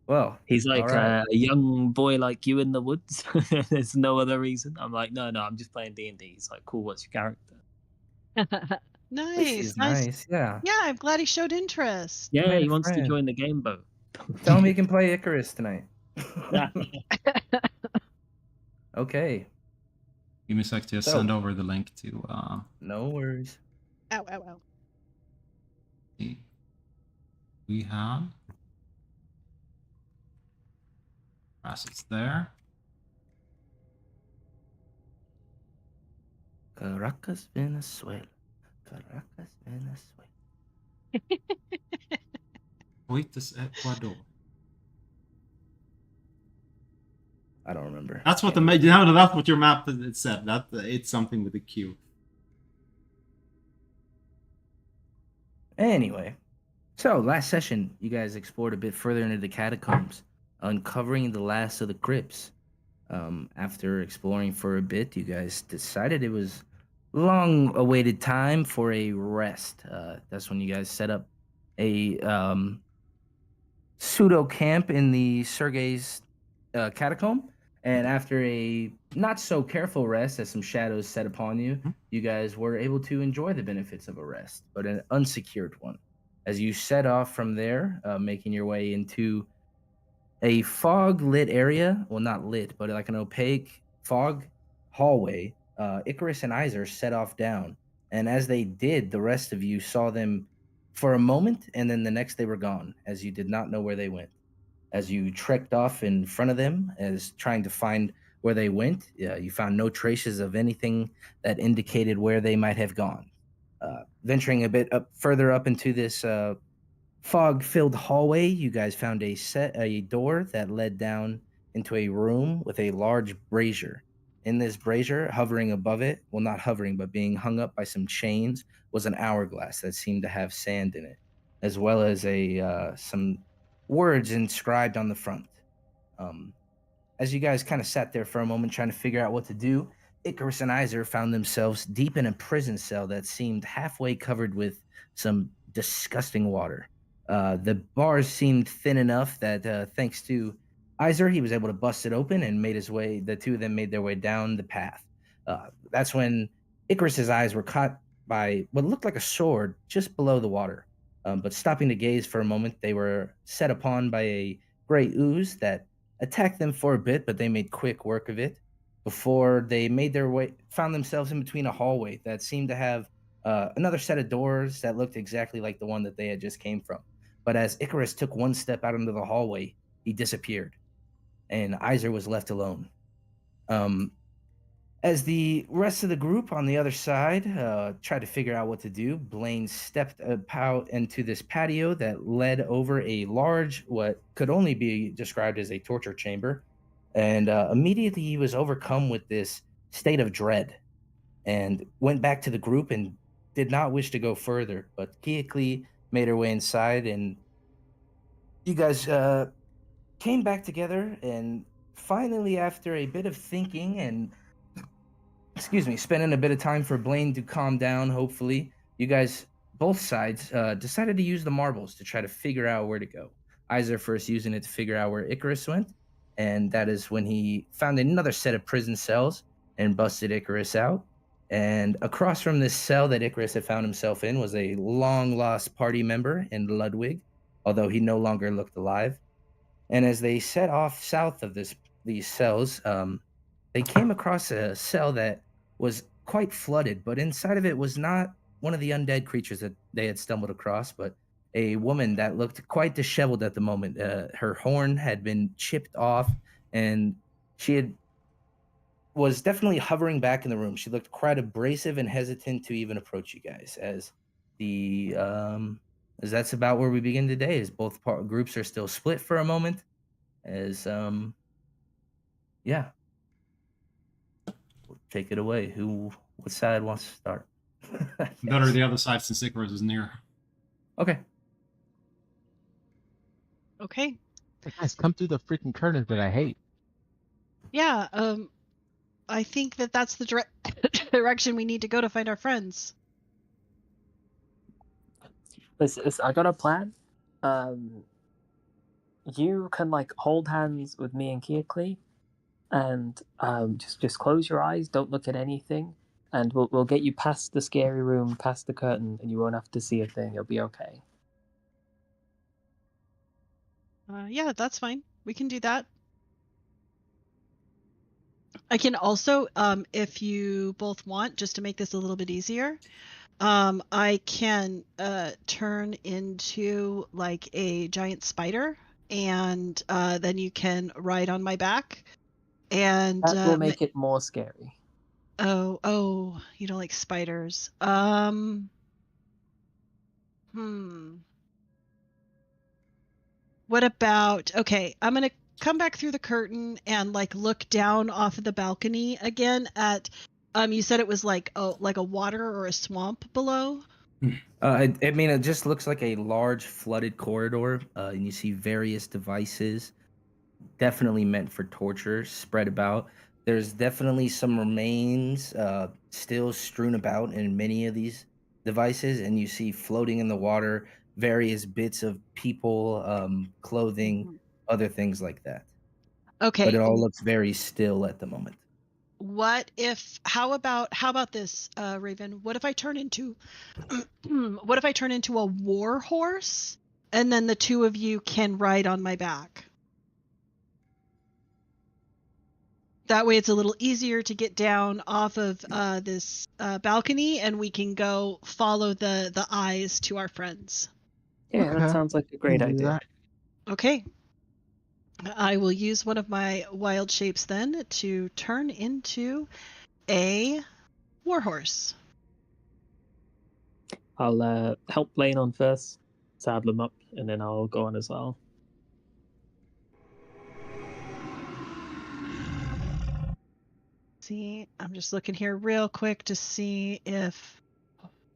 Well, He's all like right. a young boy like you in the woods. There's no other reason. I'm like, no, no, I'm just playing D&D. He's like, cool. What's your character? This Nice, is nice. nice. Yeah. Yeah, I'm glad he showed interest. Yeah, Made a he wants to friend. join the game boat. Tell him he can play Icarus tonight. Yeah. Okay. Give me a sec to So, send over the link to no worries. Ow, ow, ow. we have assets there. Caracas, Venezuela. Caracas, Venezuela. Coitus Ecuador. I don't remember. That's what Can't no, that's what your map it said. That it's something with a Q. Anyway, so last session, you guys explored a bit further into the catacombs, uncovering the last of the crypts. After exploring for a bit, you guys decided it was long-awaited time for a rest. That's when you guys set up a pseudo camp in the Sergei's catacomb. And after a not so careful rest, as some shadows set upon you, you guys were able to enjoy the benefits of a rest, but an unsecured one. As you set off from there, making your way into a fog lit area, well, not lit, but like an opaque fog hallway, Icarus and Iser set off down. And as they did, the rest of you saw them for a moment, and then the next they were gone, as you did not know where they went. As you trekked off in front of them, as trying to find where they went, you found no traces of anything that indicated where they might have gone. Venturing a bit further up into this fog-filled hallway, you guys found a door that led down into a room with a large brazier. In this brazier, hovering above it, well, not hovering, but being hung up by some chains, was an hourglass that seemed to have sand in it, as well as some words inscribed on the front. As you guys kind of sat there for a moment trying to figure out what to do, Icarus and Iser found themselves deep in a prison cell that seemed halfway covered with some disgusting water. The bars seemed thin enough that thanks to Iser, he was able to bust it open and made his way. The two of them made their way down the path. That's when Icarus's eyes were caught by what looked like a sword just below the water. But stopping to gaze for a moment, they were set upon by a gray ooze that attacked them for a bit, but they made quick work of it before they found themselves in between a hallway that seemed to have another set of doors that looked exactly like the one that they had just came from. But as Icarus took one step out into the hallway, he disappeared, and Iser was left alone. As the rest of the group on the other side tried to figure out what to do, Blaine stepped out into this patio that led over a large, what could only be described as a torture chamber. And immediately he was overcome with this state of dread and went back to the group and did not wish to go further. But Kiakli made her way inside, and you guys came back together. And finally, after a bit of thinking and spending a bit of time for Blaine to calm down, hopefully, you guys, both sides, decided to use the marbles to try to figure out where to go. Iser first using it to figure out where Icarus went, and that is when he found another set of prison cells and busted Icarus out. And across from this cell that Icarus had found himself in was a long-lost party member in Ludwig, although he no longer looked alive. And as they set off south of these cells, they came across a cell that was quite flooded, but inside of it was not one of the undead creatures that they had stumbled across, but a woman that looked quite disheveled at the moment. Her horn had been chipped off, and was definitely hovering back in the room. She looked quite abrasive and hesitant to even approach you guys. As that's about where we begin today. As both groups are still split for a moment. Yeah. Take it away. What side wants to start? Go to the other side since Icarus is near. Okay. Okay. Guys, come through the freaking curtains that I hate. Yeah, I think that's the direction we need to go to find our friends. Listen, I got a plan. you can like hold hands with me and Keoklee, and just close your eyes, don't look at anything, and we'll get you past the scary room, past the curtain, and you won't have to see a thing. You'll be okay. Yeah, that's fine. We can do that. I can also, if you both want, just to make this a little bit easier, I can turn into like a giant spider, and then you can ride on my back. And That will make it more scary. oh, you don't like spiders. What about, okay, I'm gonna come back through the curtain and like look down off of the balcony again at you said it was like a water or a swamp below. I mean, it just looks like a large flooded corridor, and you see various devices, definitely meant for torture, spread about. There's definitely some remains still strewn about in many of these devices, and you see floating in the water various bits of people, clothing, other things like that. Okay. But it all looks very still at the moment. How about this, Raven? What if I turn into what if I turn into a war horse, and then the two of you can ride on my back? That way it's a little easier to get down off of this balcony, and we can go follow the eyes to our friends. Yeah, that sounds like a great idea. Okay. I will use one of my wild shapes then to turn into a warhorse. I'll help Blaine on first, saddle him up, and then I'll go on as well. See, I'm just looking here real quick to see if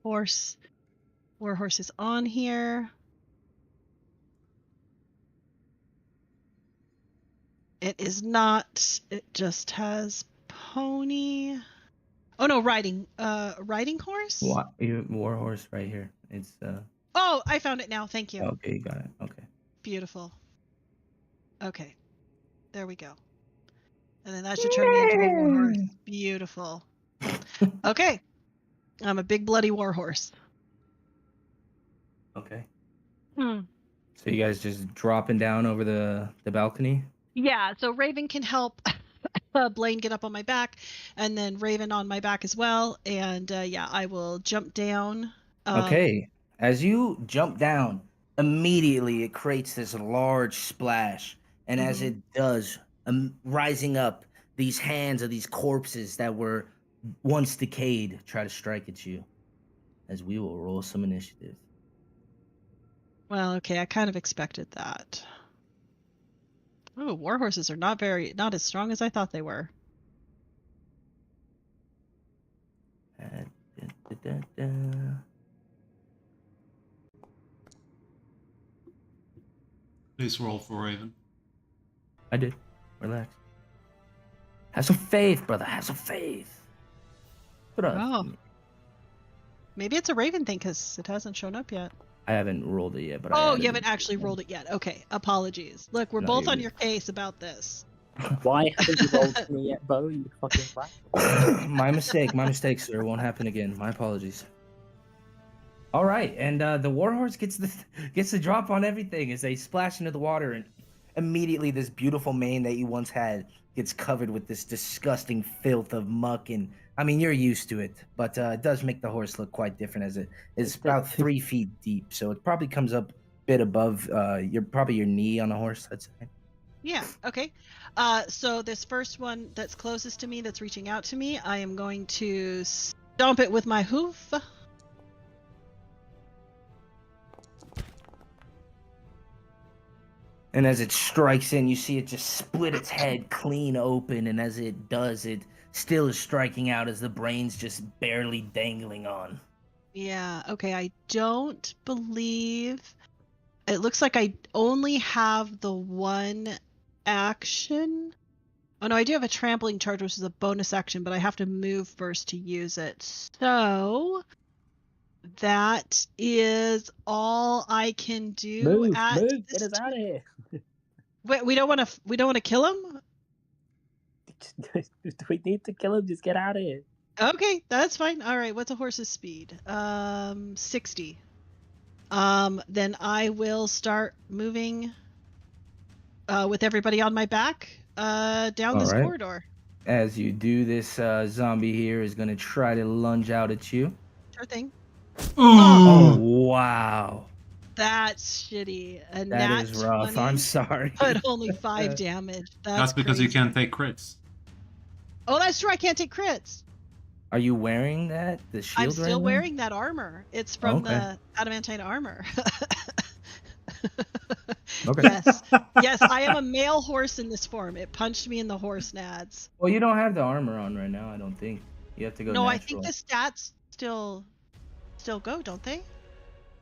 warhorse is on here. It is not. It just has pony. Oh no, riding horse? What? War horse right here. It's Oh, I found it now. Thank you. Okay, you got it. Okay. Beautiful. Okay. There we go. And then that should turn me into a warhorse. Beautiful. Okay. I'm a big bloody warhorse. Okay. So you guys just dropping down over the balcony? Yeah, so Raven can help Blaine get up on my back, and then Raven on my back as well. And yeah, I will jump down. Okay. As you jump down, immediately it creates this large splash. And as it does, rising up, these hands of these corpses that were once decayed try to strike at you. As we will roll some initiative. Well, okay, I kind of expected that. Oh, warhorses are not as strong as I thought they were. Please roll for Raven. I did. Relax. Have some faith, brother. Have some faith. Put up. Oh. Maybe it's a Raven thing because it hasn't shown up yet. I haven't rolled it yet, but you haven't actually rolled it yet. Okay, apologies. Look, we're both on your case about this. Why haven't you rolled for me yet, Bo? You fucking rat. My mistake, sir. Won't happen again. My apologies. All right, and the warhorse gets the drop on everything as they splash into the water, and immediately this beautiful mane that you once had gets covered with this disgusting filth of muck. And I mean, you're used to it, but it does make the horse look quite different, as it is about 3 feet deep, so it probably comes up a bit above your knee on a horse, I'd say. Yeah, okay. So this first one that's closest to me, that's reaching out to me, I am going to stomp it with my hoof. And as it strikes in, you see it just split its head clean open, and as it does, it still is striking out as the brain's just barely dangling on. Yeah, okay, I don't believe... It looks like I only have the one action. Oh no, I do have a trampling charge, which is a bonus action, but I have to move first to use it. So that is all I can do Move, at get this us out of here. Wait, we don't want to kill him. Do we need to kill him? Just get out of here. Okay, that's fine. All right, what's a horse's speed? 60. Then I will start moving with everybody on my back down this Alright. corridor. As you do, this zombie here is going to try to lunge out at you. Sure thing. Oh, Ooh. wow. That's shitty. And That is rough. I'm sorry. But only 5 damage. That's because you crazy. can't take crits. Oh, that's true. I can't take crits. Are you wearing that? The shield I'm still right now? wearing that armor. It's from Okay. the adamantine armor. Okay. Yes, I am a male horse in this form. It punched me in the horse nads. Well, you don't have the armor on right now, I don't think. You have to go No, natural. I think the stats still go, don't they?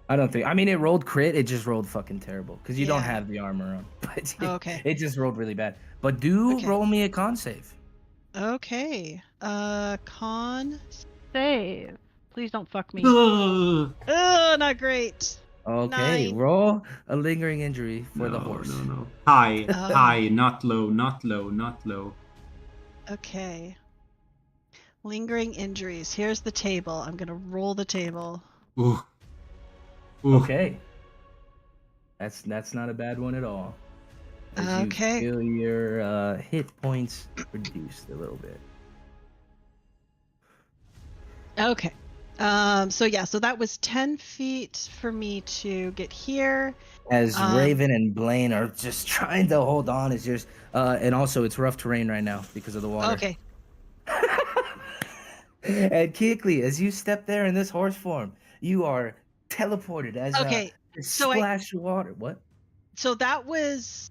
I don't think. I mean, it rolled crit. It just rolled fucking terrible because you don't Yeah. have the armor on. But Oh, okay. it just rolled really bad. But do Okay. roll me a con save. Okay. Con save. Please don't fuck me. Ugh. Oh, not great. Okay, 9. roll a lingering injury for the horse. No. High, Oh. high, not low, not low, not low. Okay. Lingering injuries. Here's the table. I'm gonna roll the table. Ooh. Ooh. Okay. That's not a bad one at all. As Okay. You feel your hit points reduced a little bit. Okay. So that was 10 feet for me to get here. As Raven and Blaine are just trying to hold on, as yours, and also it's rough terrain right now because of the water. Okay. And Keekly, as you step there in this horse form, you are teleported as Okay. So splash of water. What? So that was.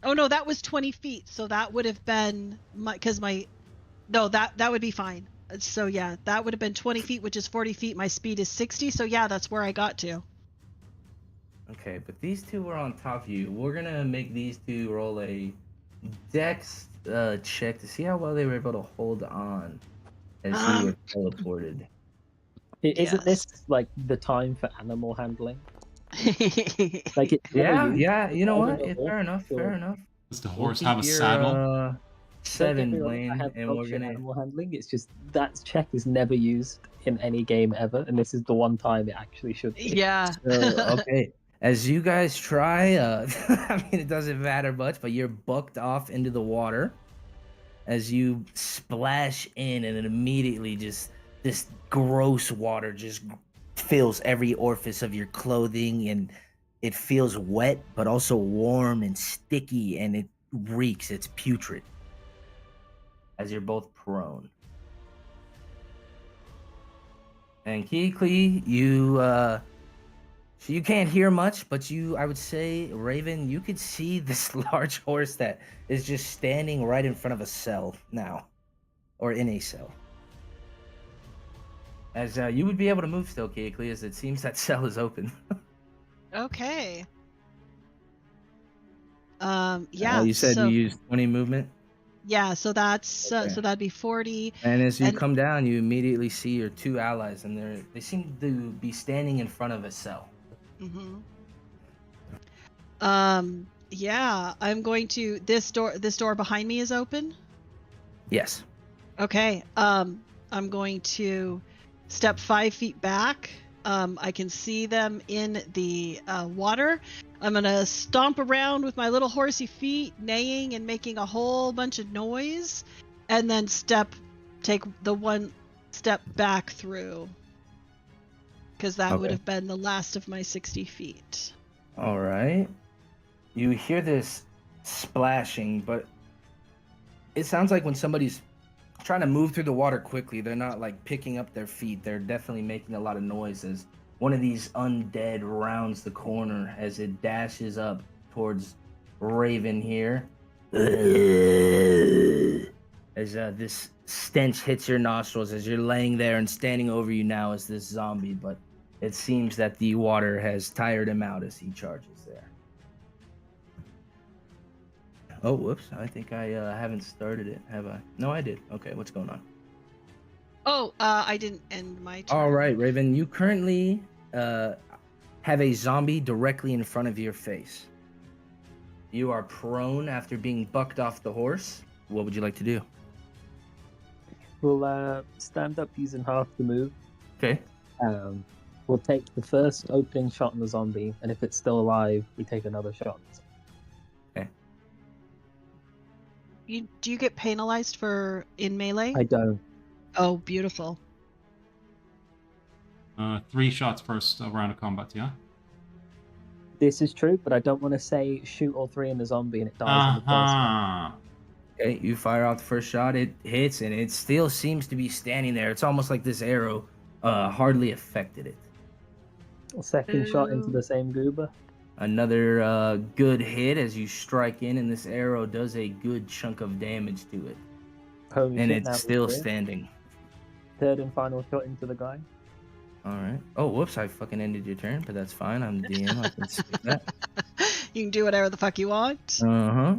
Oh no, that was 20 feet. So that would have been No, that would be fine. So yeah, that would have been 20 feet, which is 40 feet. My speed is 60. So yeah, that's where I got to. Okay, but these two were on top of you. We're gonna make these two roll a dex check to see how well they were able to hold on as you were teleported. Isn't Yes. this like the time for animal handling? Like it's never Yeah, used. yeah. You know what? Holding a Yeah, fair enough. horse, Fair or- enough. Does the We'll horse keep have a your, saddle? Don't 7, get me wrong, I Blaine, have and we're dog shit gonna. animal handling. It's just that check is never used in any game ever, and this is the one time it actually should be. Yeah. Okay. As you guys try, I mean, it doesn't matter much, but you're bucked off into the water as you splash in, and it immediately just this gross water just fills every orifice of your clothing, and it feels wet, but also warm and sticky, and it reeks. It's putrid. As you're both prone. And Keekly, so you can't hear much, but I would say, Raven, you could see this large horse that is just standing right in front of a cell now, or in a cell. As you would be able to move still, Keekly, as it seems that cell is open. Okay. Yeah. You said so, you used 20 movement, Yeah. So that's Okay. so that'd be 40. and as you And- come down, you immediately see your two allies, and they seem to be standing in front of a cell. Mm-hmm. Yeah. I'm going to this door behind me is open. Yes. Okay. I'm going to step 5 feet back. I can see them in the water. I'm gonna stomp around with my little horsey feet, neighing and making a whole bunch of noise, and then take the one step back through, because that would Okay. have been the last of my 60 feet. All right. You hear this splashing, but it sounds like when somebody's trying to move through the water quickly, they're not like picking up their feet. They're definitely making a lot of noise as one of these undead rounds the corner as it dashes up towards Raven here. As this stench hits your nostrils as you're laying there, and standing over you now is this zombie, but it seems that the water has tired him out as he charges there. Oh, whoops. I think I haven't started it, have I? No, I did. Okay, what's going on? Oh, I didn't end my turn. All right, Raven, you currently have a zombie directly in front of your face. You are prone after being bucked off the horse. What would you like to do? We'll stand up using half the move. Okay. We'll take the first opening shot on the zombie, and if it's still alive, we take another shot. Okay. Do you get penalized for in melee? I don't. Oh, beautiful. 3 shots first round of combat, yeah? This is true, but I don't want to say shoot all 3 in the zombie and it dies on the first one. Uh-huh. Okay, you fire out the first shot. It hits, and it still seems to be standing there. It's almost like this arrow hardly affected it. A second shot into Ooh. the same goober. Another good hit as you strike in, and this arrow does a good chunk of damage to it. Holy And shit, now it's we're still clear. standing. Third and final shot into the guy. All right. Oh, whoops! I fucking ended your turn, but that's fine. I'm the DM. I can skip that. You can do whatever the fuck you want. Uh huh.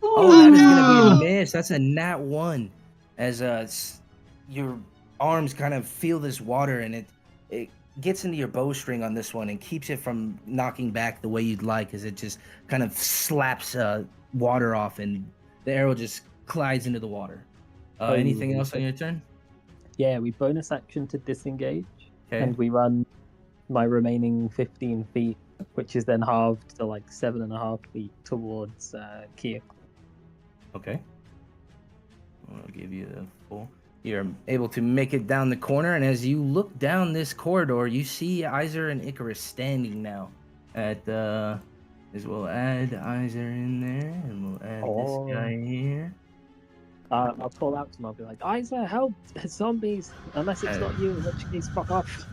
Oh, Oh, that is no! gonna be a miss. That's a nat 1. As your arms kind of feel this water, and it gets into your bowstring on this one and keeps it from knocking back the way you'd like, as it just kind of slaps water off, and the arrow just glides into the water. Anything else on your turn? Yeah, we bonus action to disengage, Okay. and we run my remaining 15 feet, which is then halved to like 7.5 feet towards Kia. Okay. I'll give you the full. You're able to make it down the corner, and as you look down this corridor, you see Iser and Icarus standing now. As we'll add Iser in there, and we'll add this guy here. I'll call out to him. I'll be like, Isa, help! Zombies! Unless it's not you, in which case, fuck off.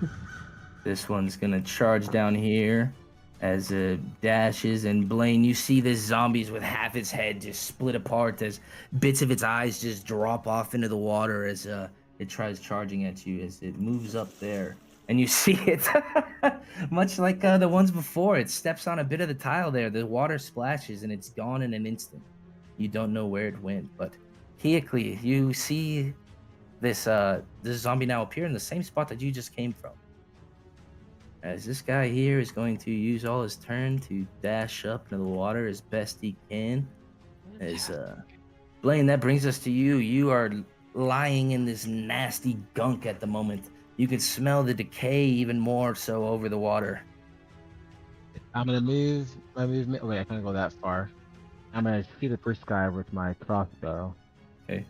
This one's gonna charge down here as it dashes, and Blaine, you see this zombies with half its head just split apart as bits of its eyes just drop off into the water as it tries charging at you as it moves up there. And you see it, much like the ones before, it steps on a bit of the tile there. The water splashes and it's gone in an instant. You don't know where it went, but Keoklee, you see this zombie now appear in the same spot that you just came from. As this guy here is going to use all his turn to dash up into the water as best he can. As Blaine, that brings us to you. You are lying in this nasty gunk at the moment. You can smell the decay even more so over the water. I'm gonna move my movement. Wait, I can't go that far. I'm gonna shoot the first guy with my crossbow. Okay.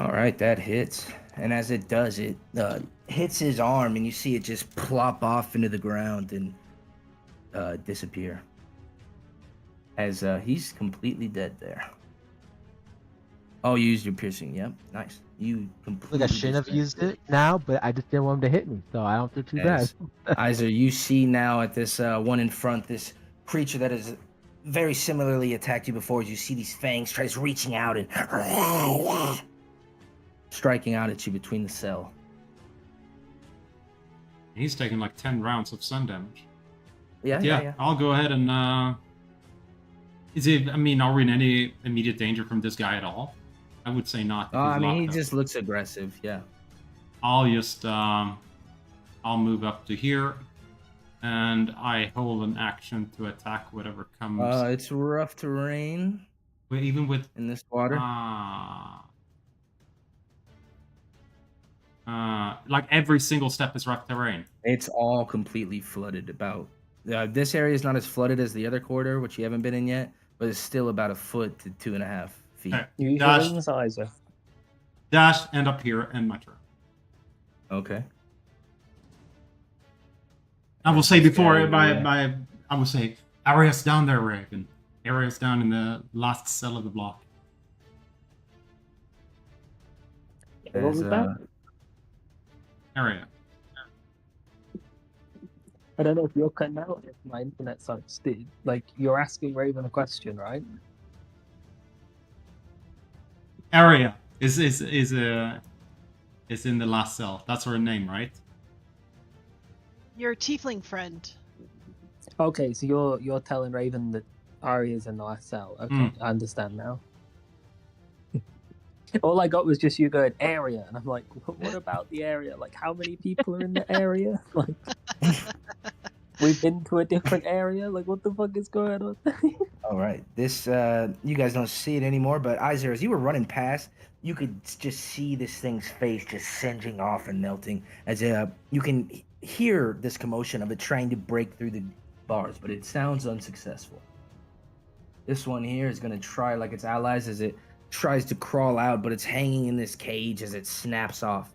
All right, that hits. And as it does, it hits his arm, and you see it just plop off into the ground and disappear. As he's completely dead there. Oh, you used your piercing. Yep, nice. You completely. Like I shouldn't have used it now, but I just didn't want him to hit me, so I don't feel too bad. Iser, you see now at this one in front, this creature that has very similarly attacked you before. As you see these fangs, tries reaching out and striking out at you between the cell. He's taking like 10 rounds of sun damage. Yeah. I'll go ahead and are we in any immediate danger from this guy at all? I would say not. I mean, he just looks aggressive. Yeah. I'll just I'll move up to here, and I hold an action to attack whatever comes. It's rough terrain. Even with in this water. Like every single step is rough terrain. It's all completely flooded. About this area is not as flooded as the other corridor, which you haven't been in yet, but it's still about 1 foot to 2.5 feet. Okay. You use Isa. Dash, end up here, and my turn. Okay. I will say before I will say area's down there, Raven. Area's down in the last cell of the block. What was that? Area. I don't know if you're cutting out, if my internet sucks. Like, you're asking Raven a question, right? Area is in the last cell. That's her name, right? Your tiefling friend. Okay, so you're telling Raven that Arya's in the last cell. Okay, I understand now. All I got was just you going area, and I'm like, what about the area? Like, how many people are in the area? Like, we've been to a different area. Like, what the fuck is going on? All right, this you guys don't see it anymore, but Iser, as you were running past, you could just see this thing's face just singeing off and melting. As you can hear this commotion of it trying to break through the bars, but it sounds unsuccessful. This one here is gonna try like its allies as it tries to crawl out, but it's hanging in this cage as it snaps off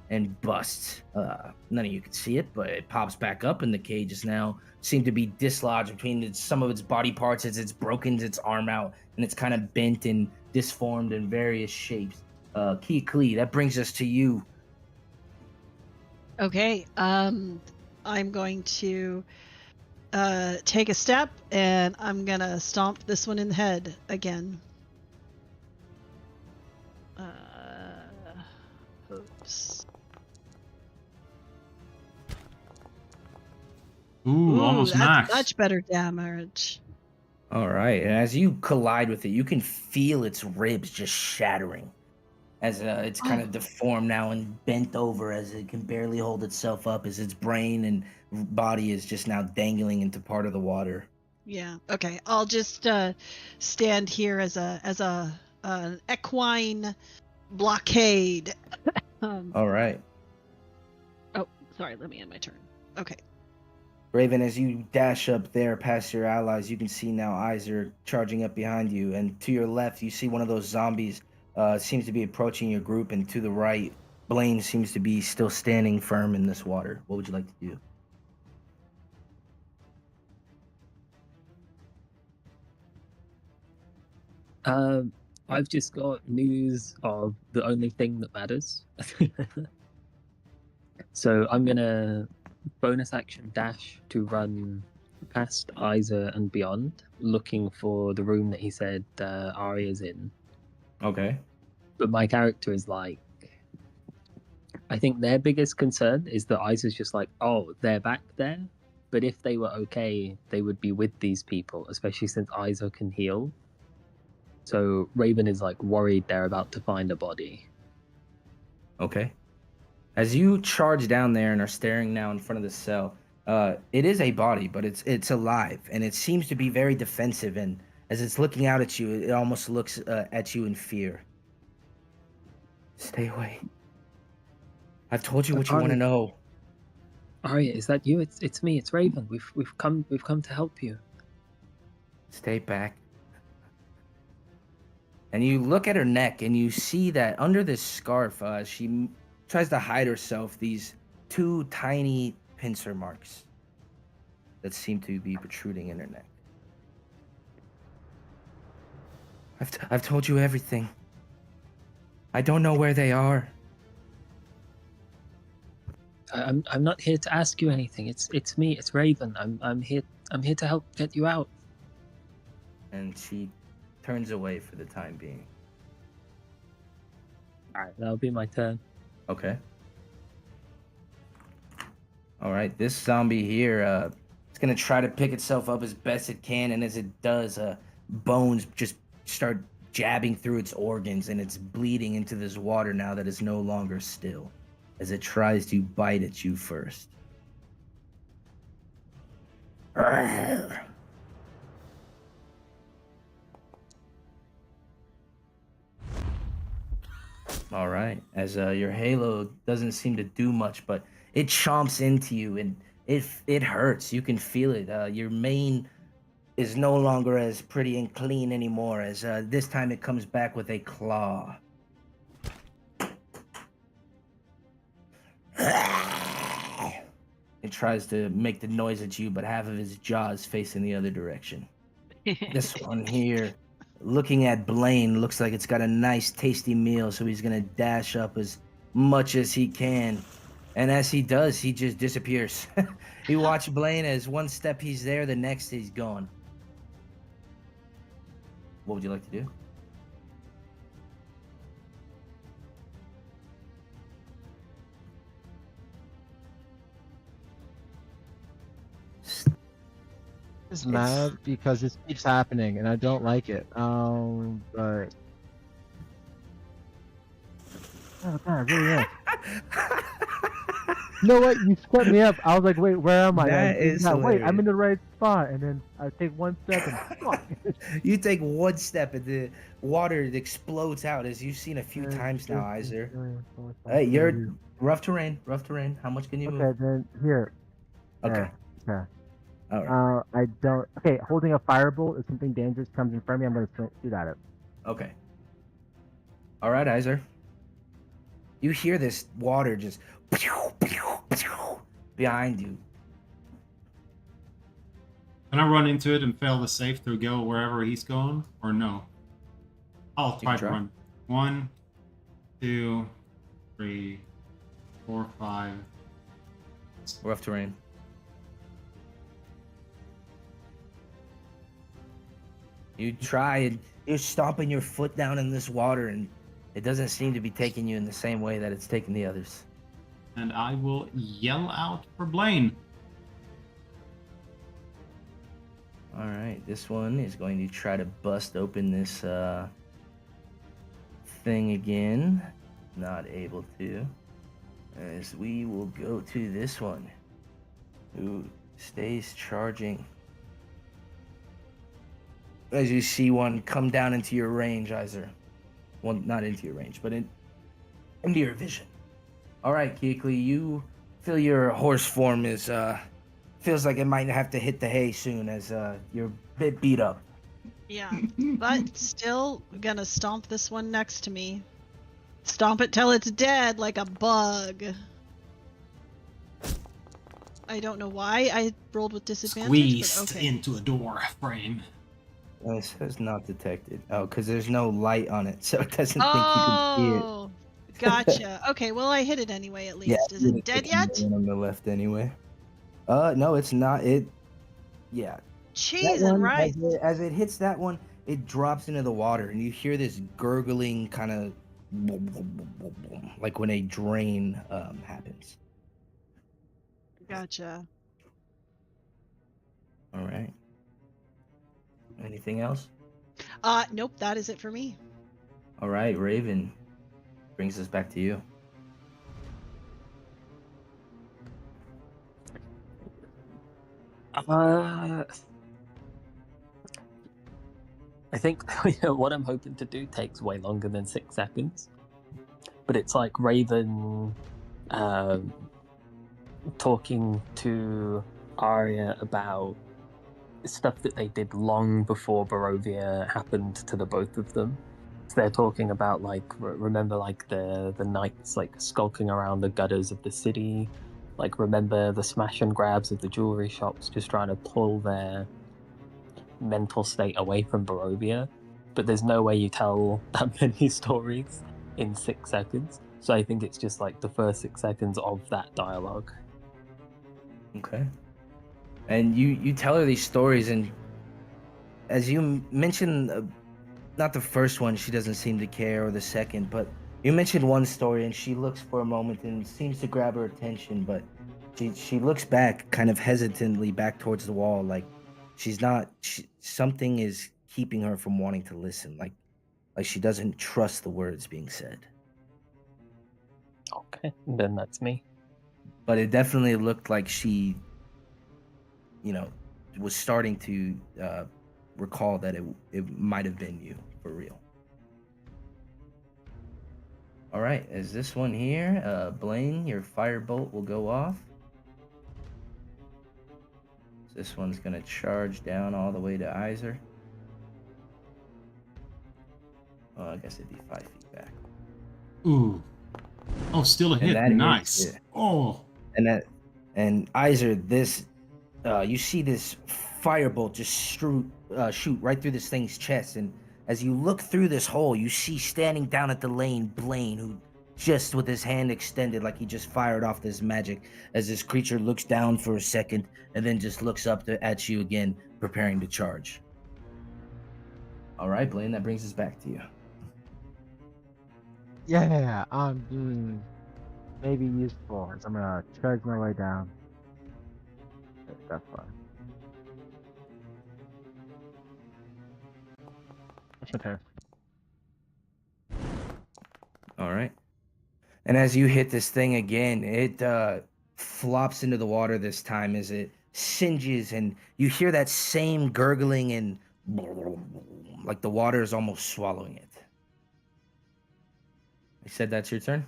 and busts. None of you can see it, but it pops back up, and the cage is now seemed to be dislodged between some of its body parts as it's broken its arm out, and it's kind of bent and disformed in various shapes. Kia Klee, that brings us to you. Okay. I'm going to take a step, and I'm gonna stomp this one in the head again. Oops. Ooh, almost that's max. much better damage. All right, and as you collide with it, you can feel its ribs just shattering as it's kind of deformed now and bent over as it can barely hold itself up as its brain and body is just now dangling into part of the water. Yeah. Okay. I'll just stand here as an equine blockade. All right. Oh, sorry. Let me end my turn. Okay. Raven, as you dash up there past your allies, you can see now Iser charging up behind you, and to your left, you see one of those zombies seems to be approaching your group, and to the right, Blaine seems to be still standing firm in this water. What would you like to do? I've just got news of the only thing that matters. So I'm gonna bonus action dash to run past Isa and beyond, looking for the room that he said Arya's in. Okay. But my character is like, I think their biggest concern is that Isa's just like, oh, they're back there. But if they were okay, they would be with these people, especially since Isa can heal. So Raven is like worried they're about to find a body. Okay. As you charge down there and are staring now in front of the cell, it is a body, but it's alive, and it seems to be very defensive. And as it's looking out at you, it almost looks at you in fear. Stay away. I've told you what you want to know. Arya, is that you? It's me. It's Raven. We've come to help you. Stay back. And you look at her neck, and you see that under this scarf, she tries to hide herself. These two tiny pincer marks that seem to be protruding in her neck. I've told you everything. I don't know where they are. I'm not here to ask you anything. It's me. It's Raven. I'm here to help get you out. And she turns away for the time being. All right, that'll be my turn. Okay. All right, this zombie here, it's gonna try to pick itself up as best it can, and as it does, bones just start jabbing through its organs, and it's bleeding into this water now that is no longer still, as it tries to bite at you first. All right, as your halo doesn't seem to do much, but it chomps into you, and it hurts. You can feel it. Your mane is no longer as pretty and clean anymore, as this time it comes back with a claw. It tries to make the noise at you, but half of his jaw is facing the other direction. This one here, looking at Blaine, looks like it's got a nice tasty meal, so he's gonna dash up as much as he can. And as he does, he just disappears. You watch Blaine as one step he's there, the next he's gone. What would you like to do? Is mad because this keeps happening and I don't like it. But Oh god, it really is. You know what? You set me up. I was like, wait, where am I? That is Wait, I'm hilarious. in the right spot. And then I take 1 step and fuck. You take one step and the water explodes out, as you've seen a few times now, Iser. Hey, you're rough terrain. Rough terrain. How much can you move? Okay, then here. Okay. Okay. All right. I don't. Okay, holding a firebolt. If something dangerous comes in front of me, I'm gonna shoot at it. Okay. All right, Iser. You hear this water just behind you. Can I run into it and fail the safe to go wherever he's going, or no? I'll try to run. 1, 2, 3, 4, 5. Rough terrain. You try and you're stomping your foot down in this water, and it doesn't seem to be taking you in the same way that it's taking the others. And I will yell out for Blaine. All right, this one is going to try to bust open this thing again. Not able to. As we will go to this one, who stays charging. As you see one come down into your range, Iser. Well, not into your range, but into your vision. All right, Keekly, you feel your horse form is feels like it might have to hit the hay soon, as you're a bit beat up. Yeah, but still gonna stomp this one next to me. Stomp it till it's dead like a bug. I don't know why I rolled with disadvantage. Squeezed but okay. into a door frame. It says not detected. Oh, because there's no light on it, so it doesn't think you can see it. Oh, gotcha. Okay, well I hit it anyway. At least is it dead yet? One on the left, anyway. No, it's not. Yeah. Cheese and rice. As it hits that one, it drops into the water, and you hear this gurgling kind of like when a drain happens. Gotcha. All right. Anything else? Nope, that is it for me. All right, Raven. Brings us back to you. I think what I'm hoping to do takes way longer than 6 seconds. But it's like Raven talking to Arya about stuff that they did long before Barovia happened to the both of them. So they're talking about like remember like the knights like skulking around the gutters of the city, like remember the smash and grabs of the jewelry shops, just trying to pull their mental state away from Barovia. But there's no way you tell that many stories in 6 seconds. So I think it's just like the first 6 seconds of that dialogue. Okay. And you tell her these stories, and as you mentioned, not the first one, she doesn't seem to care, or the second, but you mentioned one story, and she looks for a moment and seems to grab her attention, but she looks back, kind of hesitantly back towards the wall, like something is keeping her from wanting to listen, like she doesn't trust the words being said. Okay, then that's me. But it definitely looked like she, was starting to recall that it might have been you for real. All right, as this one here, Blaine, your firebolt will go off. This one's gonna charge down all the way to Iser. Oh, I guess it'd be 5 feet back. Ooh. Oh, still a hit. Nice. Oh. And Iser, this you see this firebolt just shoot right through this thing's chest, and as you look through this hole, you see standing down at the lane Blaine, who just with his hand extended like he just fired off this magic, as this creature looks down for a second and then just looks up at you again, preparing to charge. All right, Blaine, that brings us back to you. Yeah, I'm being maybe useful. I'm gonna trudge my way down. That's fine. That's my turn. All right. And as you hit this thing again, it flops into the water this time as it singes, and you hear that same gurgling and like the water is almost swallowing it. I said that's your turn?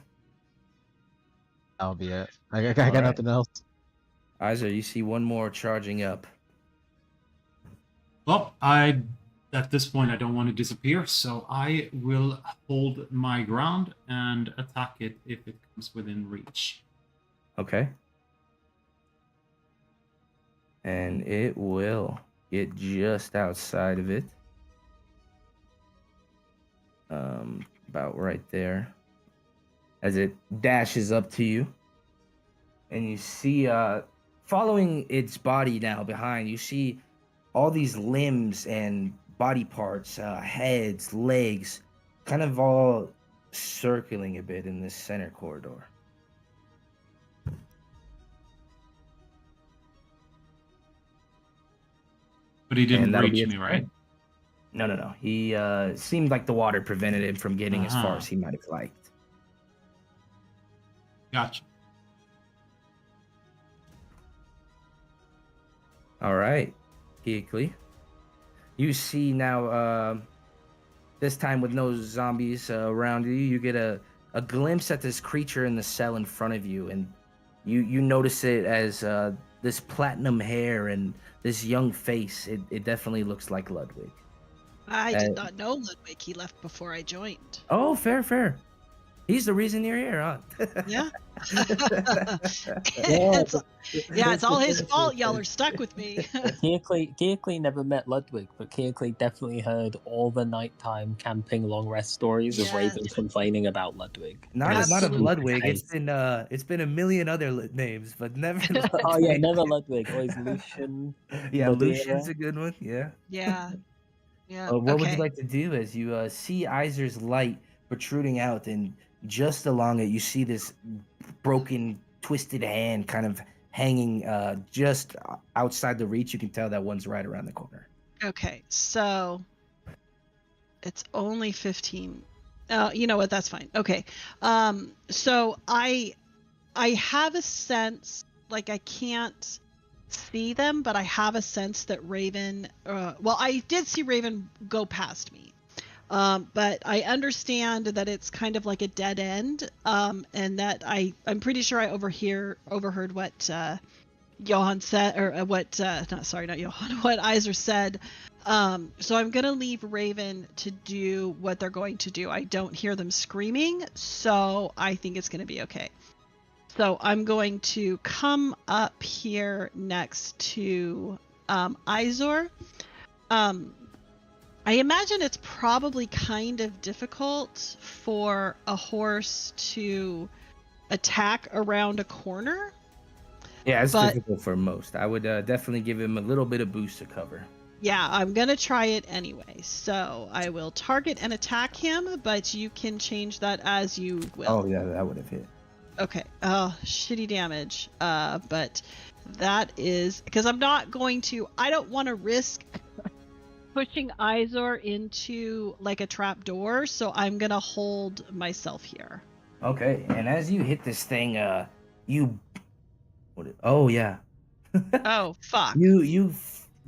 That'll be it. I All got right. nothing else. Isa, you see one more charging up. Well, at this point I don't want to disappear, so I will hold my ground and attack it if it comes within reach. Okay. And it will get just outside of it. About right there. As it dashes up to you. And you see, following its body now behind, you see all these limbs and body parts, heads, legs, kind of all circling a bit in this center corridor. But he didn't And that'll be reach its me, right? turn. No. He seemed like the water prevented him from getting as far as he might have liked. Gotcha. All right, Keekly. You see now, this time with no zombies around you, you get a glimpse at this creature in the cell in front of you, and you notice it as this platinum hair and this young face. It definitely looks like Ludwig. I did not know Ludwig. He left before I joined. Oh, fair. He's the reason you're here, huh? Yeah. It's all his fault. Y'all are stuck with me. Keokly never met Ludwig, but Keokly definitely heard all the nighttime camping long rest stories of Raven complaining about Ludwig. Not of Ludwig. It's been a million other names, but never. Ludwig. Oh yeah, never Ludwig. Always Lucian. Yeah, Madeira. Lucian's a good one. Yeah. Yeah. What would you like to do as you see Iser's light protruding out, and just along it, you see this broken, twisted hand kind of hanging just outside the reach. You can tell that one's right around the corner. Okay, so it's only 15. You know what? That's fine. Okay. So I have a sense, like I can't see them, but I have a sense that Raven. Well, I did see Raven go past me. But I understand that it's kind of like a dead end, and that I'm pretty sure I overheard what Johan said, or what not Johan, what Iser said. So I'm gonna leave Raven to do what they're going to do. I don't hear them screaming, so I think it's gonna be okay. So I'm going to come up here next to Izor. I imagine it's probably kind of difficult for a horse to attack around a corner. Yeah, it's difficult for most. I would definitely give him a little bit of boost to cover. Yeah, I'm going to try it anyway. So I will target and attack him, but you can change that as you will. Oh, yeah, that would have hit. Okay. Oh, shitty damage. But that is... Because I don't want to risk... pushing Izor into like a trap door, so I'm gonna hold myself here. Okay, and as you hit this thing, oh yeah. Oh fuck. You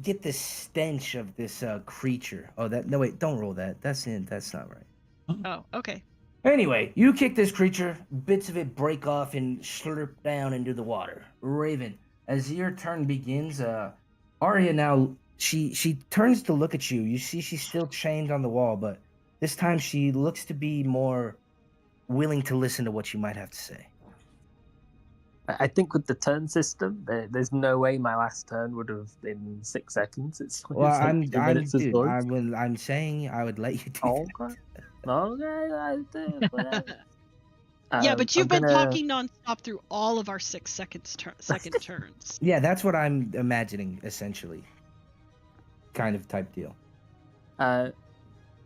get the stench of this creature. Oh, no wait, don't roll that. That's not right. Oh, okay. Anyway, you kick this creature, bits of it break off and slurp down into the water. Raven, as your turn begins, Arya now. She turns to look at you. You see she's still chained on the wall, but this time she looks to be more willing to listen to what you might have to say. I think with the turn system, there's no way my last turn would have been 6 seconds. I'm saying I would let you do that. Okay, I did. Yeah, but you've been talking nonstop through all of our 6 second turns. Yeah, that's what I'm imagining, essentially. Kind of type deal.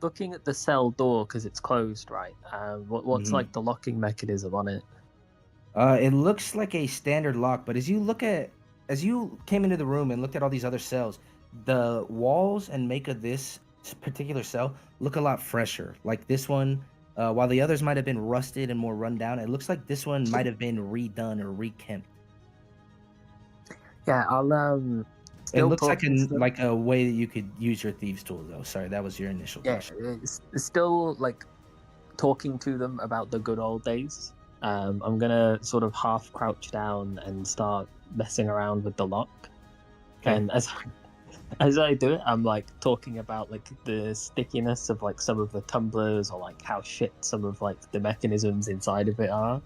Looking at the cell door because it's closed, right? What's like the locking mechanism on it? It looks like a standard lock, but as you came into the room and looked at all these other cells, the walls and make of this particular cell look a lot fresher. Like this one, While the others might have been rusted and more run down, it looks like this one might have been redone or rekempt. Yeah, I'll It still looks like talking to them. like a way that you could use your thieves tool, though. Sorry, that was your initial Yeah, question. it's still like talking to them about the good old days. I'm gonna sort of half crouch down and start messing around with the lock. Okay. And as I do it, I'm like talking about like the stickiness of like some of the tumblers, or like how shit some of like the mechanisms inside of it are.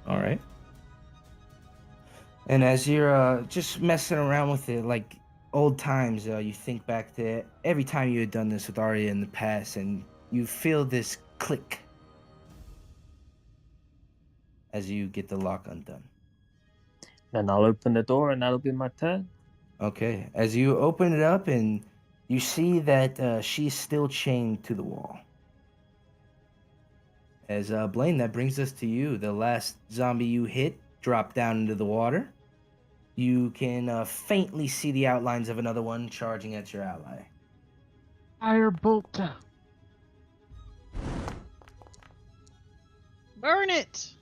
All right. And as you're just messing around with it, like old times, you think back to every time you had done this with Arya in the past, and you feel this click as you get the lock undone. And I'll open the door, and that'll be my turn. Okay. As you open it up, and you see that she's still chained to the wall. As Blaine, that brings us to you. The last zombie you hit dropped down into the water. You can faintly see the outlines of another one charging at your ally. Firebolt. Burn it.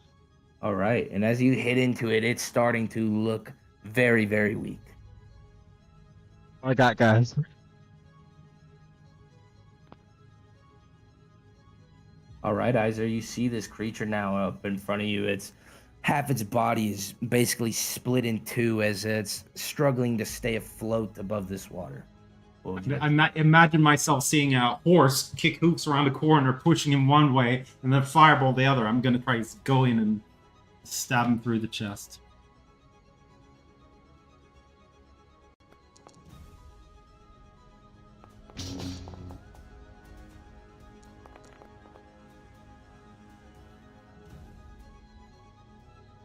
All right, and as you hit into it, it's starting to look very, very weak. What I got, guys. All right, Iser, you see this creature now up in front of you. It's half its body is basically split in two as it's struggling to stay afloat above this water. Imagine myself seeing a horse kick hoops around the corner, pushing him one way, and then fireball the other. I'm gonna try to go in and stab him through the chest.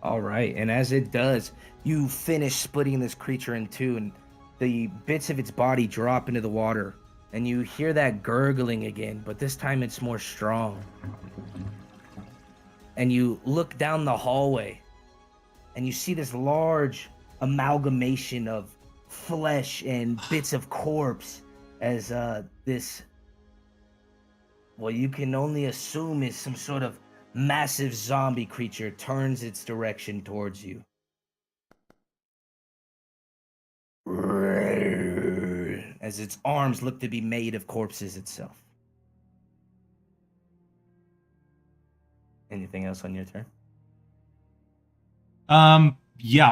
All right, and as it does, you finish splitting this creature in two, and the bits of its body drop into the water, and you hear that gurgling again, but this time it's more strong. And you look down the hallway, and you see this large amalgamation of flesh and bits of corpse as this, what you can only assume is some sort of massive zombie creature turns its direction towards you. As its arms look to be made of corpses itself. Anything else on your turn? Yeah,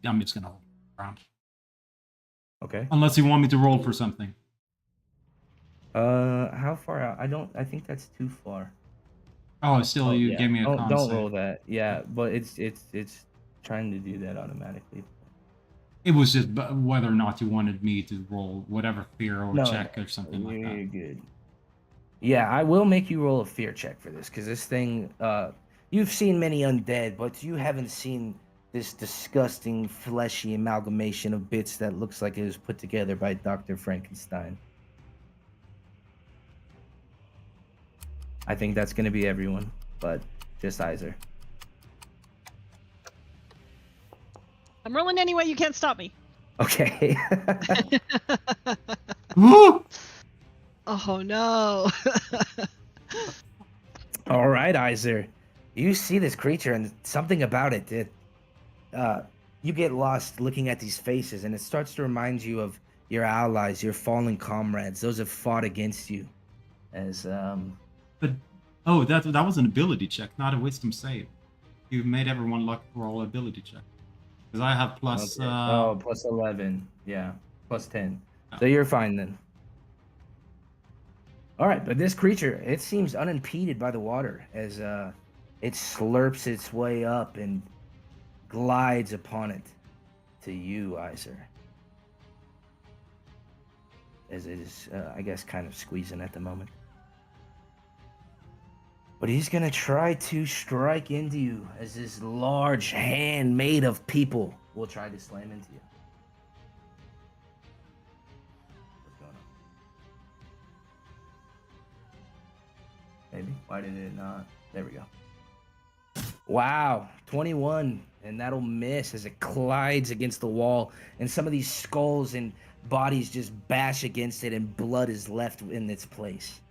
I'm just gonna hold around. Okay. Unless you want me to roll for something. How far out? I think that's too far. Oh, still, you yeah. gave me a con Don't save. roll that. Yeah, but it's trying to do that automatically. It was just whether or not you wanted me to roll whatever fear or check or something like that. You're good. Yeah, I will make you roll a fear check for this, because this thing, you've seen many undead, but you haven't seen this disgusting, fleshy amalgamation of bits that looks like it was put together by Dr. Frankenstein. I think that's going to be everyone, but just Iser. I'm rolling anyway. You can't stop me. Okay. Oh no. All right, Iser. You see this creature and something about it. You get lost looking at these faces, and it starts to remind you of your allies, your fallen comrades, those have fought against you. As But that was an ability check, not a wisdom save. You've made everyone luck for all ability check. Because I have plus. Okay. Plus 11. Yeah, plus 10. Oh. So you're fine then. All right, but this creature, it seems unimpeded by the water as it slurps its way up and glides upon it to you, Iser. As it is, I guess, kind of squeezing at the moment. But he's going to try to strike into you as this large hand made of people will try to slam into you. What's going on? Maybe. Why did it not? There we go. Wow. 21. And that'll miss as it collides against the wall. And some of these skulls and bodies just bash against it and blood is left in its place.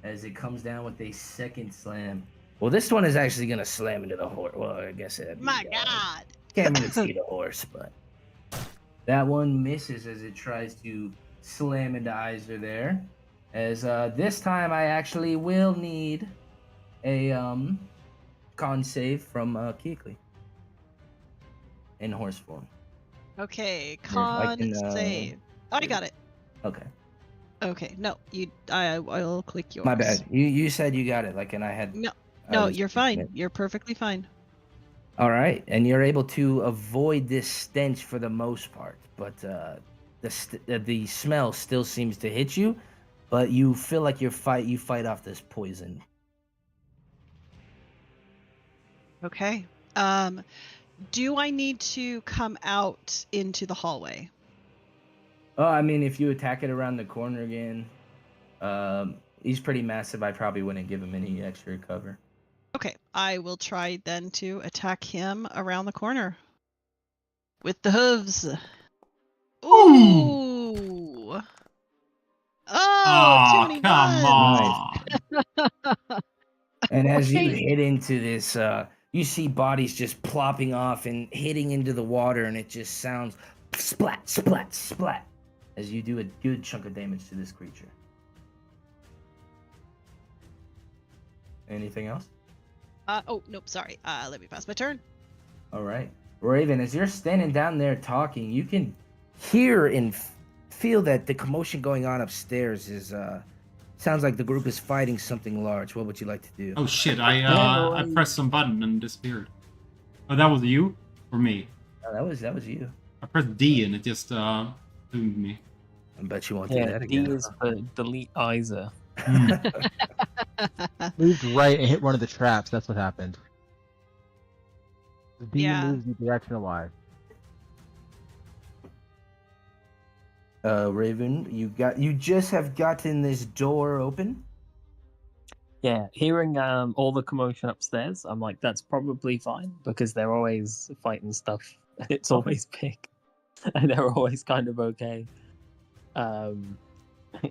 as it comes down with a second slam. Well, this one is actually going to slam into the horse. Well, I guess it. My God. Can't really see the horse, but that one misses as it tries to slam into Iser there. As this time I actually will need a con save from Keekly in horse form. Okay, If I con can, save. Oh, I got it. Okay. Okay, no, I'll click yours. My bad. You said you got it, like, and I had. No, I no, was you're thinking fine. it. You're perfectly fine. All right, and you're able to avoid this stench for the most part, but the smell still seems to hit you, but you feel like you fight off this poison. Okay. Do I need to come out into the hallway? Oh, I mean, if you attack it around the corner again, he's pretty massive. I probably wouldn't give him any extra cover. Okay, I will try then to attack him around the corner with the hooves. Ooh! Oh, too many come ones. on. And as you hit into this, you see bodies just plopping off and hitting into the water, and it just sounds splat, splat, splat, as you do a good chunk of damage to this creature. Anything else? Oh, nope, sorry. Let me pass my turn. All right. Raven, as you're standing down there talking, you can hear and feel that the commotion going on upstairs is, sounds like the group is fighting something large. What would you like to do? Oh shit, I pressed some button and disappeared. Oh, that was you? Or me? Oh, that was you. I pressed D and it just zoomed me. I bet you won't do that D again. is for delete Iser. Moved right and hit one of the traps. That's what happened. The D Yeah. moves you direction of Y. Raven, you just have gotten this door open. Yeah, hearing all the commotion upstairs, I'm like, that's probably fine because they're always fighting stuff. And it's always big, and they're always kind of okay.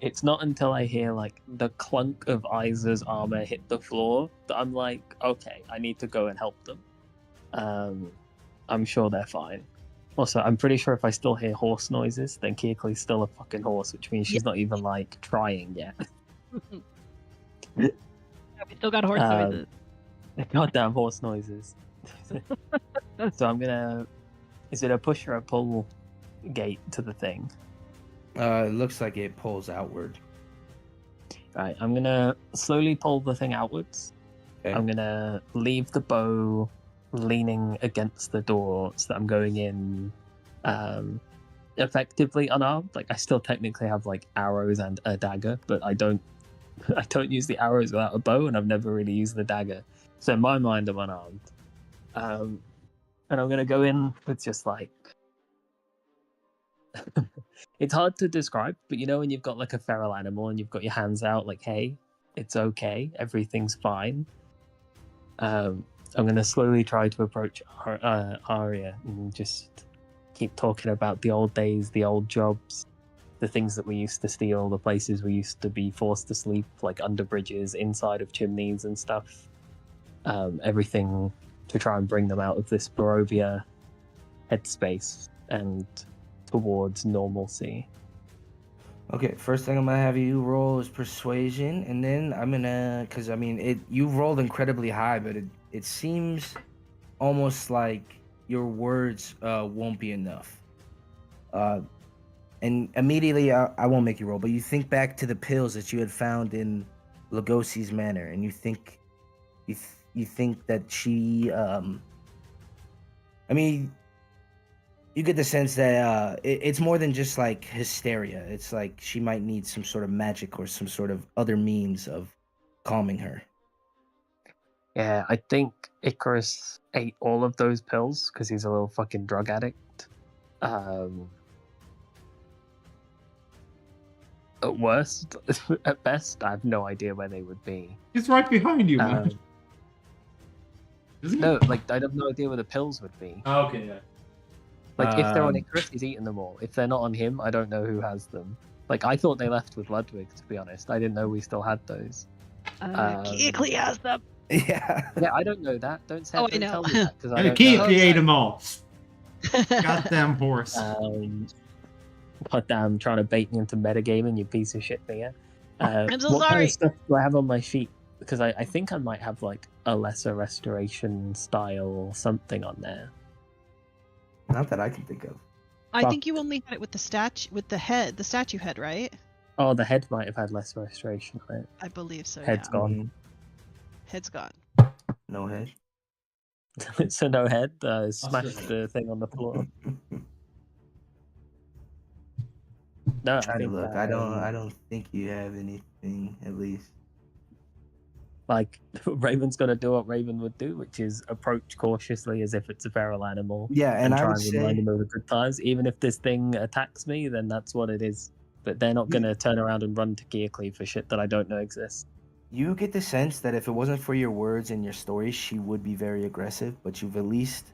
It's not until I hear like the clunk of Iser's armor hit the floor that I'm like, okay, I need to go and help them. I'm sure they're fine. Also, I'm pretty sure if I still hear horse noises, then Keekly's still a fucking horse, which means she's not even like trying yet. Yeah, we still got horse noises. Goddamn horse noises. So I'm gonna. Is it a push or a pull gate to the thing? It looks like it pulls outward. Right, I'm gonna slowly pull the thing outwards. Okay. I'm gonna leave the bow leaning against the door so that I'm going in effectively unarmed. Like I still technically have like arrows and a dagger, but I don't use the arrows without a bow, and I've never really used the dagger. So in my mind, I'm unarmed. And I'm gonna go in with just like it's hard to describe, but you know when you've got like a feral animal and you've got your hands out like, hey, it's okay, everything's fine. I'm going to slowly try to approach Arya and just keep talking about the old days, the old jobs, the things that we used to steal, the places we used to be forced to sleep, like under bridges, inside of chimneys and stuff. Everything to try and bring them out of this Barovia headspace and towards normalcy. Okay, first thing I'm gonna have you roll is persuasion, and then I'm gonna, cause I mean, you rolled incredibly high, but it seems almost like your words won't be enough. And immediately I won't make you roll, but you think back to the pills that you had found in Lugosi's manor, and you think that she, I mean, you get the sense that it's more than just like hysteria. It's like she might need some sort of magic or some sort of other means of calming her. Yeah, I think Icarus ate all of those pills because he's a little fucking drug addict. At worst, at best, I have no idea where they would be. It's right behind you, man. Isn't No, it? like I have no idea where the pills would be. Oh, okay, yeah. Like if they're on Icarus, he's eaten them all. If they're not on him, I don't know who has them. Like I thought they left with Ludwig, to be honest. I didn't know we still had those. Keekly has them. Yeah. Yeah, I don't know that. Don't say. Oh, I Don't know. tell me that because I Yeah, don't Keith know. ate them all. Goddamn horse. God damn, trying to bait me into metagaming, you piece of shit thing. I'm so what kind sorry. of stuff do I have on my sheet? Because I think I might have like a lesser restoration style or something on there. Not that I can think of. I think you only had it with the statue head, right? Oh, the head might have had lesser restoration on it. I believe so. Head's yeah. gone. Head's gone. No head. So no head. Smash the thing on the floor. No, I Trying to think look. I don't think you have anything, at least. like Raven's gonna do what Raven would do, which is approach cautiously as if it's a feral animal. Yeah, and I try would and remind say him of the good times. Even if this thing attacks me, then that's what it is. But they're not gonna turn around and run to Gearclee for shit that I don't know exists. you get the sense that if it wasn't for your words and your stories, she would be very aggressive, but you've at least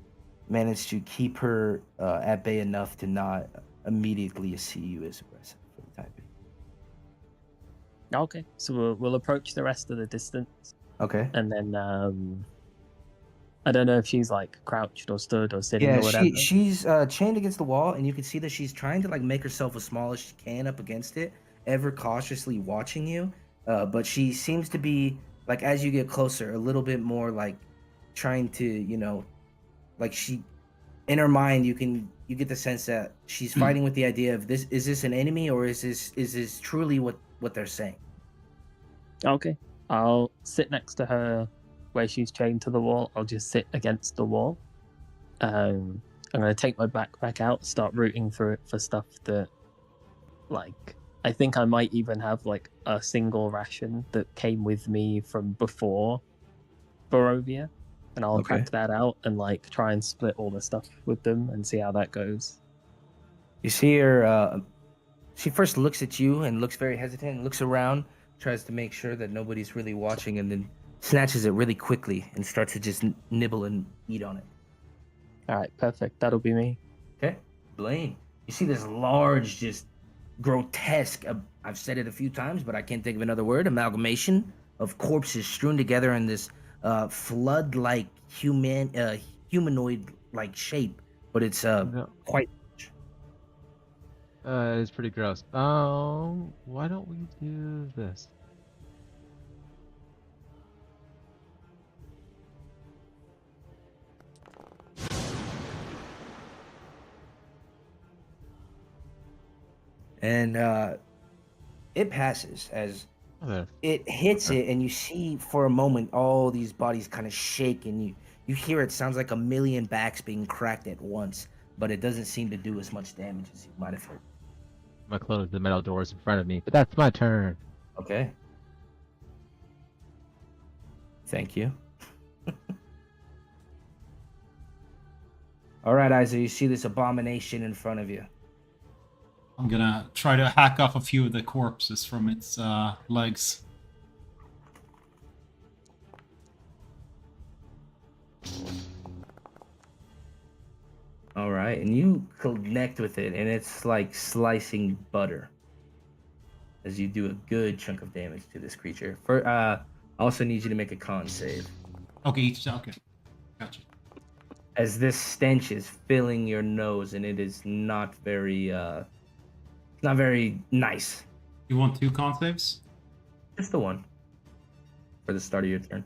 managed to keep her at bay enough to not immediately see you as aggressive for the time being. Okay, so we'll approach the rest of the distance, Okay. and then I don't know if she's like crouched or stood or sitting Yeah, or whatever. she's chained against the wall, and you can see that she's trying to like make herself as small as she can up against it, ever cautiously watching you. But she seems to be like, as you get closer, a little bit more like trying to, like she, in her mind, you get the sense that she's fighting with the idea of this: is this an enemy or is this truly what they're saying? Okay, I'll sit next to her where she's chained to the wall. I'll just sit against the wall. I'm gonna take my backpack out, start rooting through it for stuff that, like, I think I might even have like a single ration that came with me from before Barovia, and I'll Okay. pack that out and like try and split all the stuff with them and see how that goes. You see her. She first looks at you and looks very hesitant and looks around, tries to make sure that nobody's really watching, and then snatches it really quickly and starts to just nibble and eat on it. All right, perfect. That'll be me. Okay, Blaine. You see this large, just grotesque, I've said it a few times, but I can't think of another word, amalgamation of corpses strewn together in this flood-like humanoid-like shape, but it's quite. It's pretty gross. Why don't we do this? And it passes as Oh, it hits it, and you see for a moment all these bodies kind of shake, and you hear it sounds like a million backs being cracked at once, but it doesn't seem to do as much damage as you might have heard. I'm gonna close the metal doors in front of me, but that's my turn. Okay. Thank you. All right, Isaac, you see this abomination in front of you. I'm gonna try to hack off a few of the corpses from its legs. All right, and you connect with it, and it's like slicing butter as you do a good chunk of damage to this creature. I also need you to make a con save. Okay, okay. Gotcha. As this stench is filling your nose, and it is not very nice. You want 2 con saves? Just the one for the start of your turn.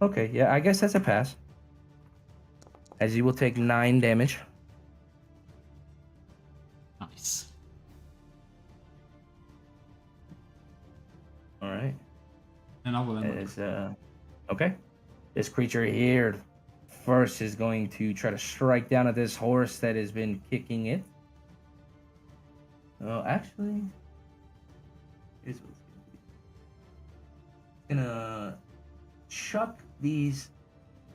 Okay, yeah, I guess that's a pass. As you will take 9 damage. Nice. All right. And I will end As, okay. This creature here first is going to try to strike down at this horse that has been kicking it. Oh, actually, here's what it's gonna chuck these.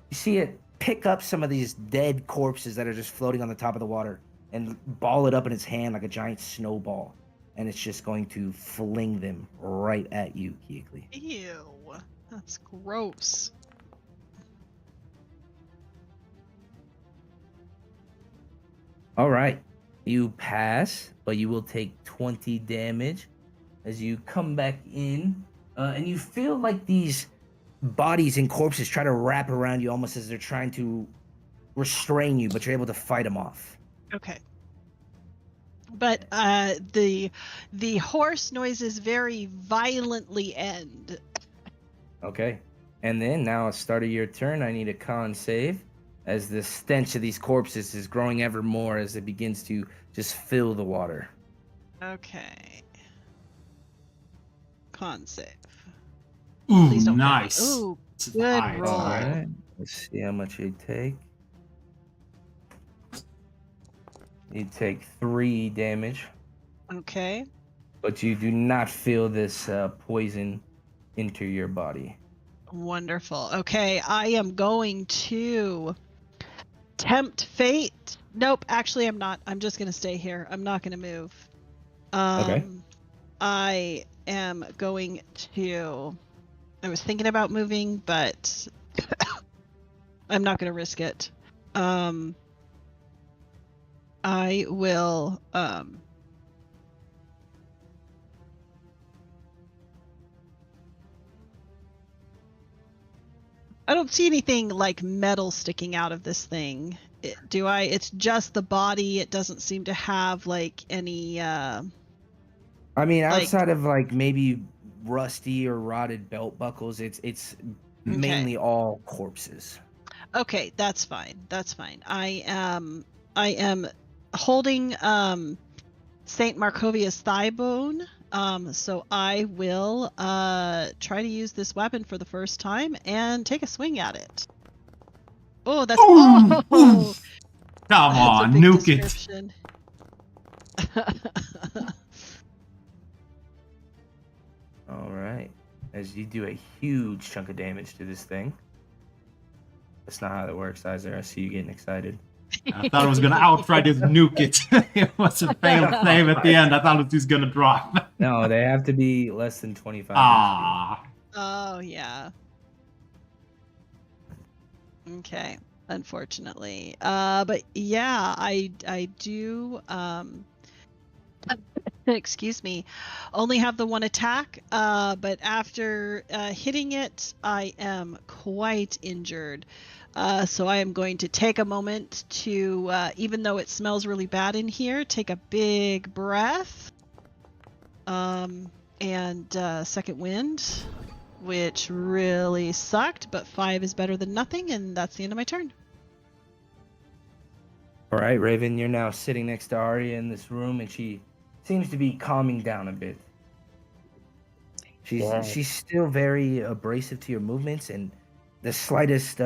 You see it pick up some of these dead corpses that are just floating on the top of the water and ball it up in its hand like a giant snowball, and it's just going to fling them right at you, Keekly. Ew, that's gross. All right. You pass, but you will take 20 damage as you come back in, and you feel like these bodies and corpses try to wrap around you almost as they're trying to restrain you, but you're able to fight them off. Okay. But the horse noises very violently end. Okay. And then now at the start of your turn, I need a con save as the stench of these corpses is growing ever more as it begins to just fill the water. Okay. Con save. Ooh, Please don't fail. nice. Ooh, It's good high. roll. All right. Let's see how much you take. You take 3 damage, Okay. but you do not feel this poison enter your body. Wonderful. Okay, I am going to tempt fate. Nope, actually I'm not. I'm just going to stay here. I'm not going to move. Okay. I am going to... I was thinking about moving, but I'm not going to risk it. I will... I don't see anything like metal sticking out of this thing. Do I? It's just the body. It doesn't seem to have like any... I mean, outside of like maybe rusty or rotted belt buckles, it's mainly all corpses. Okay, that's fine. That's fine. I am holding Saint Markovia's thigh bone. So I will try to use this weapon for the first time and take a swing at it. Oh, that's Ooh, oh, oof. Come that's a on, big nuke it. description. All right. As you do a huge chunk of damage to this thing. That's not how that works, Isaac. I see you getting excited. I thought it was gonna outright just nuke it. It was a fail save at the end. I thought it was gonna drop. No, they have to be less than 25. Ah. Oh yeah. Okay. Unfortunately. But yeah, I do excuse me, only have the one attack, but after hitting it, I am quite injured. So I am going to take a moment to, even though it smells really bad in here, take a big breath. And second wind, which really sucked, but 5 is better than nothing, and that's the end of my turn. All right, Raven, you're now sitting next to Arya in this room, and she seems to be calming down a bit. She's still very abrasive to your movements, and the slightest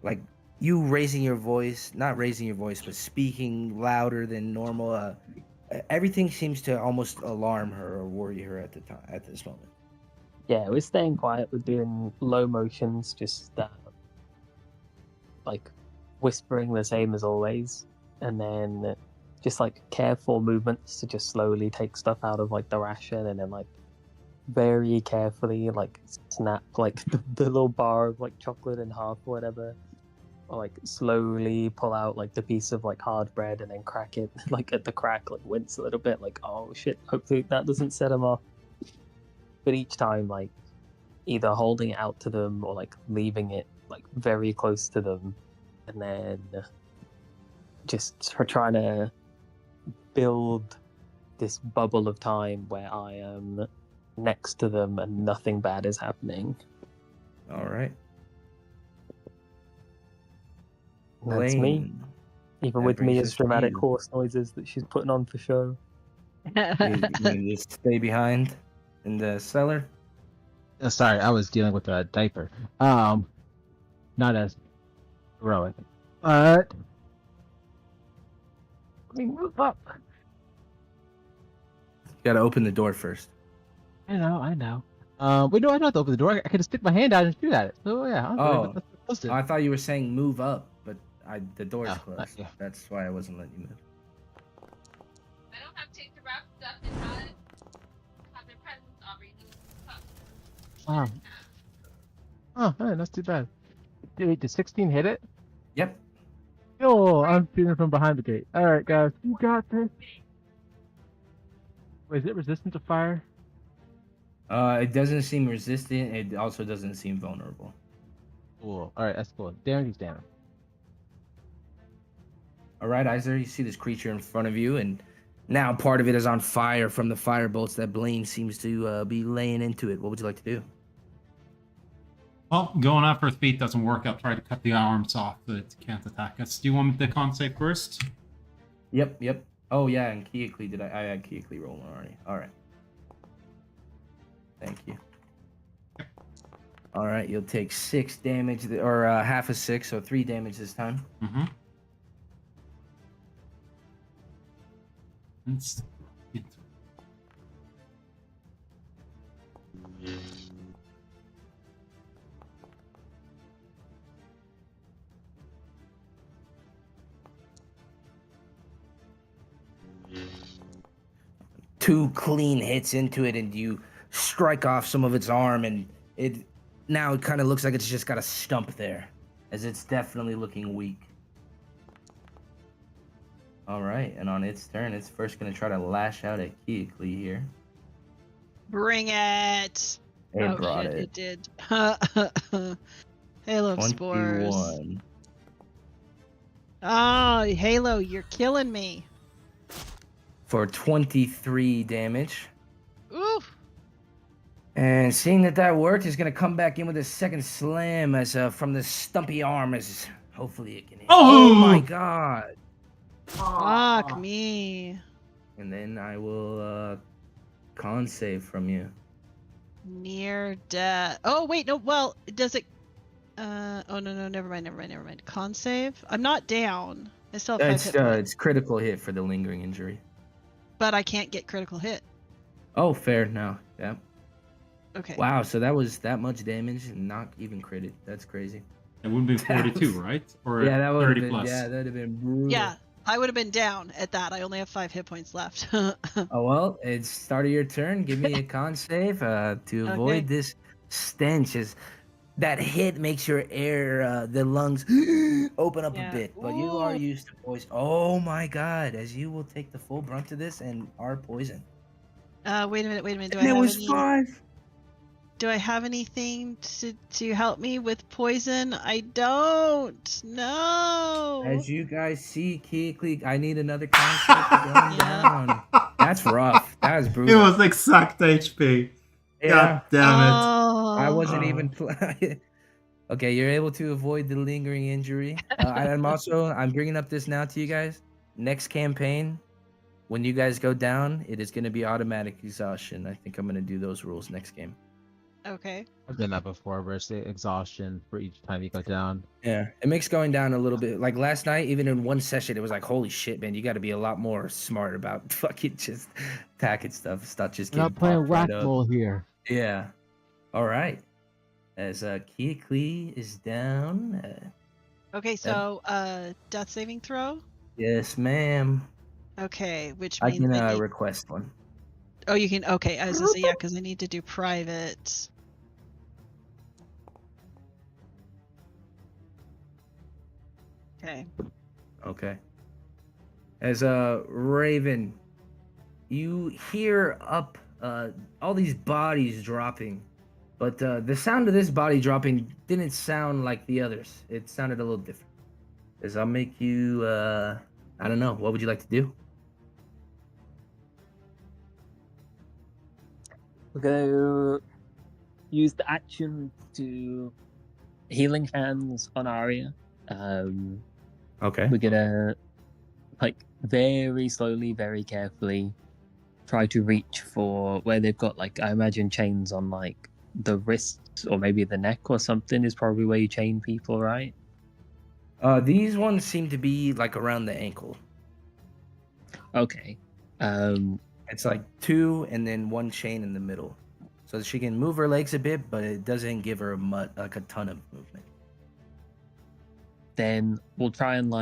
like you raising your voice, not raising your voice, but speaking louder than normal, everything seems to almost alarm her or worry her at this moment. Yeah, we're staying quiet. We're doing low motions, just like whispering the same as always, and then just like careful movements to just slowly take stuff out of like the ration, and then like very carefully like snap like the little bar of like chocolate in half or whatever, or like slowly pull out like the piece of like hard bread and then crack it like at the crack, like wince a little bit, like oh shit, hopefully that doesn't set them off. But each time like either holding it out to them or like leaving it like very close to them, and then just trying to build this bubble of time where I am next to them and nothing bad is happening. All right. That's me. Even with me as dramatic horse noises that she's putting on for show. You just stay behind in the cellar. Sorry, I was dealing with a diaper. Not as heroic, but let me move up. You gotta open the door first. I know. Wait, no, I don't have to open the door. I can just stick my hand out and shoot at it. So yeah. I thought you were saying move up, but the door's Oh, closed. yeah. That's why I wasn't letting you move. I don't have tape to wrap stuff and have their presents already. Oh, hey, that's too bad. Did 16 hit it? Yep. Oh, I'm shooting from behind the gate. All right, guys, you got this. Wait, is it resistant to fire? It doesn't seem resistant. It also doesn't seem vulnerable. Cool. All right, that's cool. Damage's down. All right, Iser, you see this creature in front of you, and now part of it is on fire from the fire bolts that Blaine seems to be laying into it. What would you like to do? Well, going after its feet doesn't work. I'll try to cut the arms off so it can't attack us. Do you want the con save first? Yep. Oh, yeah, and Keoklee, I had Keoklee rolling already. All right. Thank you. All right, you'll take 6 damage, or half of 6, so 3 damage this time. Mm-hmm. Let's get Two clean hits into it, and you strike off some of its arm, and it kind of looks like it's just got a stump there, as it's definitely looking weak. All right, and on its turn, it's first going to try to lash out at Keoklee here. Bring it. It brought shit, it. It did. Halo spores. 21. Oh, Halo, you're killing me. For 23 damage. Oof. And seeing that worked, he's going to come back in with a second slam as from the stumpy arm, as hopefully it can hit. Oh! Oh my god. Fuck me. And then I will con save from you. Near death. Oh, wait, no, well, does it... oh, no, never mind. Con save? I'm not down. I still have 5 hit points. It's critical hit for the lingering injury. But I can't get critical hit. Oh, fair. No. Yeah. Okay. Wow, so that was that much damage and not even critted. That's crazy. It would have been 42, right? Or yeah, that would 30 have been. plus. Yeah, that'd have been brutal. Yeah, I would have been down at that. I only have 5 hit points left. Oh well, it's start of your turn. Give me a con save to avoid this stench. As that hit makes your air, the lungs open up a bit. But you are used to poison. Oh my god! As you will take the full brunt of this and are poisoned. Wait a minute. Do I have anything to help me with poison? I don't. No. As you guys see, Keoklee, I need another con save going down. That's rough. That was brutal. It was exact HP. Yeah. God damn it. I wasn't even playing. Okay, you're able to avoid the lingering injury. I'm bringing up this now to you guys. Next campaign, when you guys go down, it is going to be automatic exhaustion. I think I'm going to do those rules next game. Okay. I've done that before, where it's the exhaustion for each time you go down. Yeah, it makes going down a little bit. Like last night, even in one session, it was like, holy shit, man, you got to be a lot more smart about fucking just attacking stuff. Stop just getting not playing popped right up. whack-a-mole here. Yeah. All right. As Keoklee is down. Okay, so death saving throw? Yes, ma'am. Okay, which I means can request one. Oh, you can. Okay, I was gonna say yeah, because I need to do private. Okay. Okay. As Raven, you hear up all these bodies dropping, but the sound of this body dropping didn't sound like the others. It sounded a little different. As I'll make you, I don't know. What would you like to do? We're gonna use the action to healing hands on Arya. Okay. We're gonna very slowly, very carefully try to reach for where they've got I imagine chains on the wrists or maybe the neck or something is probably where you chain people, right? These ones seem to be around the ankle. Okay. It's 2 and then 1 chain in the middle. So she can move her legs a bit, but it doesn't give her a ton of movement. Then we'll try and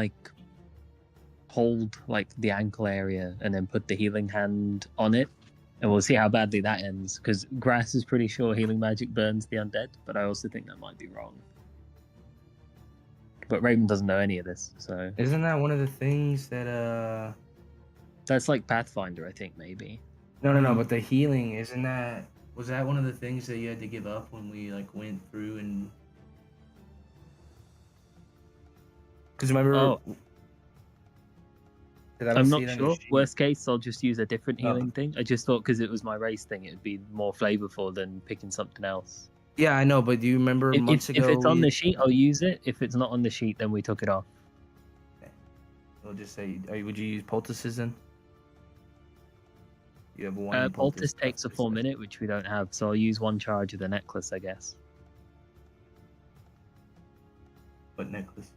hold the ankle area and then put the healing hand on it. And we'll see how badly that ends. Because Grass is pretty sure healing magic burns the undead, but I also think that might be wrong. But Raven doesn't know any of this, so Isn't that one of the things that that's like Pathfinder, I think, maybe. No, but the healing, was that one of the things that you had to give up when we like went through and because remember Oh. 'cause I don't I'm see not it on your sure. sheet. Worst case, I'll just use a different Oh. healing thing. I just thought because it was my race thing, it would be more flavorful than picking something else. Yeah, I know, but do you remember months If ago it's on the sheet, I'll use it. If it's not on the sheet, then we took it off. I'll just say, would you use poultices then? You have one Poultice takes a full minute, which we don't have, so I'll use one charge of the necklace, I guess. What necklace?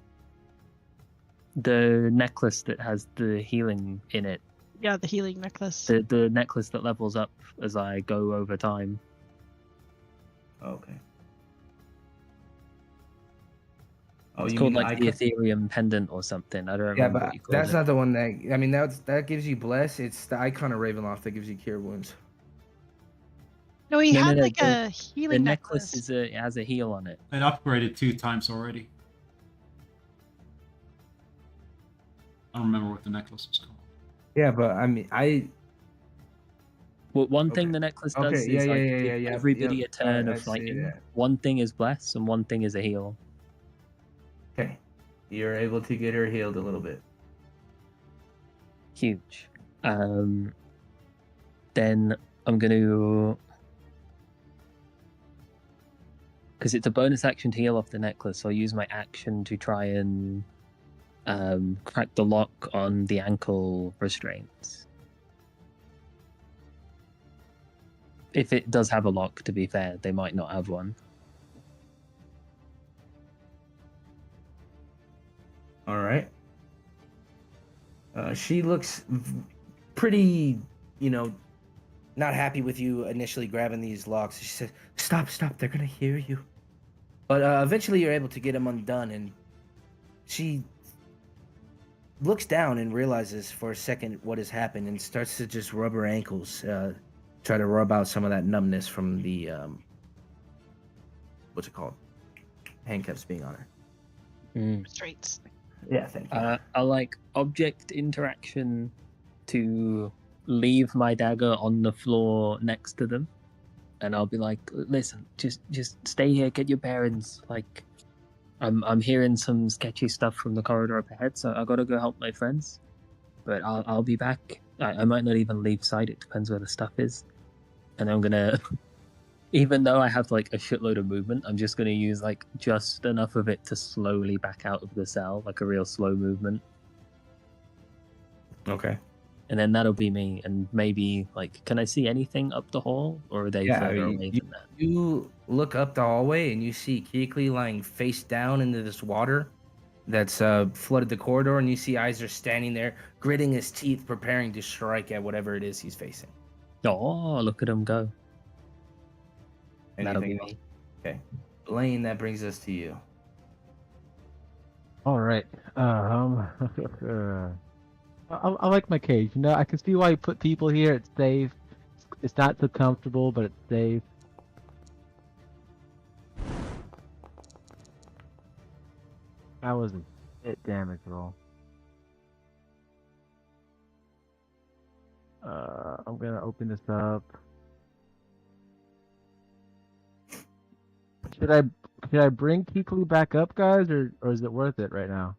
The necklace that has the healing in it. Yeah, the healing necklace. The necklace that levels up as I go over time. Okay. Oh, It's you called mean like the Ethereum pendant or something. I don't remember Yeah, but what you call that's it. not the one that gives you bless. It's the icon of Ravenloft that gives you cure wounds. No, he had like the, a healing the necklace necklace. it has a heal on it. It upgraded 2 times already. I don't remember what the necklace was called. Yeah, but I mean, Well, one Okay. thing the necklace does Okay, is yeah, give everybody yep. a turn I of see lightning. that. One thing is bless and one thing is a heal. Okay, you're able to get her healed a little bit. Huge. Then I'm gonna, because it's a bonus action to heal off the necklace, so I'll use my action to try and crack the lock on the ankle restraints. If it does have a lock, to be fair, they might not have one. All right. She looks pretty, not happy with you initially grabbing these locks. She says, "Stop! They're gonna hear you." But eventually, you're able to get them undone, and she looks down and realizes for a second what has happened, and starts to just rub her ankles, try to rub out some of that numbness from the what's it called? Handcuffs being on her. Restraints. Yeah, thank you. I like object interaction to leave my dagger on the floor next to them, and I'll be like, "Listen, just stay here, get your bearings. Like, I'm hearing some sketchy stuff from the corridor up ahead, so I gotta go help my friends. But I'll be back. I might not even leave sight. It depends where the stuff is, and I'm gonna." Even though I have like a shitload of movement, I'm just going to use like just enough of it to slowly back out of the cell, like a real slow movement. Okay. And then that'll be me. And maybe like, can I see anything up the hall, or are they further away than that? You look up the hallway and you see Keekley lying face down into this water that's flooded the corridor, and you see Iser standing there, gritting his teeth, preparing to strike at whatever it is he's facing. Oh, look at him go. That'll be Anything else? me. Okay. Blaine, that brings us to you. All right. I like my cage. I can see why you put people here. It's safe. It's not so comfortable, but it's safe. That was a hit damage roll. I'm gonna open this up. Should I bring Keekley back up, guys, or is it worth it right now?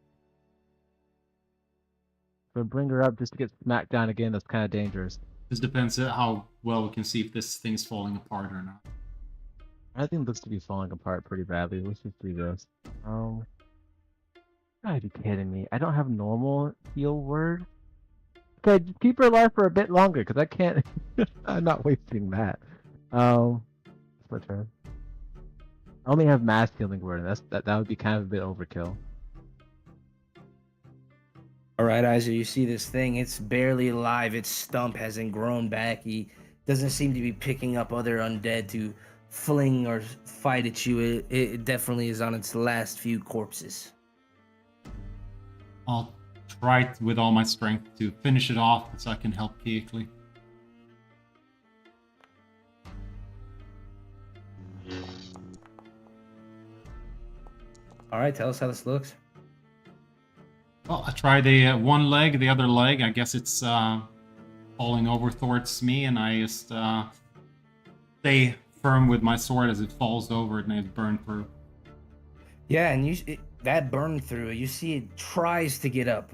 If I bring her up just to get smacked down again, that's kind of dangerous. This depends on how well we can see if this thing's falling apart or not. I think it looks to be falling apart pretty badly. Let's just do this. Gotta be kidding me. I don't have normal heal word. Okay, just keep her alive for a bit longer, because I can't... I'm not wasting that. It's my turn. I only have mass healing word, and that would be kind of a bit overkill. All right, Iser, you see this thing. It's barely alive. Its stump hasn't grown back. He doesn't seem to be picking up other undead to fling or fight at you. It definitely is on its last few corpses. I'll try with all my strength to finish it off so I can help Keekley. All right, tell us how this looks. I'll try the one leg, the other leg. I guess it's falling over towards me, and I just stay firm with my sword as it falls over and it burn through. Yeah, and that burn through, you see it tries to get up,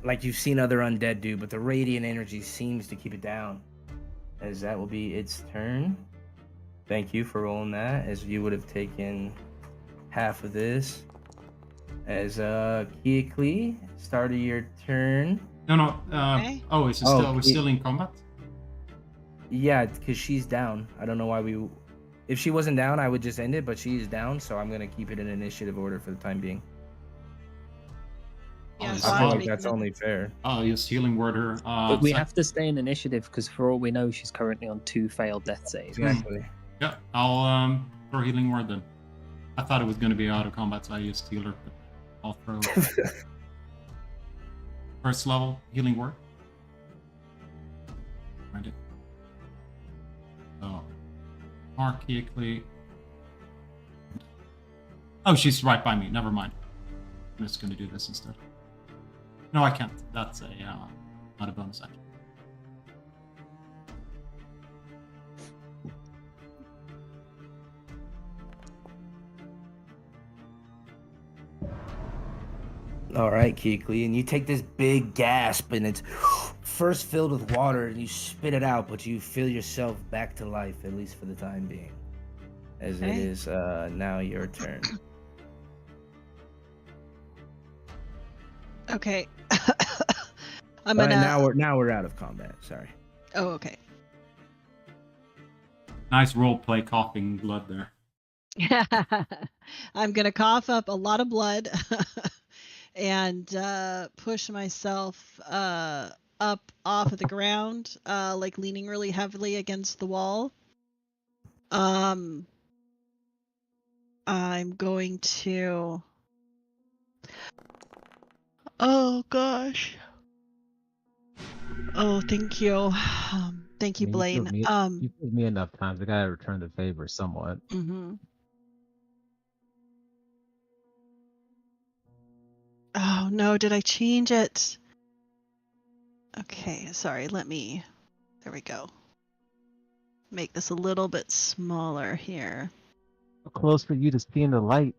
like you've seen other undead do, but the radiant energy seems to keep it down. As that will be its turn. Thank you for rolling that, as you would have taken half of this. As Kiekli, start of your turn. No. Okay. Oh, is it still? We're still in combat. Yeah, because she's down. I don't know why we. If she wasn't down, I would just end it, but she's down, so I'm gonna keep it in initiative order for the time being. Yeah, Oh, so I I'm feel like making that's it- only fair. Oh, just healing word her. But we have to stay in initiative because for all we know, she's currently on 2 failed death saves. Exactly. Yeah, I'll throw healing word then. I thought it was going to be out of combat, so I used healer. But I'll throw first level healing word. Find it. So, archaically. Oh, she's right by me. Never mind. I'm just going to do this instead. No, I can't. That's a not a bonus action. All right, Keekly, and you take this big gasp, and it's first filled with water, and you spit it out, but you feel yourself back to life, at least for the time being. As it Okay. is now your turn. Okay. I'm gonna. Now we're out of combat. Sorry. Oh, okay. Nice role play coughing blood there. I'm gonna cough up a lot of blood and push myself up off of the ground, like leaning really heavily against the wall. I'm going to. Oh gosh. Oh, thank you. Thank you, I mean, Blaine. You killed me enough times. I gotta return the favor somewhat. Mm-hmm. Oh no, did I change it? Okay, sorry, let me. There we go. Make this a little bit smaller here. So close for you to see in the light.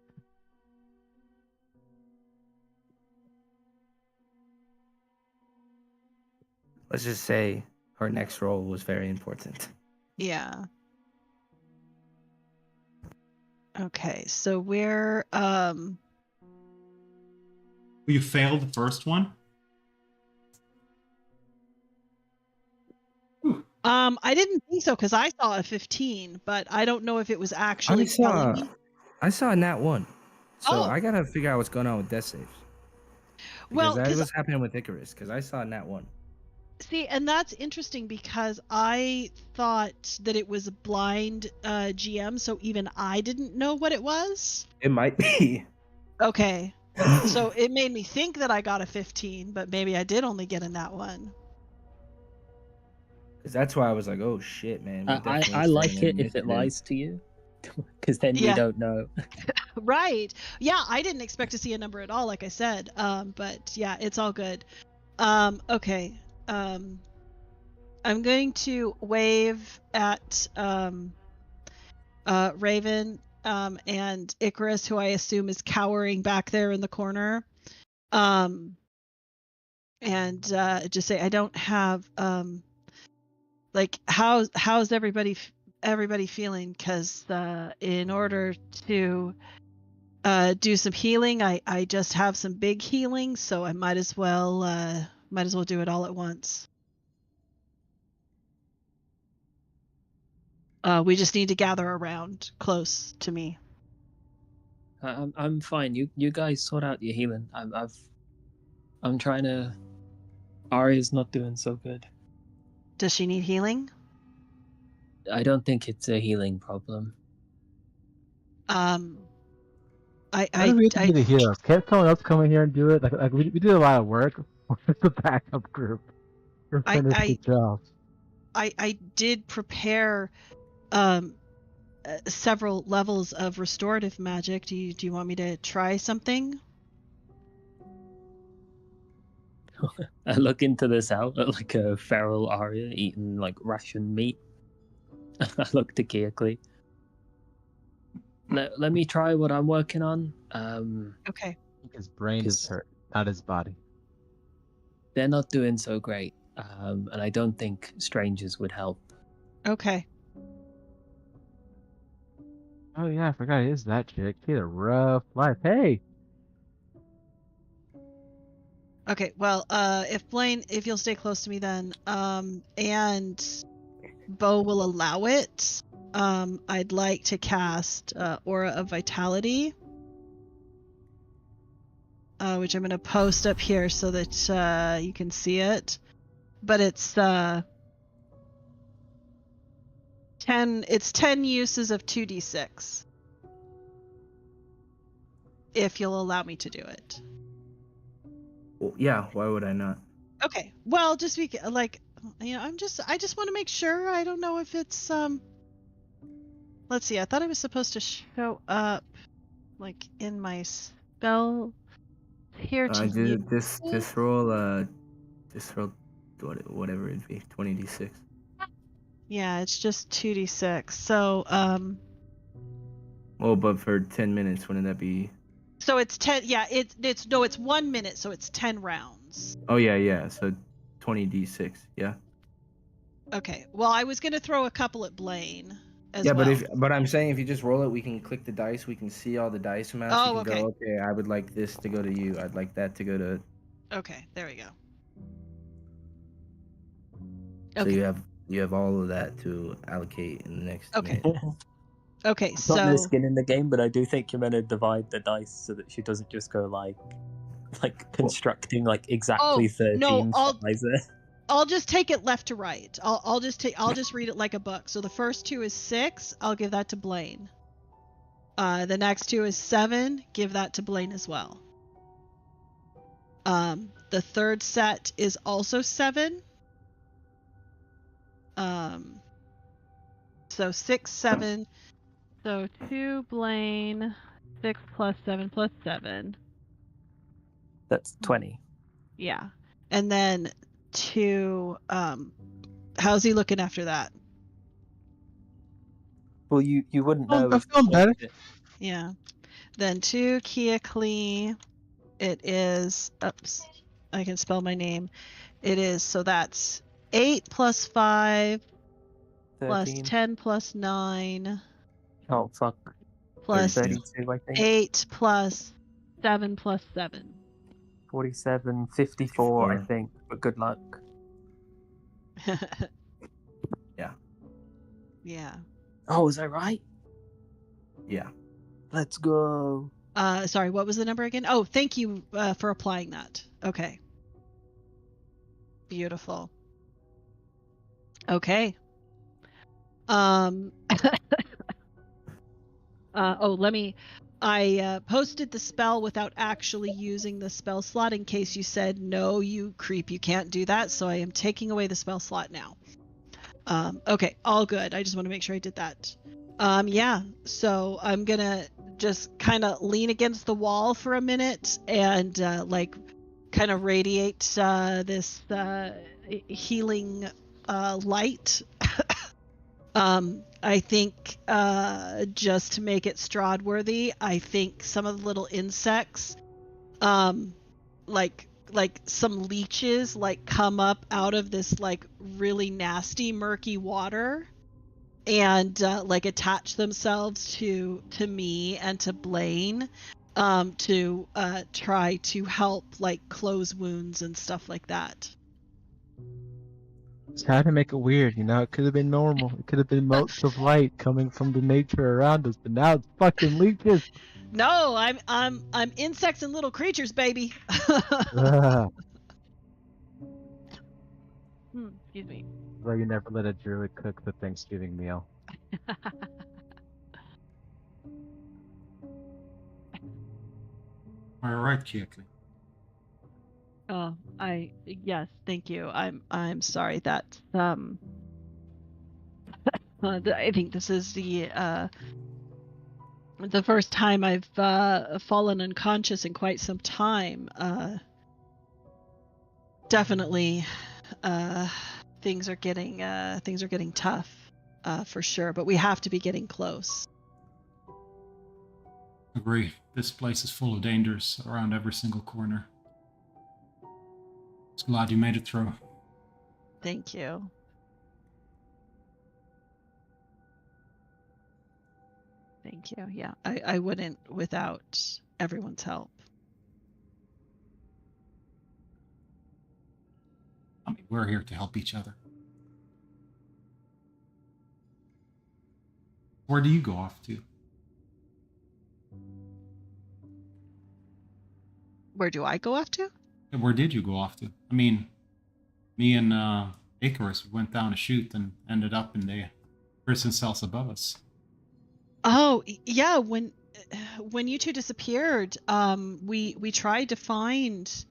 Let's just say her next roll was very important. Yeah. Okay, so we're You failed the first one. I didn't think so because I saw a 15, but I don't know if it was actually telling me. I saw a nat 1. So Oh. I gotta figure out what's going on with death saves. Well, Because that 'cause- was happening with Icarus, because I saw a nat 1. See, and that's interesting because I thought that it was a blind GM, so even I didn't know what it was. It might be. Okay. So it made me think that I got a 15, but maybe I did only get a nat 1. Because that's why I was like, oh shit, man. we're I definitely like staying it in if it initiative. lies to you, because then we Yeah. don't know. Right. Yeah, I didn't expect to see a number at all, like I said. But yeah, it's all good. Okay. I'm going to wave at Raven and Icarus, who I assume is cowering back there in the corner. And just say I don't have like how's everybody feeling? Because in order to do some healing, I just have some big healing, so I might as well do it all at once. We just need to gather around close to me. I'm fine. You guys sort out your healing. I'm trying to. Arya's not doing so good. Does she need healing? I don't think it's a healing problem. How do we need to heal? Can't someone else come in here and do it? Like we did a lot of work. Where's the backup group? We're finished the job. I did prepare several levels of restorative magic. Do you want me to try something? I look into the cell at like a feral Arya eating like ration meat. I look to Keoklee. Let me try what I'm working on. Okay. I think his brain is hurt, not his body. They're not doing so great, and I don't think strangers would help. Okay. Oh yeah, I forgot it is that chick. She had a rough life. Hey, Okay. Well, if Blaine, if you'll stay close to me then, and Bo will allow it, I'd like to cast Aura of Vitality, which I'm going to post up here so that you can see it. But it's 10. It's 10 uses of 2d6. If you'll allow me to do it. Well, yeah, why would I not? Okay. Well, just like, you know, I just want to make sure. I don't know if it's let's see. I thought I was supposed to show up like in my spell here to use. This roll whatever it'd be, 20d6. Yeah, it's just 2d6. So Oh, but for 10 minutes, wouldn't that be? so it's 10. Yeah, it's 1 minute, so it's 10 rounds. Oh yeah. So 20d6. Yeah. Okay. Well, I was gonna throw a couple at Blaine as Yeah, well. but I'm saying if you just roll it, we can click the dice. We can see all the dice amounts. Oh, you can okay. go, okay, I would like this to go to you. I'd like that to go to. Okay, there we go. So Okay. you have all of that to allocate in the next Okay. minute. Okay, I've got no so skin in the game, but I do think you're gonna divide the dice so that she doesn't just go like constructing like exactly 13 no, sizes. I'll just take it left to right. I'll just read it like a book. So the first 2 is 6. I'll give that to Blaine. The next 2 is 7. Give that to Blaine as well. The third set is also 7. So 6, 7. So 2 Blaine, 6 plus 7 plus 7. That's 20. Yeah. And then 2, how's he looking after that? Well, you wouldn't know. I feel better. Yeah. Then 2 Keoklee. It is, oops, I can spell my name. It is, so that's 8 plus 5 plus 13. 10 plus 9 Oh, fuck. plus 32, I think. 8 plus 7 plus 7. 47, 54, I think. But good luck. Yeah. Yeah. Oh, is that right? Yeah. Let's go. Sorry, what was the number again? Oh, thank you for applying that. Okay. Beautiful. Okay. I posted the spell without actually using the spell slot in case you said, no, you creep, you can't do that. So I am taking away the spell slot now. Okay, all good. I just want to make sure I did that. Yeah, so I'm going to just kind of lean against the wall for a minute and like kind of radiate this healing light. I think just to make it Strahd worthy, I think some of the little insects, like some leeches, like come up out of this like really nasty murky water, and like attach themselves to me and to Blaine, to try to help like close wounds and stuff like that. Just had to make it weird, you know. It could have been normal. It could have been motes of light coming from the nature around us, but now it's fucking leeches. No, I'm insects and little creatures, baby. Excuse me. Well, you never let a druid cook the Thanksgiving meal. All right, Keoklee. Oh, yes, thank you. I'm sorry that I think this is the first time I've fallen unconscious in quite some time. definitely, things are getting tough, for sure. But we have to be getting close. Agree. This place is full of dangers around every single corner. Just glad you made it through. Thank you. Thank you. Yeah, I wouldn't without everyone's help. I mean, we're here to help each other. Where do you go off to? Where do I go off to? Where did you go off to? I mean, me and Icarus went down a chute and ended up in the prison cells above us. Oh, yeah, when you two disappeared, we tried to find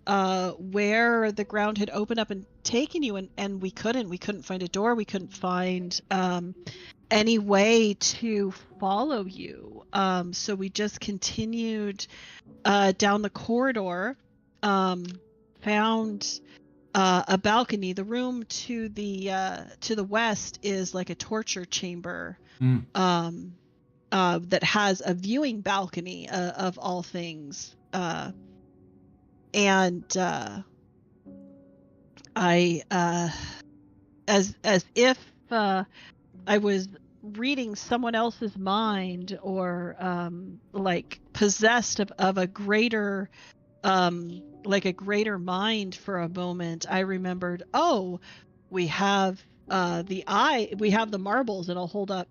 where the ground had opened up and taken you, and we couldn't find a door, we couldn't find any way to follow you. So we just continued down the corridor, found a balcony. The room to the west is like a torture chamber. That has a viewing balcony, of all things. And I, as if I was reading someone else's mind, or like possessed of a greater, like a greater mind for a moment, I remembered, oh, we have the eye, we have the marbles, and I'll hold up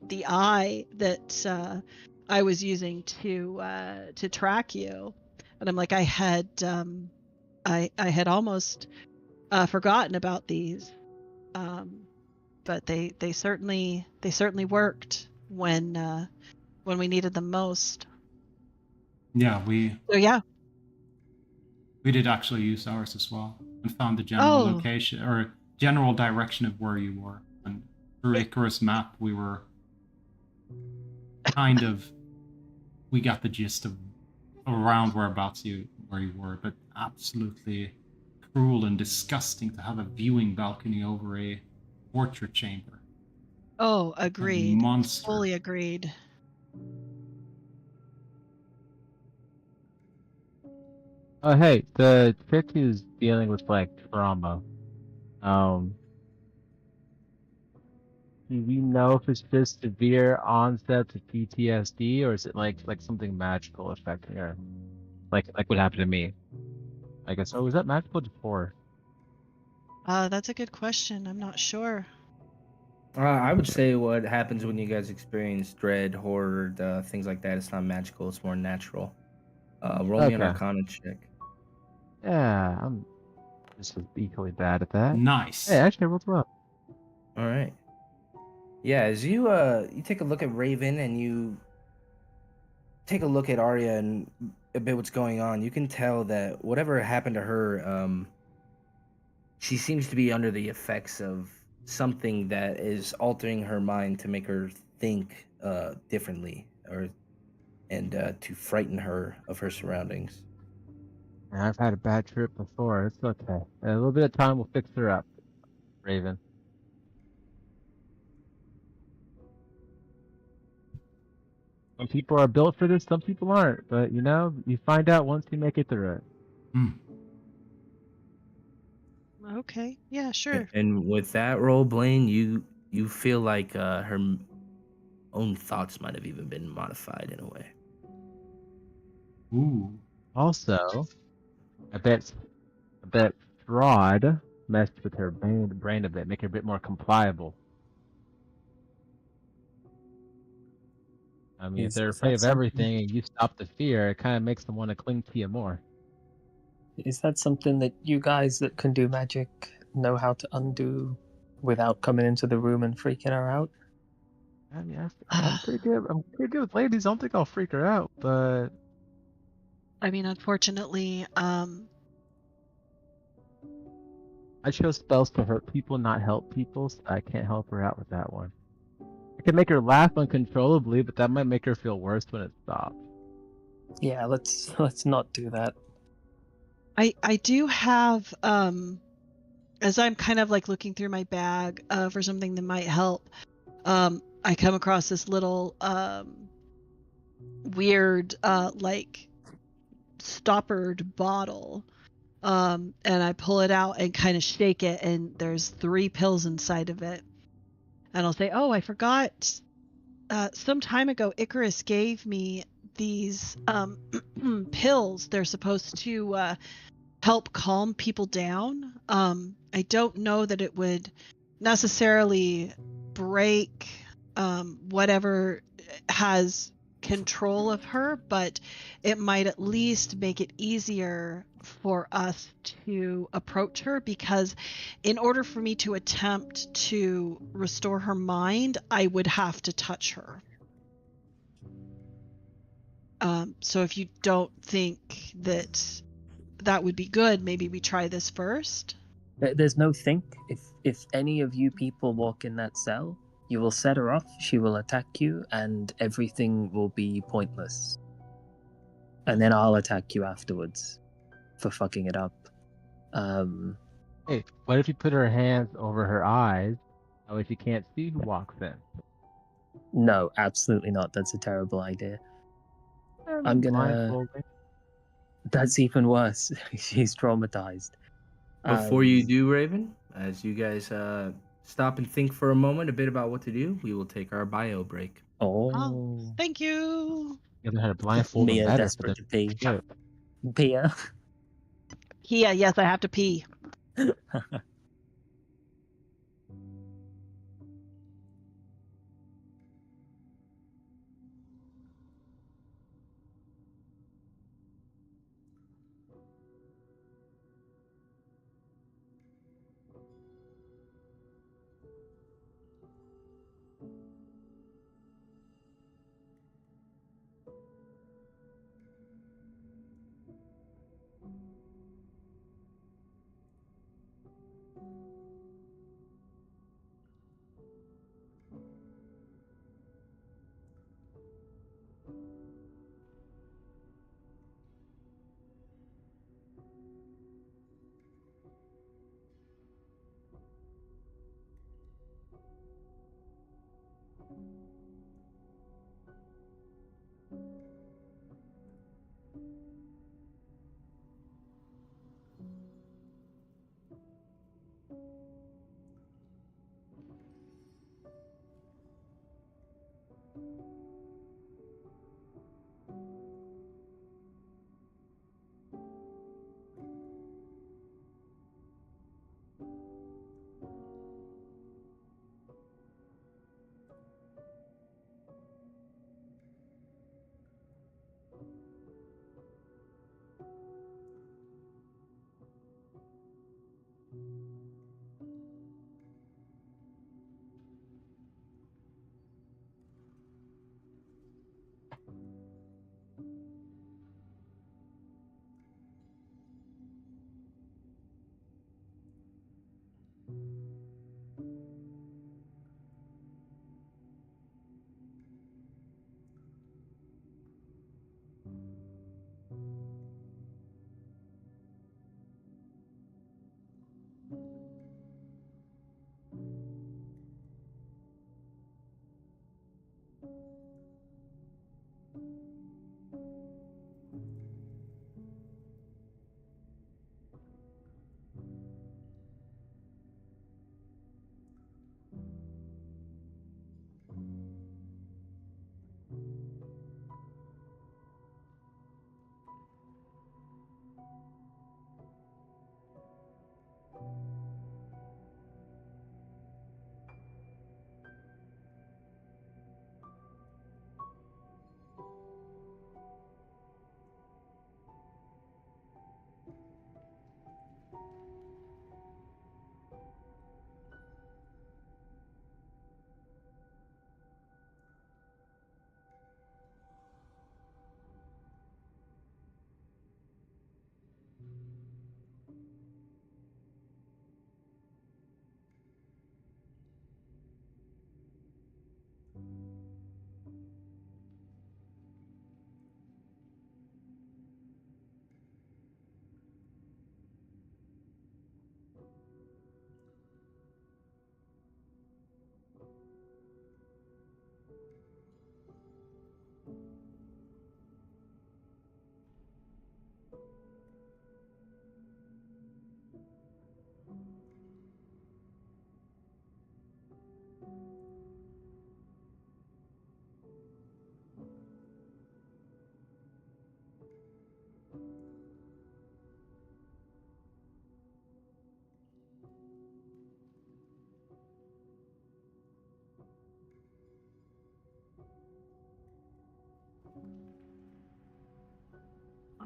the eye that I was using to track you. And I'm like, I had almost forgotten about these, but they certainly worked when we needed them most. Yeah, So yeah, we did actually use ours as well, and found the general location or general direction of where you were. And through Icarus map, we were kind of, we got the gist of around whereabouts where you were, but absolutely cruel and disgusting to have a viewing balcony over a torture chamber. Oh, agreed. A monster. Fully agreed. Oh, hey, the chick who's dealing with like trauma. Do we know if it's just severe onset of PTSD, or is it like something magical affecting her? Like what happened to me? I guess. Oh, was that magical before? That's a good question. I'm not sure. I would say what happens when you guys experience dread, horror, things like that. It's not magical. It's more natural. Roll me an Okay. Arcana check. Yeah, I'm just equally bad at that. Nice. Hey, actually, I rolled well. All right. Yeah, as you take a look at Raven and you take a look at Arya and a bit what's going on, you can tell that whatever happened to her, she seems to be under the effects of something that is altering her mind to make her think differently, and to frighten her of her surroundings. I've had a bad trip before. It's okay. A little bit of time will fix her up, Raven. Some people are built for this, some people aren't. But, you know, you find out once you make it through it. Okay. Yeah, sure. And with that roll, Blaine, you feel like her own thoughts might have even been modified in a way. Ooh. Also, I bet fraud messed with her brain a bit, make her a bit more compliable. I mean, if they're afraid of everything and you stop the fear, it kind of makes them want to cling to you more. Is that something that you guys that can do magic know how to undo without coming into the room and freaking her out? I mean, I'm pretty good. I'm pretty good with ladies. I don't think I'll freak her out, but I mean, unfortunately, I chose spells to hurt people, not help people, so I can't help her out with that one. I can make her laugh uncontrollably, but that might make her feel worse when it stops. Yeah, let's not do that. I do have as I'm kind of like looking through my bag for something that might help. I come across this little weird like stoppered bottle. And I pull it out and kind of shake it, and there's 3 pills inside of it. And I'll say, "Oh, I forgot. Some time ago, Icarus gave me these pills. They're supposed to help calm people down. I don't know that it would necessarily break whatever has control of her, but it might at least make it easier for us to approach her, because in order for me to attempt to restore her mind, I would have to touch her. So if you don't think that that would be good, maybe we try this first. There's no think. If any of you people walk in that cell, you will set her off, she will attack you, and everything will be pointless. And then I'll attack you afterwards for fucking it up. Hey, what if you put her hands over her eyes? That way she can't see who walks in. No, absolutely not. That's a terrible idea. I'm gonna. Blindfolded. That's even worse. She's traumatized. Before you do, Raven, as you guys stop and think for a moment a bit about what to do, we will take our bio break. Oh. Thank you. You know how to blindfold them Mia better for desperate the to pee. shit. Pia. Yeah, yes, I have to pee.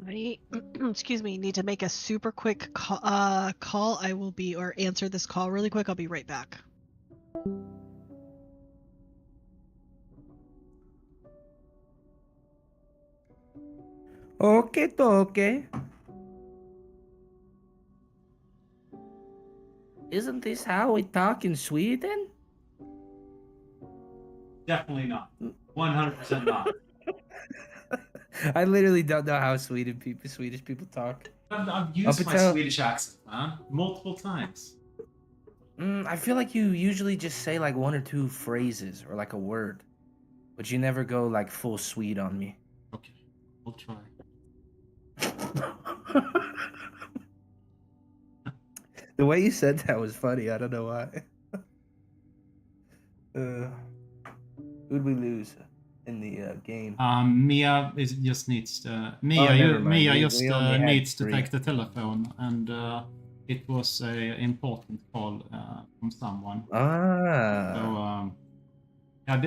I excuse me, need to make a super quick call. I will be or answer this call really quick. I'll be right back. Okay. Isn't this how we talk in Sweden? Definitely not. 100% not. I literally don't know how Swedish people talk. I've used my until- Swedish accent, man, multiple times. I feel like you usually just say like one or two phrases or like a word, but you never go like full Swede on me. Okay, we'll try. The way you said that was funny. I don't know why. Who'd we lose in the game? Mia just needs to. Mia, never mind. Mia We just only had needs to 3. take the telephone, and it was a important call from someone. Ah. So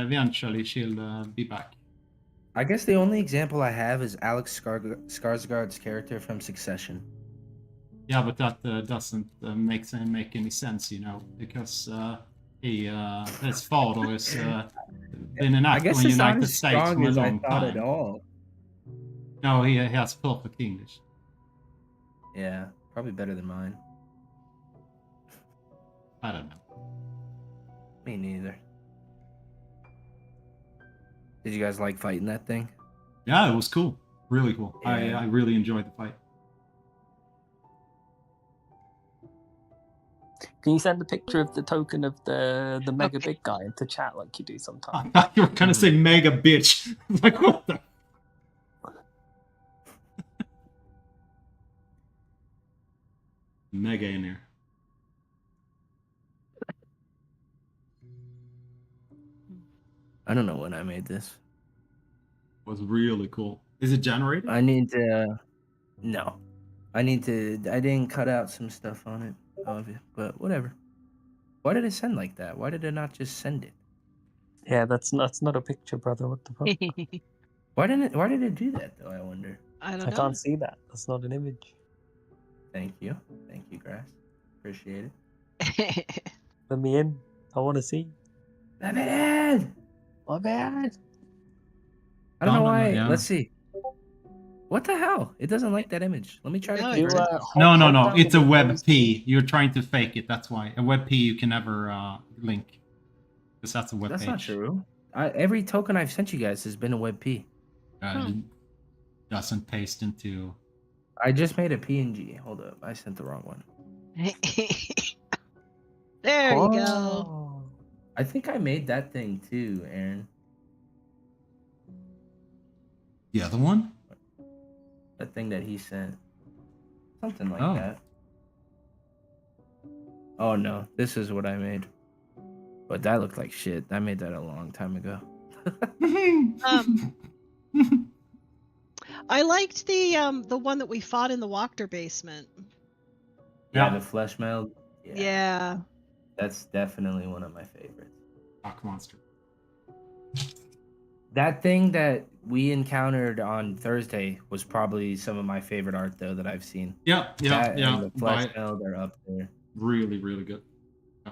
eventually she'll be back. I guess the only example I have is Alex Skarsgård's character from Succession. Yeah, but that doesn't make any sense, you know, because his father has been an I actor guess in the it's not United as States strong for a as I long thought at time. all. No, he has perfect English. Yeah, probably better than mine. I don't know. Me neither. Did you guys like fighting that thing? Yeah, it was cool. Really cool. Yeah. I really enjoyed the fight. Can you send a picture of the token of the mega big guy into chat like you do I sometimes? thought you were gonna say mega bitch. Like what the? Mega in there. I don't know when I made this. Was really cool. Is it generated? I need to. No. I didn't cut out some stuff on it, but whatever. Why did it send like that? Why did it not just send it? Yeah, that's not a picture, brother. What the fuck? Why did it do that though? I wonder. I don't I know. can't see that. That's not an image. Thank you, Grass. Appreciate it. Let me in. I want to see. My bad. My bad. I don't know why. Yeah. Let's see. What the hell? It doesn't like that image. Let me try No, to it convert it. No. hold down It's the a Windows WebP. key. You're trying to fake it. That's why a WebP you can never link, because that's a web That's page. not true. Every token I've sent you guys has been a WebP. It doesn't paste into. I just made a PNG. Hold up. I sent the wrong one. There you go. Oh. I think I made that thing too, Aaron. The other one? That thing that he sent. Something like Oh. that. Oh no, this is what I made. But that looked like shit. I made that a long time ago. I liked the one that we fought in the Wachter basement. Yeah, Yeah. the flesh meld. Yeah. That's definitely one of my favorites. Rock monster. That thing that we encountered on Thursday was probably some of my favorite art though that I've seen. Yeah. That and the flesh By- meld are up there. Really, really good. Yeah.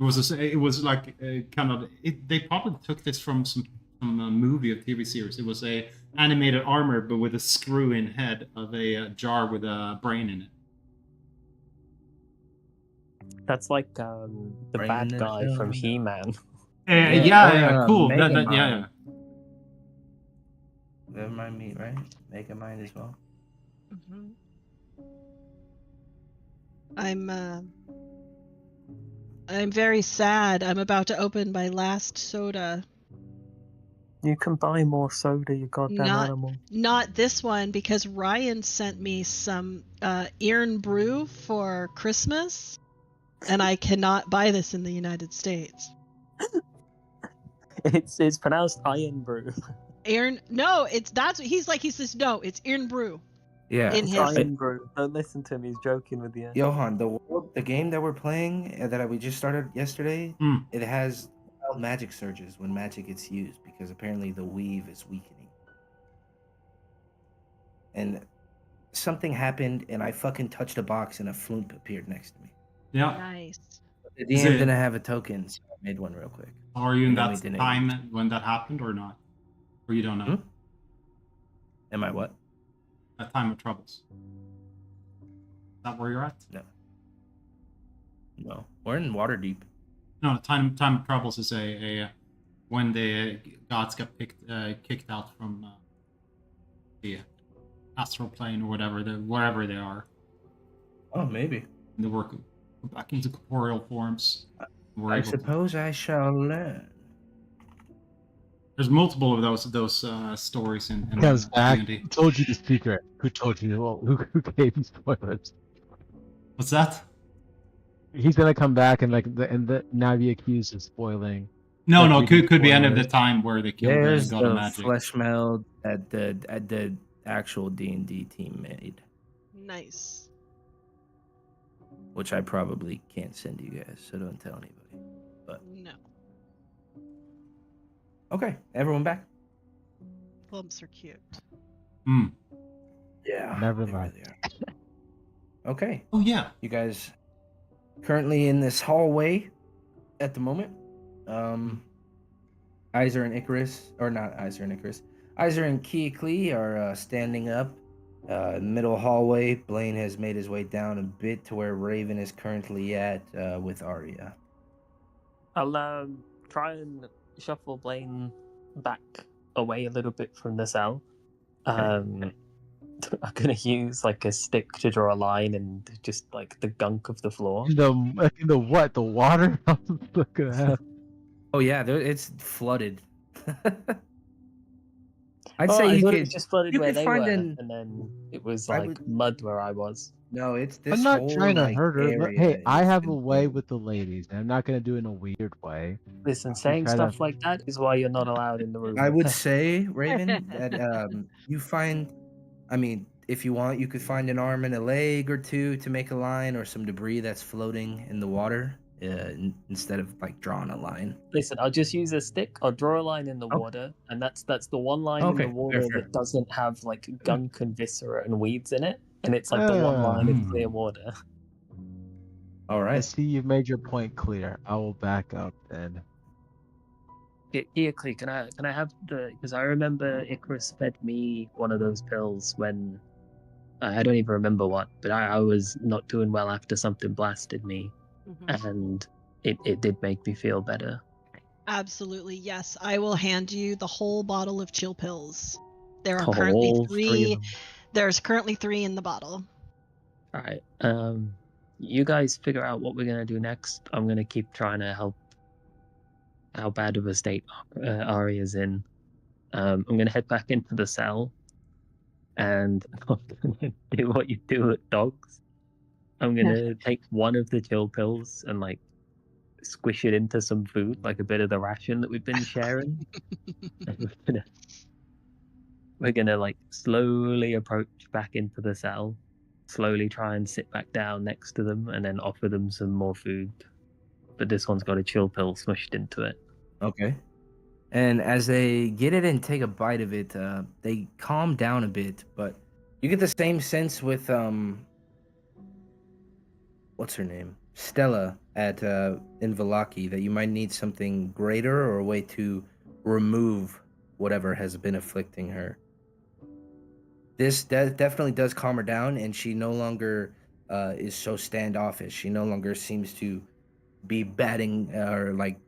It was like kind of. They probably took this from some movie or TV series. It was a animated armor, but with a screw-in head of a jar with a brain in it. That's like the Bring bad the guy from show. He-Man. Yeah, Cool. Mega Yeah. Man. Never mind me, right? Mega Mind as well. Mhm. I'm very sad. I'm about to open my last soda. You can buy more soda, you goddamn Not- animal. Not this one because Ryan sent me some Iron Brew for Christmas, and I cannot buy this in the United States. It's pronounced Iron Brew. Iron? No, it's that's what he's like. He says no, it's Iron Brew. Yeah. In It's his- Iron Brew. Don't listen to him. He's joking with you. Johan, the game that we're playing that we just started yesterday, Mm. it has called magic surges when magic gets used because apparently the weave is weakening. And something happened, and I fucking touched a box, and a floop appeared next to me. Yeah. Nice. The Is DM it- didn't have a token, so I made one real quick. Are you in And then we that didn't time use when that happened or not? Or you don't know? Am I what? That time of troubles. Is that where you're at? No, we're in Waterdeep. No, time of troubles is a when the gods get kicked out from the astral plane or wherever they are. Oh, maybe. And they work back into corporeal forms. I suppose I shall learn. There's multiple of those stories in Comes back. D&D. Who told you the secret? Who told you? Well, who gave you spoilers? What's that? He's gonna come back and now be accused of spoiling. No, Like, could be any of the spoilers. time where they killed the There's god of the magic. flesh meld that the actual D&D team made, Nice. which I probably can't send you guys, so don't tell anybody. But No. okay, everyone back? Bumps are cute. Hmm. Yeah. Never they mind. really are. Okay, Oh yeah. you guys currently in this hallway at the moment. Iser and Icarus, or not Iser and Icarus, Iser and Keeklee are standing up. Middle hallway. Blaine has made his way down a bit to where Raven is currently at with Arya. I'll try and shuffle Blaine back away a little bit from the cell. I'm gonna use like a stick to draw a line and just like the gunk of the floor. The what? The water? How's it gonna happen? Oh yeah, it's flooded. I'd Oh, say I you thought could. it was just flooded you where could they find were, an- and then it was I like would- mud where I was. No, it's this. I'm not whole, trying to like, hurt her. Look, area hey, I has have a been way flooded. with the ladies, and I'm not gonna do it in a weird way. Listen, saying try to- stuff like that is why you're not allowed in the room. I would say, Raven, that you find. I mean, if you want, you could find an arm and a leg or two to make a line, or some debris that's floating in the water, instead of like drawing a line. Listen, I'll just use a stick. I'll draw a line in the Okay. water, and that's the one line in Okay, the water fair. that doesn't have like gunk and viscera and weeds in it, and it's like the one line of clear water. All I right. see you've made your point clear. I will back up then. Here, Clee, can I have because I remember Icarus fed me one of those pills when I don't even remember what, but I was not doing well after something blasted me, and it did make me feel better. Absolutely, yes. I will hand you the whole bottle of chill pills. There are All currently three of three. them. There's currently 3 in the bottle. All right. You guys figure out what we're gonna do next. I'm gonna keep trying to help. How bad of a state Arya's in. I'm gonna head back into the cell, and I'm gonna do what you do at dogs. I'm gonna take one of the chill pills and like squish it into some food, like a bit of the ration that we've been sharing. And we're gonna like slowly approach back into the cell, slowly try and sit back down next to them, and then offer them some more food. But this one's got a chill pill smushed into it. Okay. And as they get it and take a bite of it, they calm down a bit, but you get the same sense with what's her name? Stella at in Valaki, that you might need something greater or a way to remove whatever has been afflicting her. This definitely does calm her down, and she no longer is so standoffish. She no longer seems to be batting or like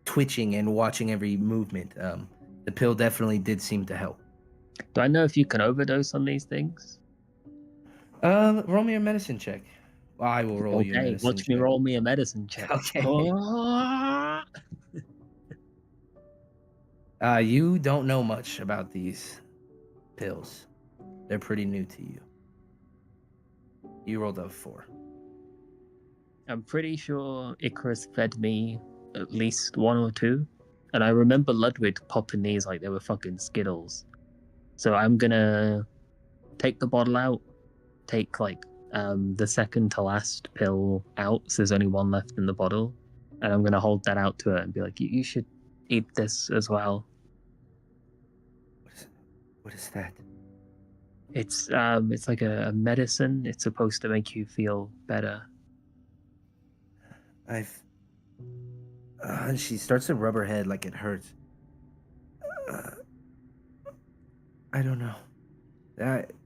twitching and watching every movement. The pill definitely did seem to help. Do I know if you can overdose on these things? Roll me a medicine check. Well, I will roll you a Okay, medicine watch me check. roll me a medicine check. Okay. Oh. You don't know much about these pills. They're pretty new to you. You rolled a 4. I'm pretty sure Icarus fed me at least 1 or 2, and I remember Ludwig popping these like they were fucking Skittles. So I'm gonna take the bottle out, take like the second to last pill out, so there's only one left in the bottle, and I'm gonna hold that out to her and be like, you should eat this as well. What is that? It's like a medicine. It's supposed to make you feel better. And she starts to rub her head like it hurts. I don't know.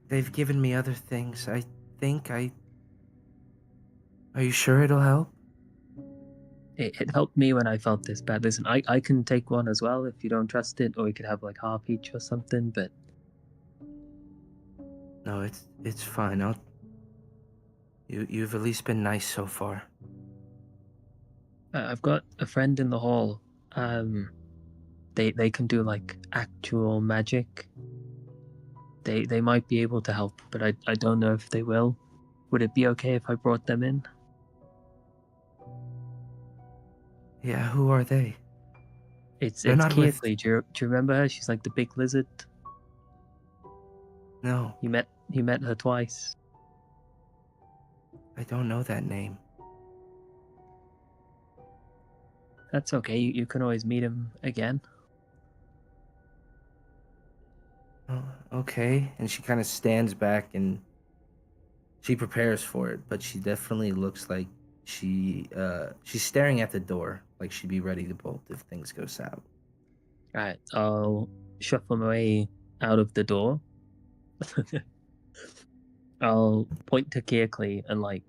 They've given me other things. I think I. Are you sure it'll help? It helped me when I felt this bad. Listen, I can take one as well if you don't trust it, or we could have like half each or something. But No, it's fine. You've at least been nice so far. I've got a friend in the hall. They can do like actual magic. They might be able to help, but I don't know if they will. Would it be okay if I brought them in? Yeah, who are they? It's They're not with. Kearkley. Do you remember her? She's like the big lizard. No, You met her twice. I don't know that name. That's okay. You can always meet him again. Oh, okay. And she kind of stands back and she prepares for it, but she definitely looks like she's staring at the door, like she'd be ready to bolt if things go south. Alright, I'll shuffle my way out of the door. I'll point to Kearkley and like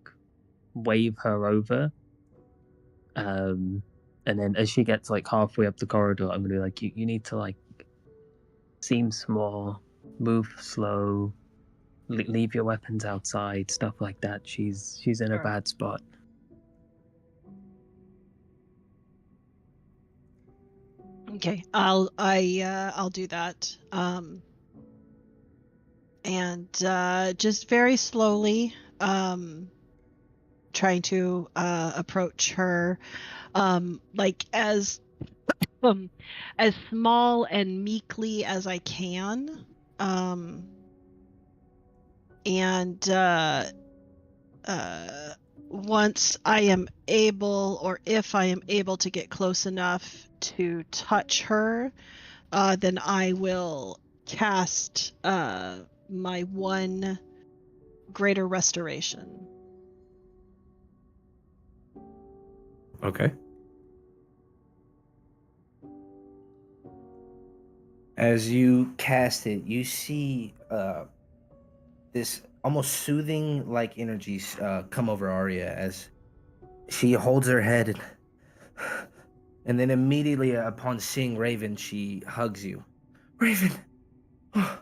wave her over. And then as she gets like halfway up the corridor, I'm gonna be like, you need to like seem small, move slow, leave your weapons outside, stuff like that. She's in a bad spot. Okay, I'll do that. And just very slowly, trying to approach her, like as small and meekly as I can, and once I am able, or if I am able to get close enough to touch her, then I will cast my one greater restoration. Okay. As you cast it, you see this almost soothing like energies come over Arya as she holds her head and then immediately upon seeing Raven, she hugs you. Raven! Oh,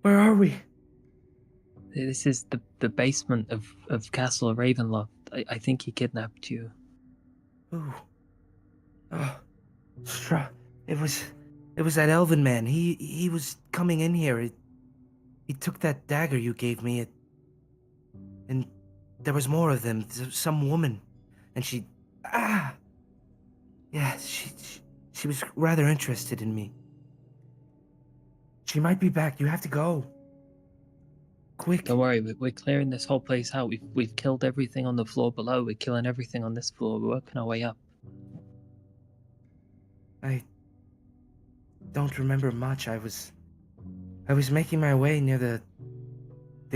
where are we? This is the basement of Castle Ravenloft. I think he kidnapped you. Ooh. Oh, it was that elven man. He was coming in here. He took that dagger you gave me. And there was more of them. Some woman, and she, yeah, she was rather interested in me. She might be back. You have to go. Quick. Don't worry, we're clearing this whole place out. We've killed everything on the floor below. We're killing everything on this floor. We're working our way up. I don't remember much. I was making my way near the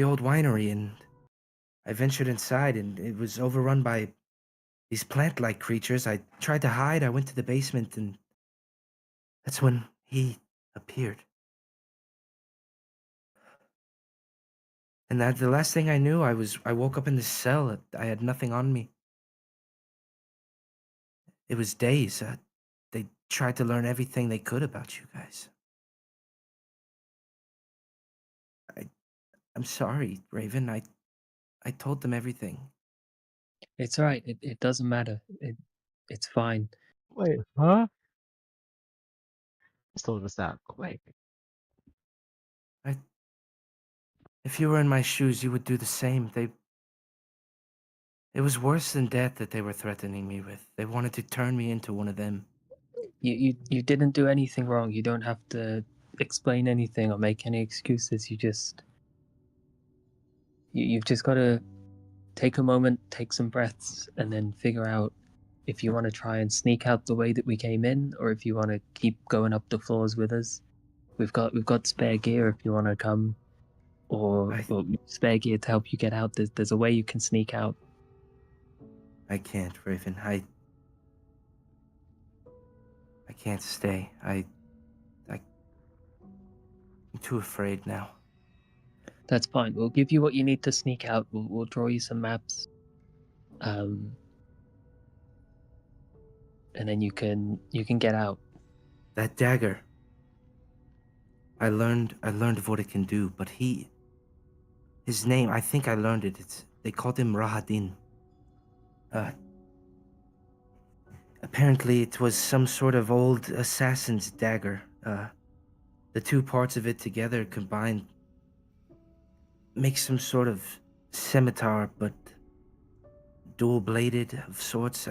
old winery, and I ventured inside, and it was overrun by these plant-like creatures. I tried to hide. I went to the basement, and that's when he appeared. And that the last thing I knew, I woke up in this cell. I had nothing on me. It was days. They tried to learn everything they could about you guys. I'm sorry, Raven. I told them everything. It's alright. It doesn't matter. It's fine. Wait, huh? Just told us that quick. If you were in my shoes, you would do the same. It was worse than death that they were threatening me with. They wanted to turn me into one of them. You didn't do anything wrong. You don't have to explain anything or make any excuses. You've just got to take a moment, take some breaths, and then figure out if you want to try and sneak out the way that we came in, or if you want to keep going up the floors with us. We've got spare gear if you want to come, or spare gear to help you get out. There's a way you can sneak out. I can't, Raven. I can't stay. I'm too afraid now. That's fine. We'll give you what you need to sneak out. We'll draw you some maps, and then you can get out. That dagger. I learned what it can do, but his name, I think I learned it. They called him Rahadin. Apparently it was some sort of old assassin's dagger. The two parts of it together combined make some sort of scimitar, but dual-bladed of sorts.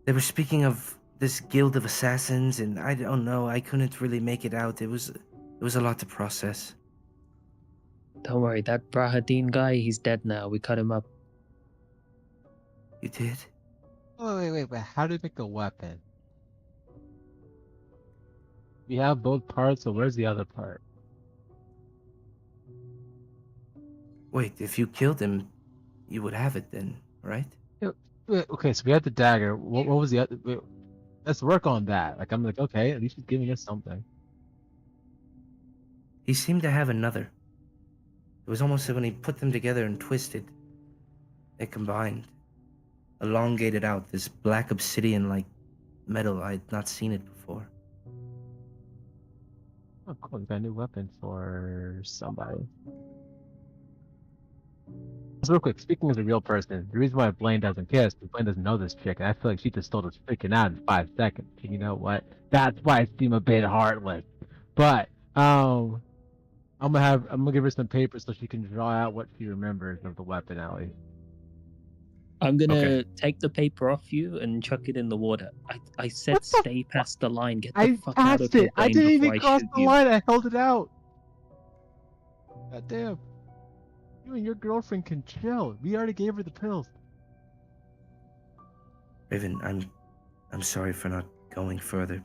They were speaking of this guild of assassins, and I don't know, I couldn't really make it out. It was a lot to process. Don't worry, that Brahadin guy, he's dead now. We cut him up. You did? Wait. How do you make a weapon? We have both parts, so where's the other part? Wait, if you killed him, you would have it then, right? Wait, okay, so we had the dagger. What was the other? Wait, let's work on that. Like, I'm like, okay, at least he's giving us something. He seemed to have another. It was almost like when he put them together and twisted, they combined, elongated out this black obsidian-like metal. I had not seen it before. Oh, cool. We got a new weapon for somebody. So real quick, speaking as a real person, the reason why Blaine doesn't care is because Blaine doesn't know this chick, and I feel like she just told us freaking out in 5 seconds. And you know what? That's why I seem a bit heartless. But I'm gonna give her some paper so she can draw out what she remembers of the weapon, Allie. I'm gonna take the paper off you and chuck it in the water. I said stay past the line. Get the fuck out of here. I didn't even cross the you. line. I held it out. God damn. You and your girlfriend can chill. We already gave her the pills. Raven, I'm sorry for not going further.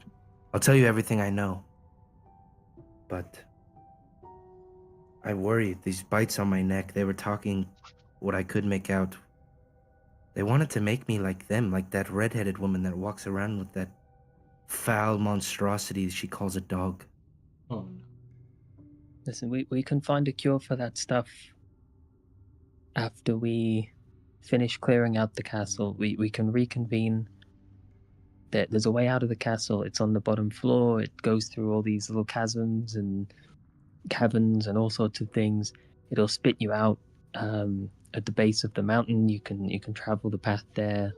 I'll tell you everything I know. But I worry. These bites on my neck, they were talking what I could make out. They wanted to make me like them, like that redheaded woman that walks around with that foul monstrosity she calls a dog. Oh no. Listen, we can find a cure for that stuff after we finish clearing out the castle. We can reconvene. There's a way out of the castle. It's on the bottom floor. It goes through all these little chasms and caverns and all sorts of things. It'll spit you out at the base of the mountain. You can travel the path there.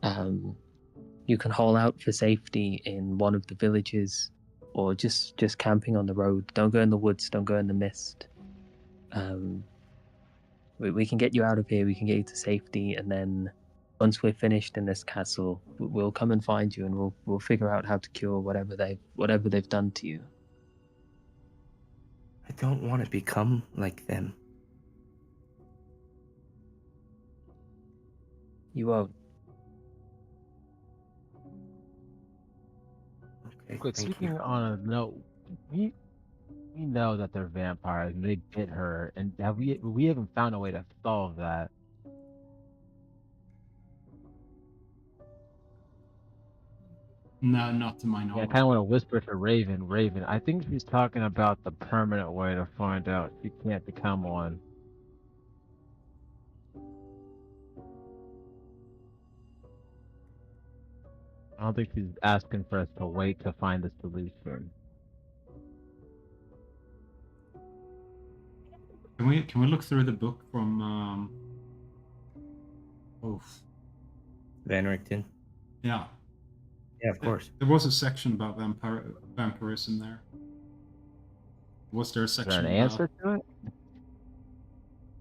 You can haul out for safety in one of the villages, or just camping on the road. Don't go in the woods. Don't go in the mist. We can get you out of here. We can get you to safety, and then once we're finished in this castle, we'll come and find you, and we'll figure out how to cure whatever they've done to you. I don't want to become like them. You won't. Okay, Quick, thank speaking you. on a note, we know that they're vampires and they bit her, and we haven't found a way to solve that. No, not to my Yeah, I knowledge. kind of want to whisper to Raven. Raven, I think she's talking about the permanent way to find out she can't become one. I don't think she's asking for us to wait to find the solution. Can we look through the book from Van Richten? Yeah. Yeah, of course. There was a section about vampirism there. Was there a Is section there an about answer to it?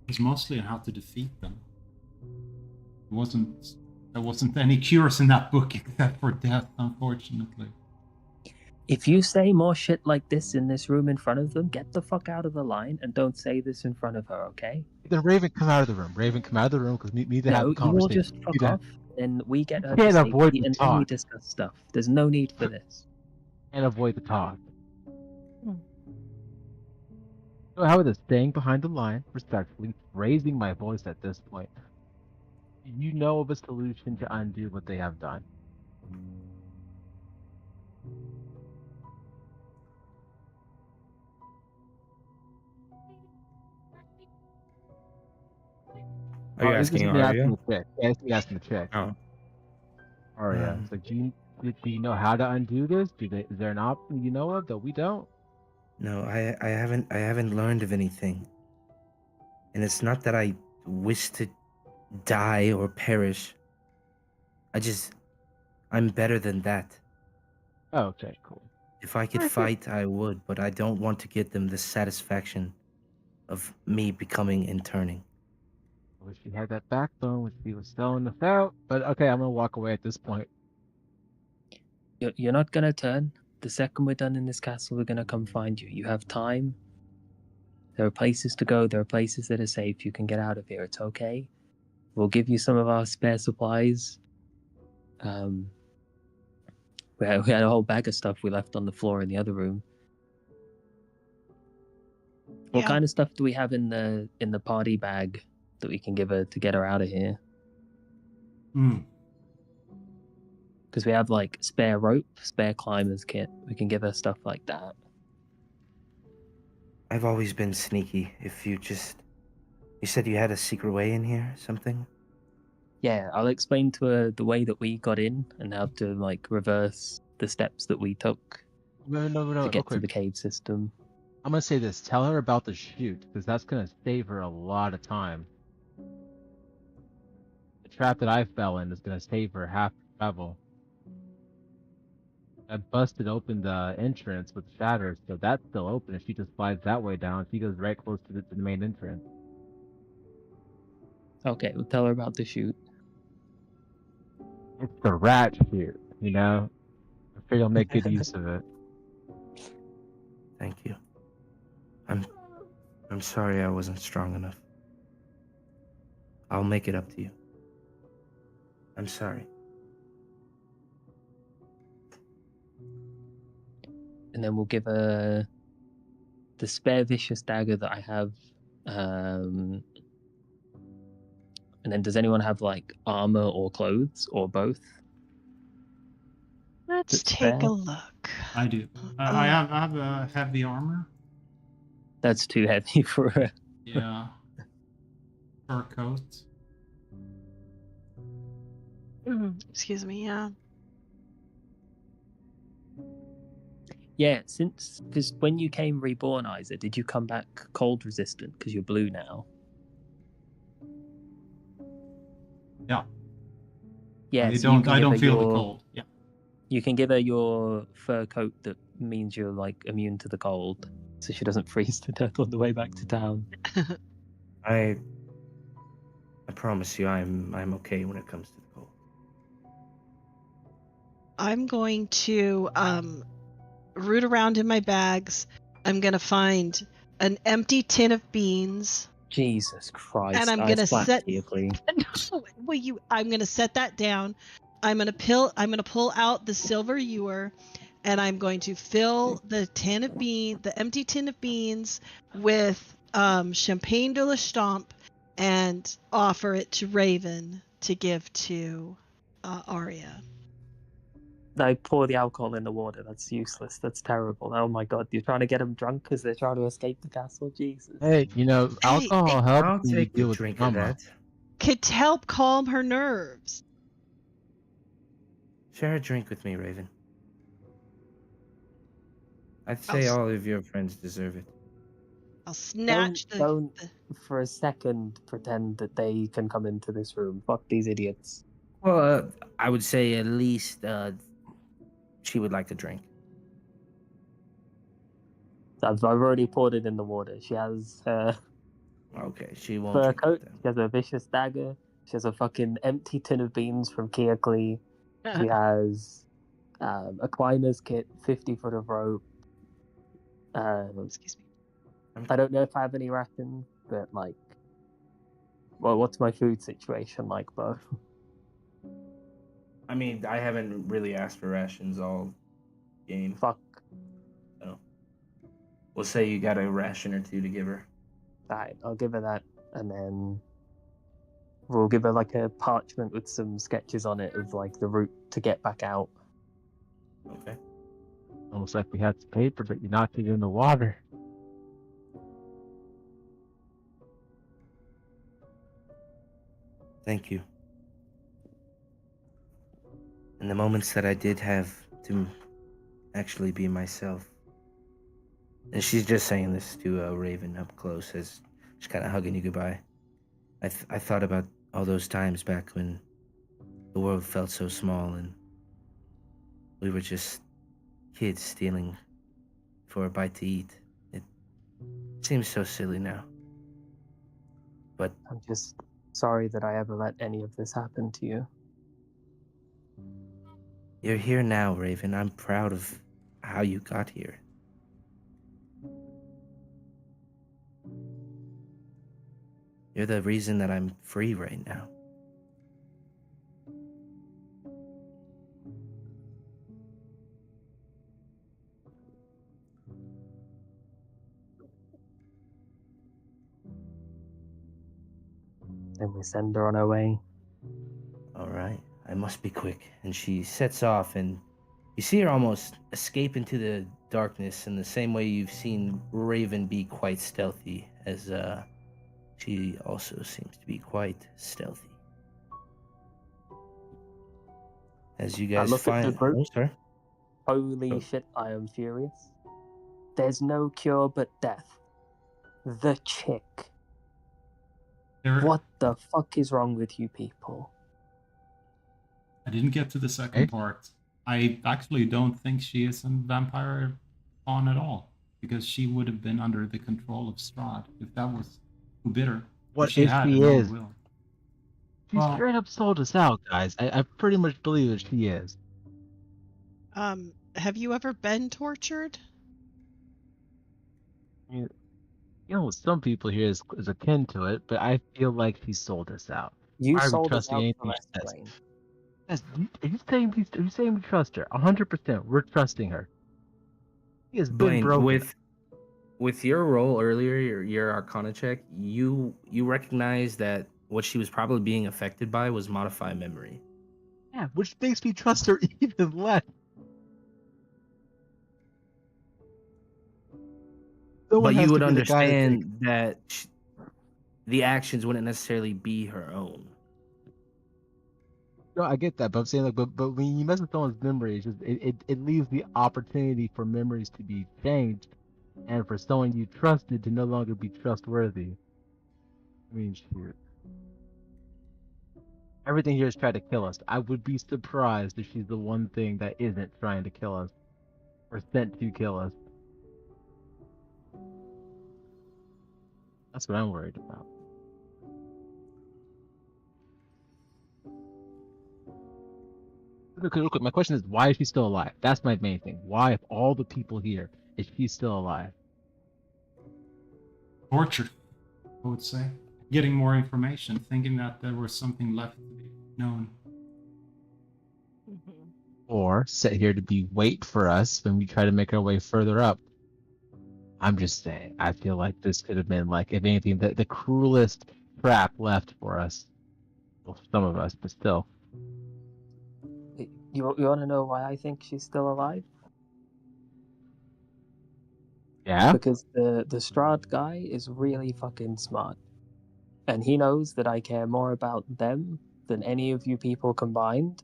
It's mostly on how to defeat them. There wasn't any cures in that book except for death, unfortunately. If you say more shit like this in this room in front of them, get the fuck out of the line and don't say this in front of her, okay? Then Raven, come out of the room. Raven, come out of the room because we need to have No, a you all conversation. just fuck off. Then we get her can't to avoid safety, the and then we talk. discuss stuff. There's no need for this. And avoid the talk. So how about this? Staying behind the line, respectfully, raising my voice at this point. Do you know of a solution to undo what they have done? Are you This is asking me asking Arya? the chick. Yeah, it's me asking the chick. Oh. Aria. So do you know how to undo this? Is there an option you know of that we don't? No, I haven't learned of anything. And it's not that I wish to die or perish. I'm better than that. Oh, okay, cool. If I could fight, I would, but I don't want to get them the satisfaction of me becoming and turning. I wish you had that backbone, which he was selling us out. But okay, I'm gonna walk away at this point. You're not gonna turn. The second we're done in this castle, we're gonna come find you. You have time. There are places to go. There are places that are safe. You can get out of here. It's okay. We'll give you some of our spare supplies. We had a whole bag of stuff we left on the floor in the other room. What Yeah. kind of stuff do we have in the party bag that we can give her to get her out of here? Because we have like spare rope, spare climbers kit. We can give her stuff like that. I've always been sneaky. You said you had a secret way in here, something? Yeah, I'll explain to her the way that we got in and how to like reverse the steps that we took No, to real get to quick. the cave system. I'm gonna say this. Tell her about the shoot, because that's gonna save her a lot of time. The trap that I fell in is gonna save her half the travel. I busted open the entrance with shatters, so that's still open. If she just flies that way down, she goes right close to the main entrance. Okay, we'll tell her about the shoot. It's the rat shoot, you know? I figure I'll make good use of it. Thank you. I'm sorry I wasn't strong enough. I'll make it up to you. I'm sorry. And then we'll give her the spare vicious dagger that I have. And then does anyone have like armor or clothes or both? Let's That's take fair. a look. I do. I have a heavy armor. That's too heavy for her. Yeah. Fur coat. Excuse me, yeah. Yeah, because when you came reborn, Isa, did you come back cold resistant because you're blue now? Yeah. Yeah, I so you don't. can I give don't her feel the your- cold. Yeah. You can give her your fur coat that means you're like immune to the cold, so she doesn't freeze to death on the way back to town. I promise you, I'm okay when it comes to the cold. I'm going to root around in my bags. I'm going to find an empty tin of beans. Jesus Christ! And I'm gonna set. Clean. No, I'm gonna set that down. I'm gonna pull out the silver ewer, and I'm going to fill the empty tin of beans, with champagne de la Stomp, and offer it to Raven to give to Arya. I pour the alcohol in the water. That's useless. That's terrible. Oh my god! You're trying to get them drunk because they're trying to escape the castle. Jesus. Hey, alcohol helps I'll when you take deal a with drink of trauma. that. Could help calm her nerves. Share a drink with me, Raven. I'd say all of your friends deserve it. I'll snatch Don't for a second pretend that they can come into this room. Fuck these idiots. Well, I would say at least she would like to drink. I've already poured it in the water. She has her Okay, she won't fur drink coat. it She has a vicious dagger. She has a fucking empty tin of beans from Keoklee. She has a climber's kit, 50 foot of rope. Excuse me. I don't know if I have any rations, but like, well, what's my food situation like, Bo? I mean, I haven't really asked for rations all game. Fuck. So we'll say you got a ration or two to give her. Alright, I'll give her that, and then we'll give her like a parchment with some sketches on it of like the route to get back out. Okay. Almost like we had some paper, but you knocked it in the water. Thank you. In the moments that I did have to actually be myself. And she's just saying this to Raven up close as she's kind of hugging you goodbye. I thought about all those times back when the world felt so small and we were just kids stealing for a bite to eat. It seems so silly now. But I'm just sorry that I ever let any of this happen to you. you're here now, Raven. I'm proud of how you got here. You're the reason that I'm free right now. Then we send her on her way. All right, I must be quick. And she sets off, and you see her almost escape into the darkness in the same way you've seen Raven be quite stealthy, as she also seems to be quite stealthy. As you I guys look at the find, group. oh, sorry. Holy Oh. shit, I am furious. There's no cure but death. The chick. There, What the fuck is wrong with you people? I didn't get to the second part. I actually don't think she is a vampire pawn at all, because she would have been under the control of Strahd if that was who bit her. What she if had she no is? will. She Well, straight up sold us out, guys. I pretty much believe that she is. Have you ever been tortured? I mean, some people here is akin to it, but I feel like she sold us out. You Why are we sold us trusting out anything for she says? wrestling. Yes, are you saying we trust her? 100%. We're trusting her. She has been Blaine, broken. with your role earlier, your Arcana check, you recognize that what she was probably being affected by was modify memory. Yeah, which makes me trust her even less. Someone But you has to would be the guy to take. understand that the actions wouldn't necessarily be her own. No, I get that, but I'm saying like, but when you mess with someone's memory, it leaves the opportunity for memories to be changed, and for someone you trusted to no longer be trustworthy. I mean, shoot. Everything here is trying to kill us. I would be surprised if she's the one thing that isn't trying to kill us, or sent to kill us. That's what I'm worried about. Look, my question is, why is she still alive? That's my main thing. Why, of all the people here, is she still alive? torture, I would say. Getting more information, thinking that there was something left to be known. Or sit here to be wait for us when we try to make our way further up. I'm just saying, I feel like this could have been, like, if anything, the cruelest trap left for us. Well, some of us, but still. You want to know why I think she's still alive? Yeah? Because the Strahd guy is really fucking smart. And he knows that I care more about them than any of you people combined.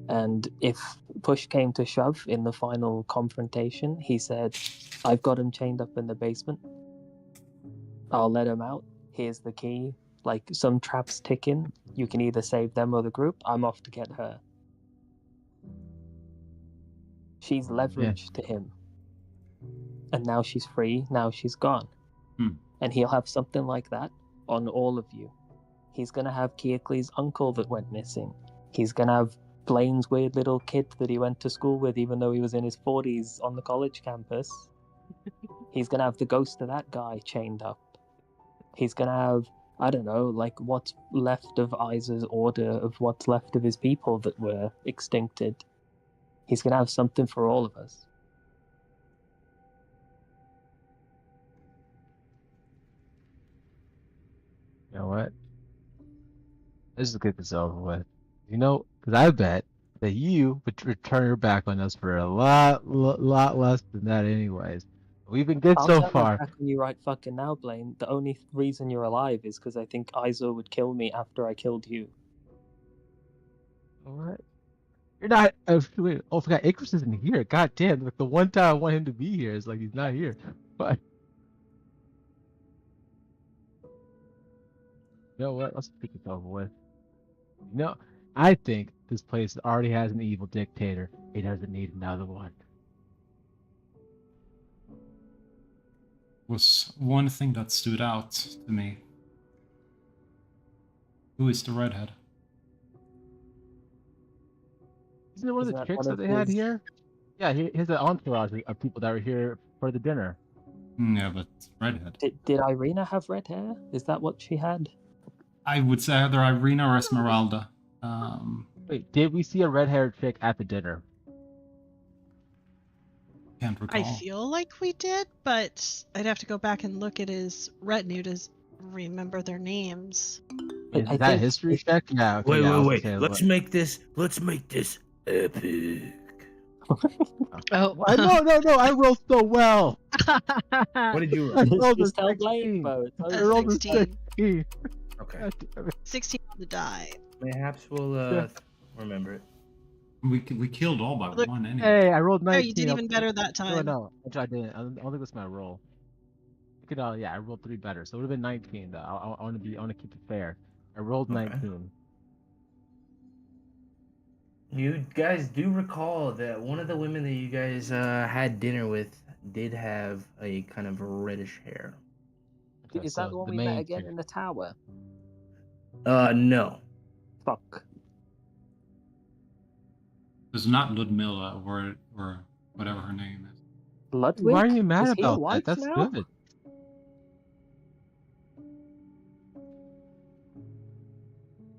And if push came to shove in the final confrontation, he said, I've got him chained up in the basement. I'll let him out. Here's the key. Like, some traps ticking. You can either save them or the group. I'm off to get her. She's leverage to him. And now she's free. Now she's gone. And he'll have something like that on all of you. He's going to have Keoklei's uncle that went missing. He's going to have Blaine's weird little kid that he went to school with, even though he was in his 40s on the college campus. He's going to have the ghost of that guy chained up. He's going to have I don't know, like what's left of Isa's order, of what's left of his people that were extincted. He's gonna have something for all of us. You know what? Let's just get this over with. You know, because I bet that you would turn your back on us for a lot less than that, anyways. We've been good I'll so turn my far. back on you right fucking now, Blaine. The only reason you're alive is because I think Isa would kill me after I killed you. All right. You're not. Wait, oh, I forgot. Icarus isn't here. God damn! Like the one time I want him to be here is like he's not here. But you know what? Let's get this over with. You know, I think this place already has an evil dictator. It doesn't need another one. Was one thing that stood out to me. Who is the redhead? Isn't it one of Isn't the that tricks one that of they had his- here? Yeah, he has an entourage of people that were here for the dinner. Yeah, but redhead. Did Irina have red hair? Is that what she had? I would say either Irina or Esmeralda. Wait, did we see a red-haired chick at the dinner? Can't recall. I feel like we did, but I'd have to go back and look at his retinue to remember their names. Is I that a think history check? Yeah. Okay, yeah, I was gonna say, Let's make this epic. Oh, No! I rolled so well. What did you I roll? rolled a Just tell Blaine, 16. bro. It's A over. I rolled a 16. 16. Okay. God damn it. 16 on the die. Mayhaps we'll Yeah. remember it. We killed all by Look- one anyway. Hey, I rolled 19. Oh, you did even better that No, time. no, I didn't. I don't think that's my roll. You could, yeah, I rolled 3 better, so it would have been 19. Though. I want to keep it fair. I rolled Okay. 19. You guys do recall that one of the women that you guys had dinner with did have a kind of reddish hair. Okay, Is that so the one the we met main again chick. in the tower? No. Fuck. It's not Ludmilla or whatever her name is. Ludwig? Why are you mad Is he a about wife that? That's now? good.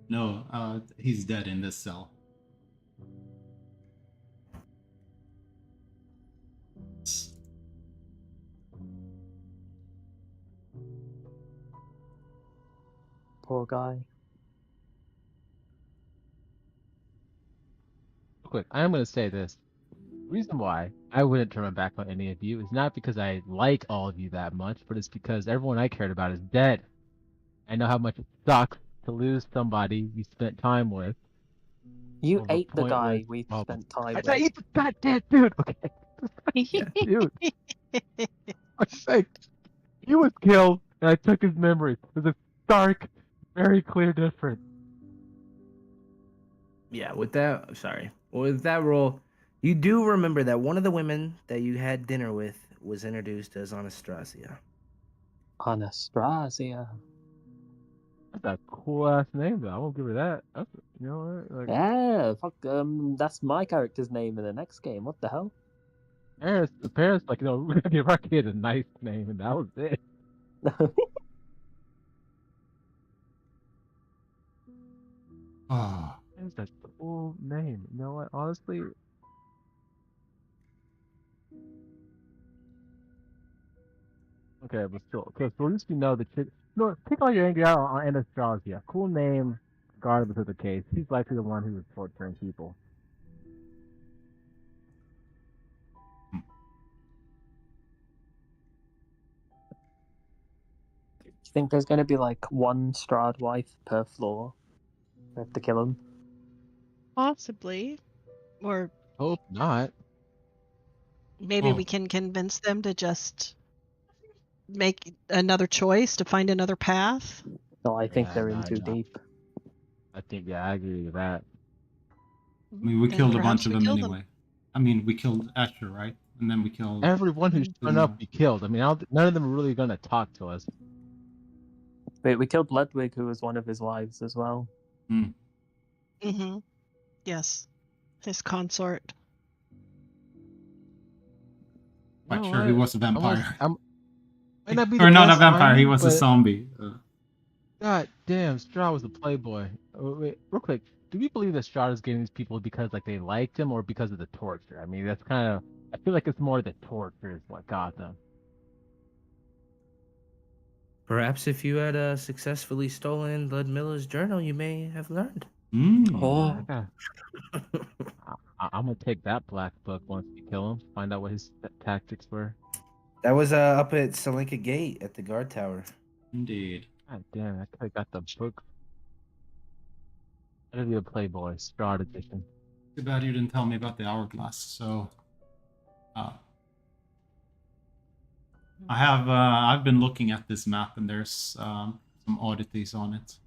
No, he's dead in this cell. Poor guy. Quick, I am going to say this. The reason why I wouldn't turn my back on any of you is not because I like all of you that much, but it's because everyone I cared about is dead. I know how much it sucks to lose somebody you spent time with. You Over ate the guy pointless we problems. spent time I with. said, eat the goddamn dude. Okay, dude. I think he was killed, and I took his memories. There's a stark, very clear difference. Yeah, with that roll, you do remember that one of the women that you had dinner with was introduced as Anastasia. Anastasia. That's a cool ass name, though. I won't give her that. That's, you know what? Like, Yeah, fuck. That's my character's name in the next game. What the hell? the parents, like, we're gonna give our kid a nice name, and that was it. Oh, That's a cool name. You know what? Honestly, okay, but still, okay. So at least we know the chick. No, take all your anger out on Anastasia. Cool name, regardless of the case. He's likely the one who was torturing people. You think there's gonna be like one Strahd wife per floor? We have to kill him. Possibly. Or Hope not. maybe Oh. we can convince them to just make another choice, to find another path. No, I think Yeah, they're in no, too no. deep. I think, yeah, I agree with that. I mean, we Then killed a perhaps bunch of we them kill anyway. I mean, we killed Asher, right? And then we killed. Everyone who's shown up, we killed. I mean, none of them are really gonna talk to us. Wait, we killed Ludwig, who was one of his wives as well. Mm-hmm. Yes. His consort. Quite You know sure he what? was a vampire. Might not be the Or not a best vampire, he timing, was a but zombie. God damn, Strahd was a playboy. Wait, real quick. Do we believe that Strahd is getting these people because like they liked him or because of the torture? I mean, that's kind of. I feel like it's more the torture is what got them. Perhaps if you had successfully stolen Ludmilla's journal, you may have learned. Oh, I'm gonna take that black book once we kill him. Find out what his tactics were. That was up at Salinka Gate at the guard tower. Indeed. God damn, I could have got the book. That'd be a playboy Strahd edition. Too bad you didn't tell me about the hourglass. So, I've been looking at this map and there's some oddities on it.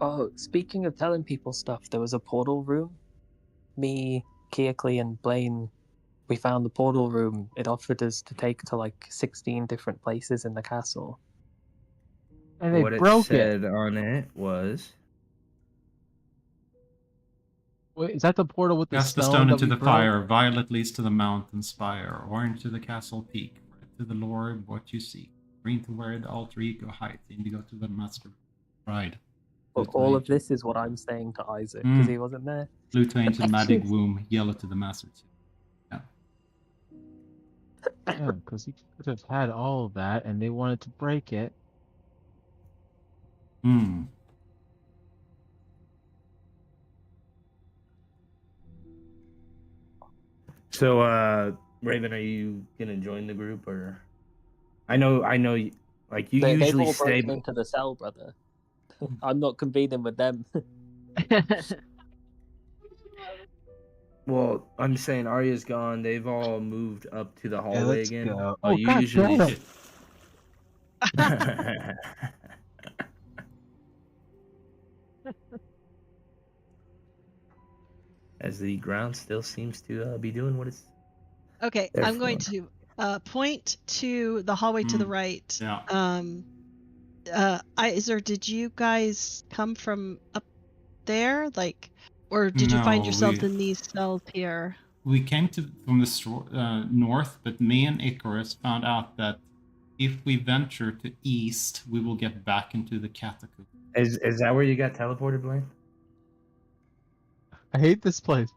oh, speaking of telling people stuff, there was a portal room. Me, Kearcley, and Blaine, we found the portal room. It offered us to take to like 16 different places in the castle. And they What it broke it. said on it was, Wait, is that the portal with the Cast the stone stone that into we the broke? fire. Violet leads to the mountain spire. Orange to the castle peak. Red to the lord, what you seek. Green to where the alter ego hides. Indigo to the master bride. But all of this is what I'm saying to Isaac because he wasn't there. Blue to ancient magic womb. Yellow to the master. Yeah. Yeah, because he could have had all of that, and they wanted to break it. Hmm. so Raven, are you gonna join the group or? I know, like you They've usually all stay. broken into the cell, brother. I'm not convening with them. Well, I'm saying Arya's gone. They've all moved up to the Yeah, hallway let's again. go. Oh, you God usually. damn it. As the ground still seems to be doing what it's. Okay, there I'm going for. to point to the hallway to the right. Yeah. Iser, did you guys come from up there, like, or did you find No, yourself in these cells here? We came from the north, but me and Icarus found out that if we venture to east, we will get back into the catacomb. Is that where you got teleported, Blaine? I hate this place.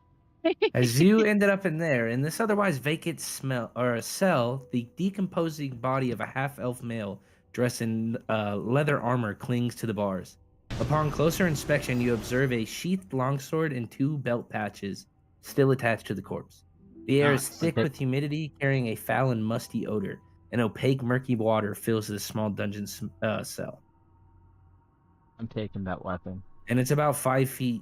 As you ended up in there, in this otherwise vacant cell, the decomposing body of a half-elf male dressed in leather armor clings to the bars. Upon closer inspection, you observe a sheathed longsword and 2 belt patches still attached to the corpse. The air is thick with humidity, carrying a foul and musty odor. An opaque, murky water fills this small dungeon cell. I'm taking that weapon. And it's about 5 feet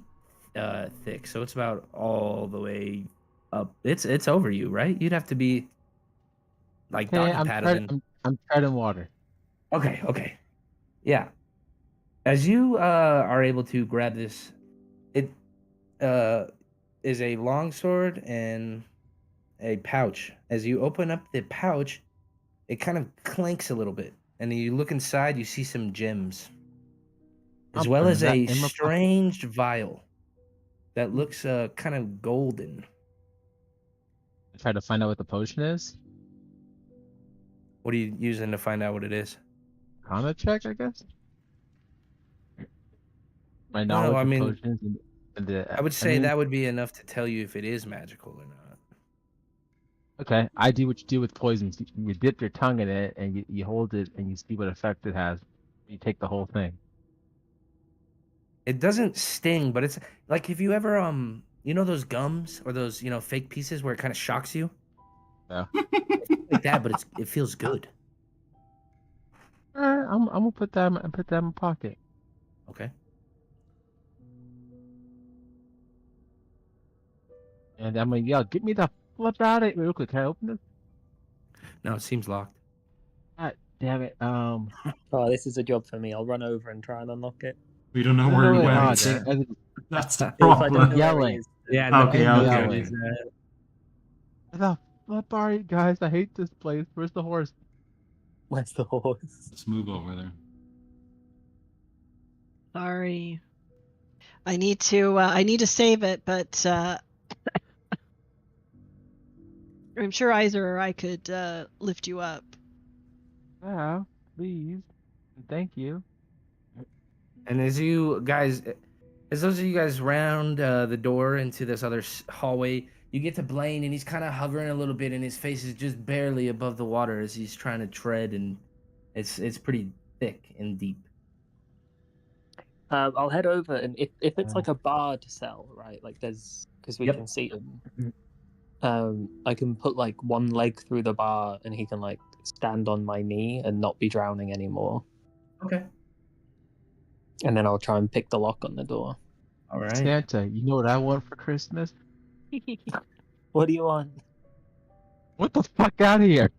thick, so it's about all the way up. It's over you, right? You'd have to be like Hey, Dr. Patterson. I'm treading water. Okay. Yeah. As you are able to grab this, it is a longsword and a pouch. As you open up the pouch, it kind of clanks a little bit. And you look inside, you see some gems. As well as a strange vial that looks kind of golden. I try to find out what the potion is. What are you using to find out what it is? Arcana check, I guess. My knowledge of potions and the. I would say that would be enough to tell you if it is magical or not. Okay, I do what you do with poisons. You dip your tongue in it and you hold it and you see what effect it has. You take the whole thing. It doesn't sting, but it's like if you ever you know those gums or those fake pieces where it kind of shocks you. Yeah. Like that, but it feels good. All right, I'm gonna put that in my pocket. Okay. And I'm gonna yell, "Get me the flip out of it!" Real quick, can I open this? No, it seems locked. God damn it! Oh, this is a job for me. I'll run over and try and unlock it. We don't know where he went. That's the problem. Yelling. Yeah. No, Okay. Where the flip are you guys? I hate this place. Where's the horse? Where's the horse? Let's move over there. Sorry. I need to save it, but I'm sure Iser or I could lift you up. Yeah, please. Thank you. And as you guys, as those of you guys round the door into this other hallway, you get to Blaine, and he's kind of hovering a little bit, and his face is just barely above the water as he's trying to tread, and it's pretty thick and deep. I'll head over, and if it's like a barred cell, right? Like there's because we Yep. can see him. I can put like one leg through the bar, and he can like stand on my knee and not be drowning anymore. Okay. And then I'll try and pick the lock on the door. All right. Santa, you know what I want for Christmas? What do you want? What the fuck out of here?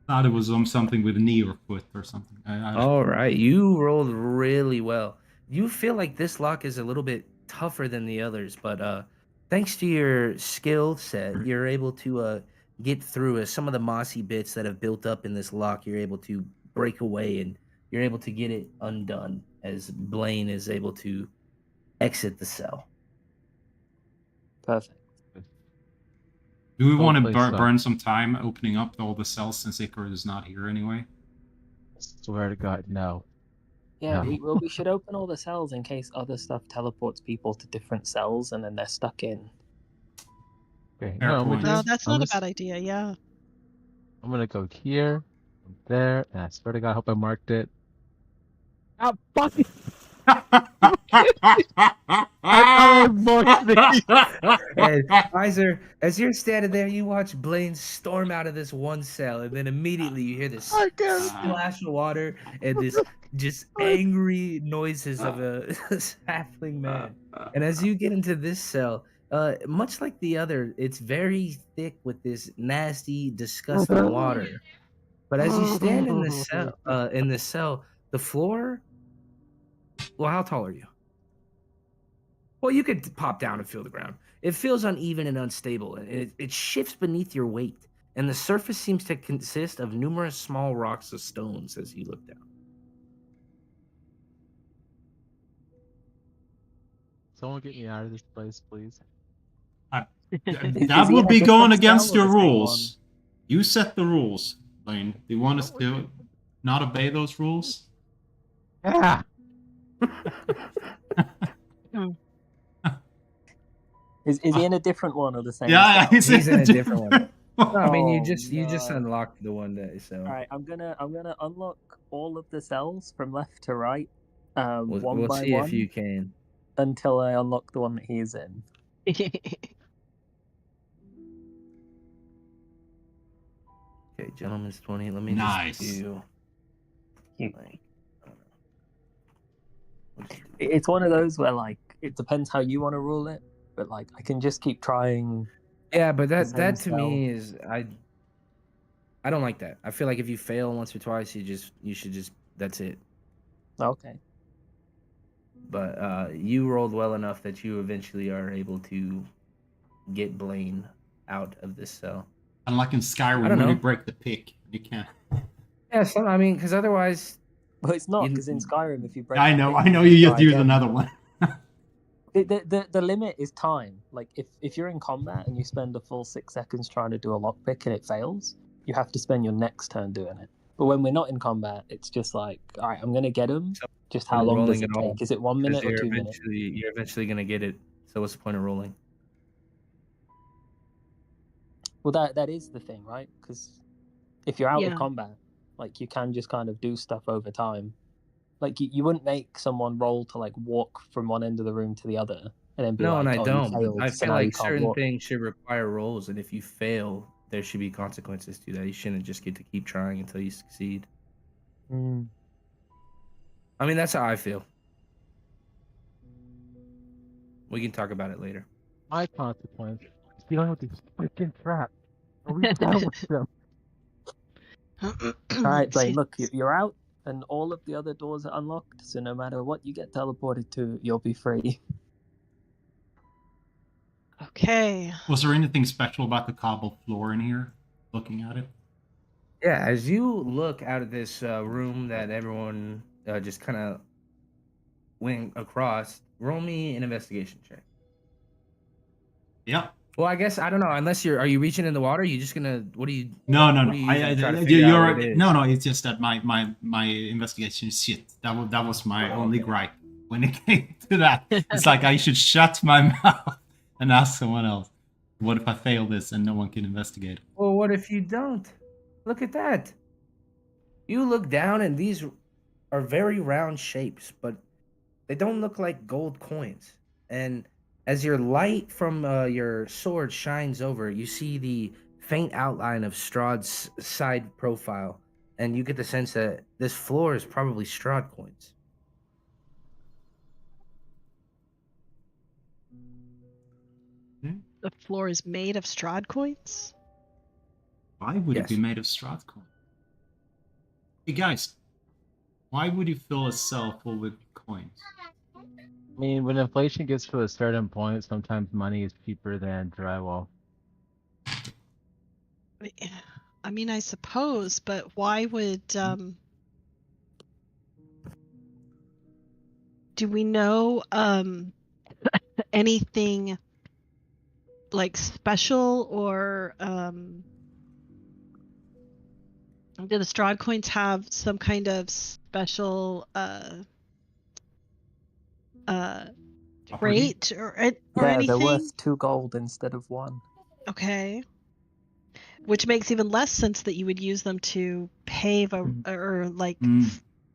Thought it was something with knee or foot or something. All right. You rolled really well. You feel like this lock is a little bit tougher than the others, but thanks to your skill set, you're able to get through some of the mossy bits that have built up in this lock. You're able to break away, and you're able to get it undone as Blaine is able to exit the cell. Perfect. Do we want to Hopefully so. burn some time opening up all the cells since Icarus is not here anyway? Swear to God, no. Yeah, No. we should open all the cells in case other stuff teleports people to different cells and then they're stuck in. Okay, Fair no, I'm point. gonna No, do- that's I'm not a gonna- bad idea. Yeah. I'm gonna go here, there, and I swear to God, I hope I marked it. Ah, fuck it! I marked it. And Iser, as you're standing there, you watch Blaine storm out of this one cell, and then immediately you hear this I can't- splash of water and this just angry noises of a halfling man. And as you get into this cell, much like the other, it's very thick with this nasty, disgusting water. But as you stand in the cell, the floor. Well, how tall are you? Well, you could pop down and feel the ground. It feels uneven and unstable, and it shifts beneath your weight. And the surface seems to consist of numerous small rocks or stones as you look down. Someone get me out of this place, please. Is That he would in a be going different against cell or your the same rules. You set the rules, Blaine. Do you want us to not obey those rules? Yeah. Is he in a different one or the same? Yeah, cell? He's in a different one. No, I mean, you Oh, just no. unlocked the one day, so All right, I'm gonna unlock all of the cells from left to right, one we'll by see one, if you can. until I unlock the one that he's in. Okay, gentleman's 20. Let me Nice. just do. You- Like, I don't know. What's it- It's one of those where like it depends how you want to rule it, but like I can just keep trying. Yeah, but the that same to me is I don't like that. I feel like if you fail once or twice, you should just that's it. Okay. But you rolled well enough that you eventually are able to get Blaine out of this cell. Unlike in I Skyrim, don't when you know. break the pick, you can't. Yeah, so I mean, because otherwise, Well, it's not You- because in Skyrim, if you break, I the know, pick, I know. You try just use again. another one. The limit is time. Like if you're in combat and you spend a full 6 seconds trying to do a lockpick and it fails, you have to spend your next turn doing it. But when we're not in combat, it's just like, all right, I'm gonna get him. Just how point long does rolling it at all, take? Is it 1 because minute or 2 minutes? you're eventually gonna get it. So what's the point of rolling? Well, that is the thing, right? Because if you're out Yeah. of combat, like you can just kind of do stuff over time. Like you wouldn't make someone roll to like walk from one end of the room to the other and then be No, like, and I "Oh, don't. you failed, I so feel now you like can't certain walk." things should require rolls, and if you fail, there should be consequences to that. You shouldn't just get to keep trying until you succeed. Mm. I mean, that's how I feel. We can talk about it later. My consequence is dealing with these freaking traps. Are we done with them? All right, Blaine, Excuse- look, you're out, and all of the other doors are unlocked. So no matter what you get teleported to, you'll be free. Okay. Was there anything special about the cobble floor in here? Looking at it. Yeah, as you look out of this room that everyone just kind of went across, roll me an investigation check. Yeah. Well, I guess I don't know. Unless are you reaching in the water? You just gonna what are you? No, no, What no. are you using to try to figure out what it is? No. It's just that my investigation is shit. That was my only gripe when it came to that. It's like I should shut my mouth and ask someone else. What if I fail this and no one can investigate? Well, what if you don't? Look at that. You look down, and these are very round shapes, but they don't look like gold coins. And as your light from your sword shines over, you see the faint outline of Strahd's side profile, and you get the sense that this floor is probably Strahd coins. The floor is made of Strahd coins? Why would it be Yes. made of Strahd coin? Hey guys, why would you fill a cell full with coins? I mean, when inflation gets to a certain point, sometimes money is cheaper than drywall. I mean, I suppose, but why would do we know anything like special or do the Strahd coins have some kind of special rate or Yeah, anything? they're worth 2 gold instead of 1. Okay. Which makes even less sense that you would use them to pave or like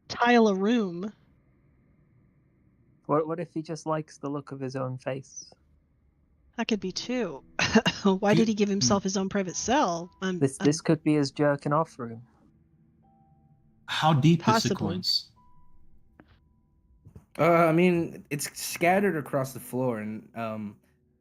tile a room. What if he just likes the look of his own face? That could be too. Why did he give himself his own private cell? This could be his jerking off room. How deep is the Possibly. coins? I mean, it's scattered across the floor, and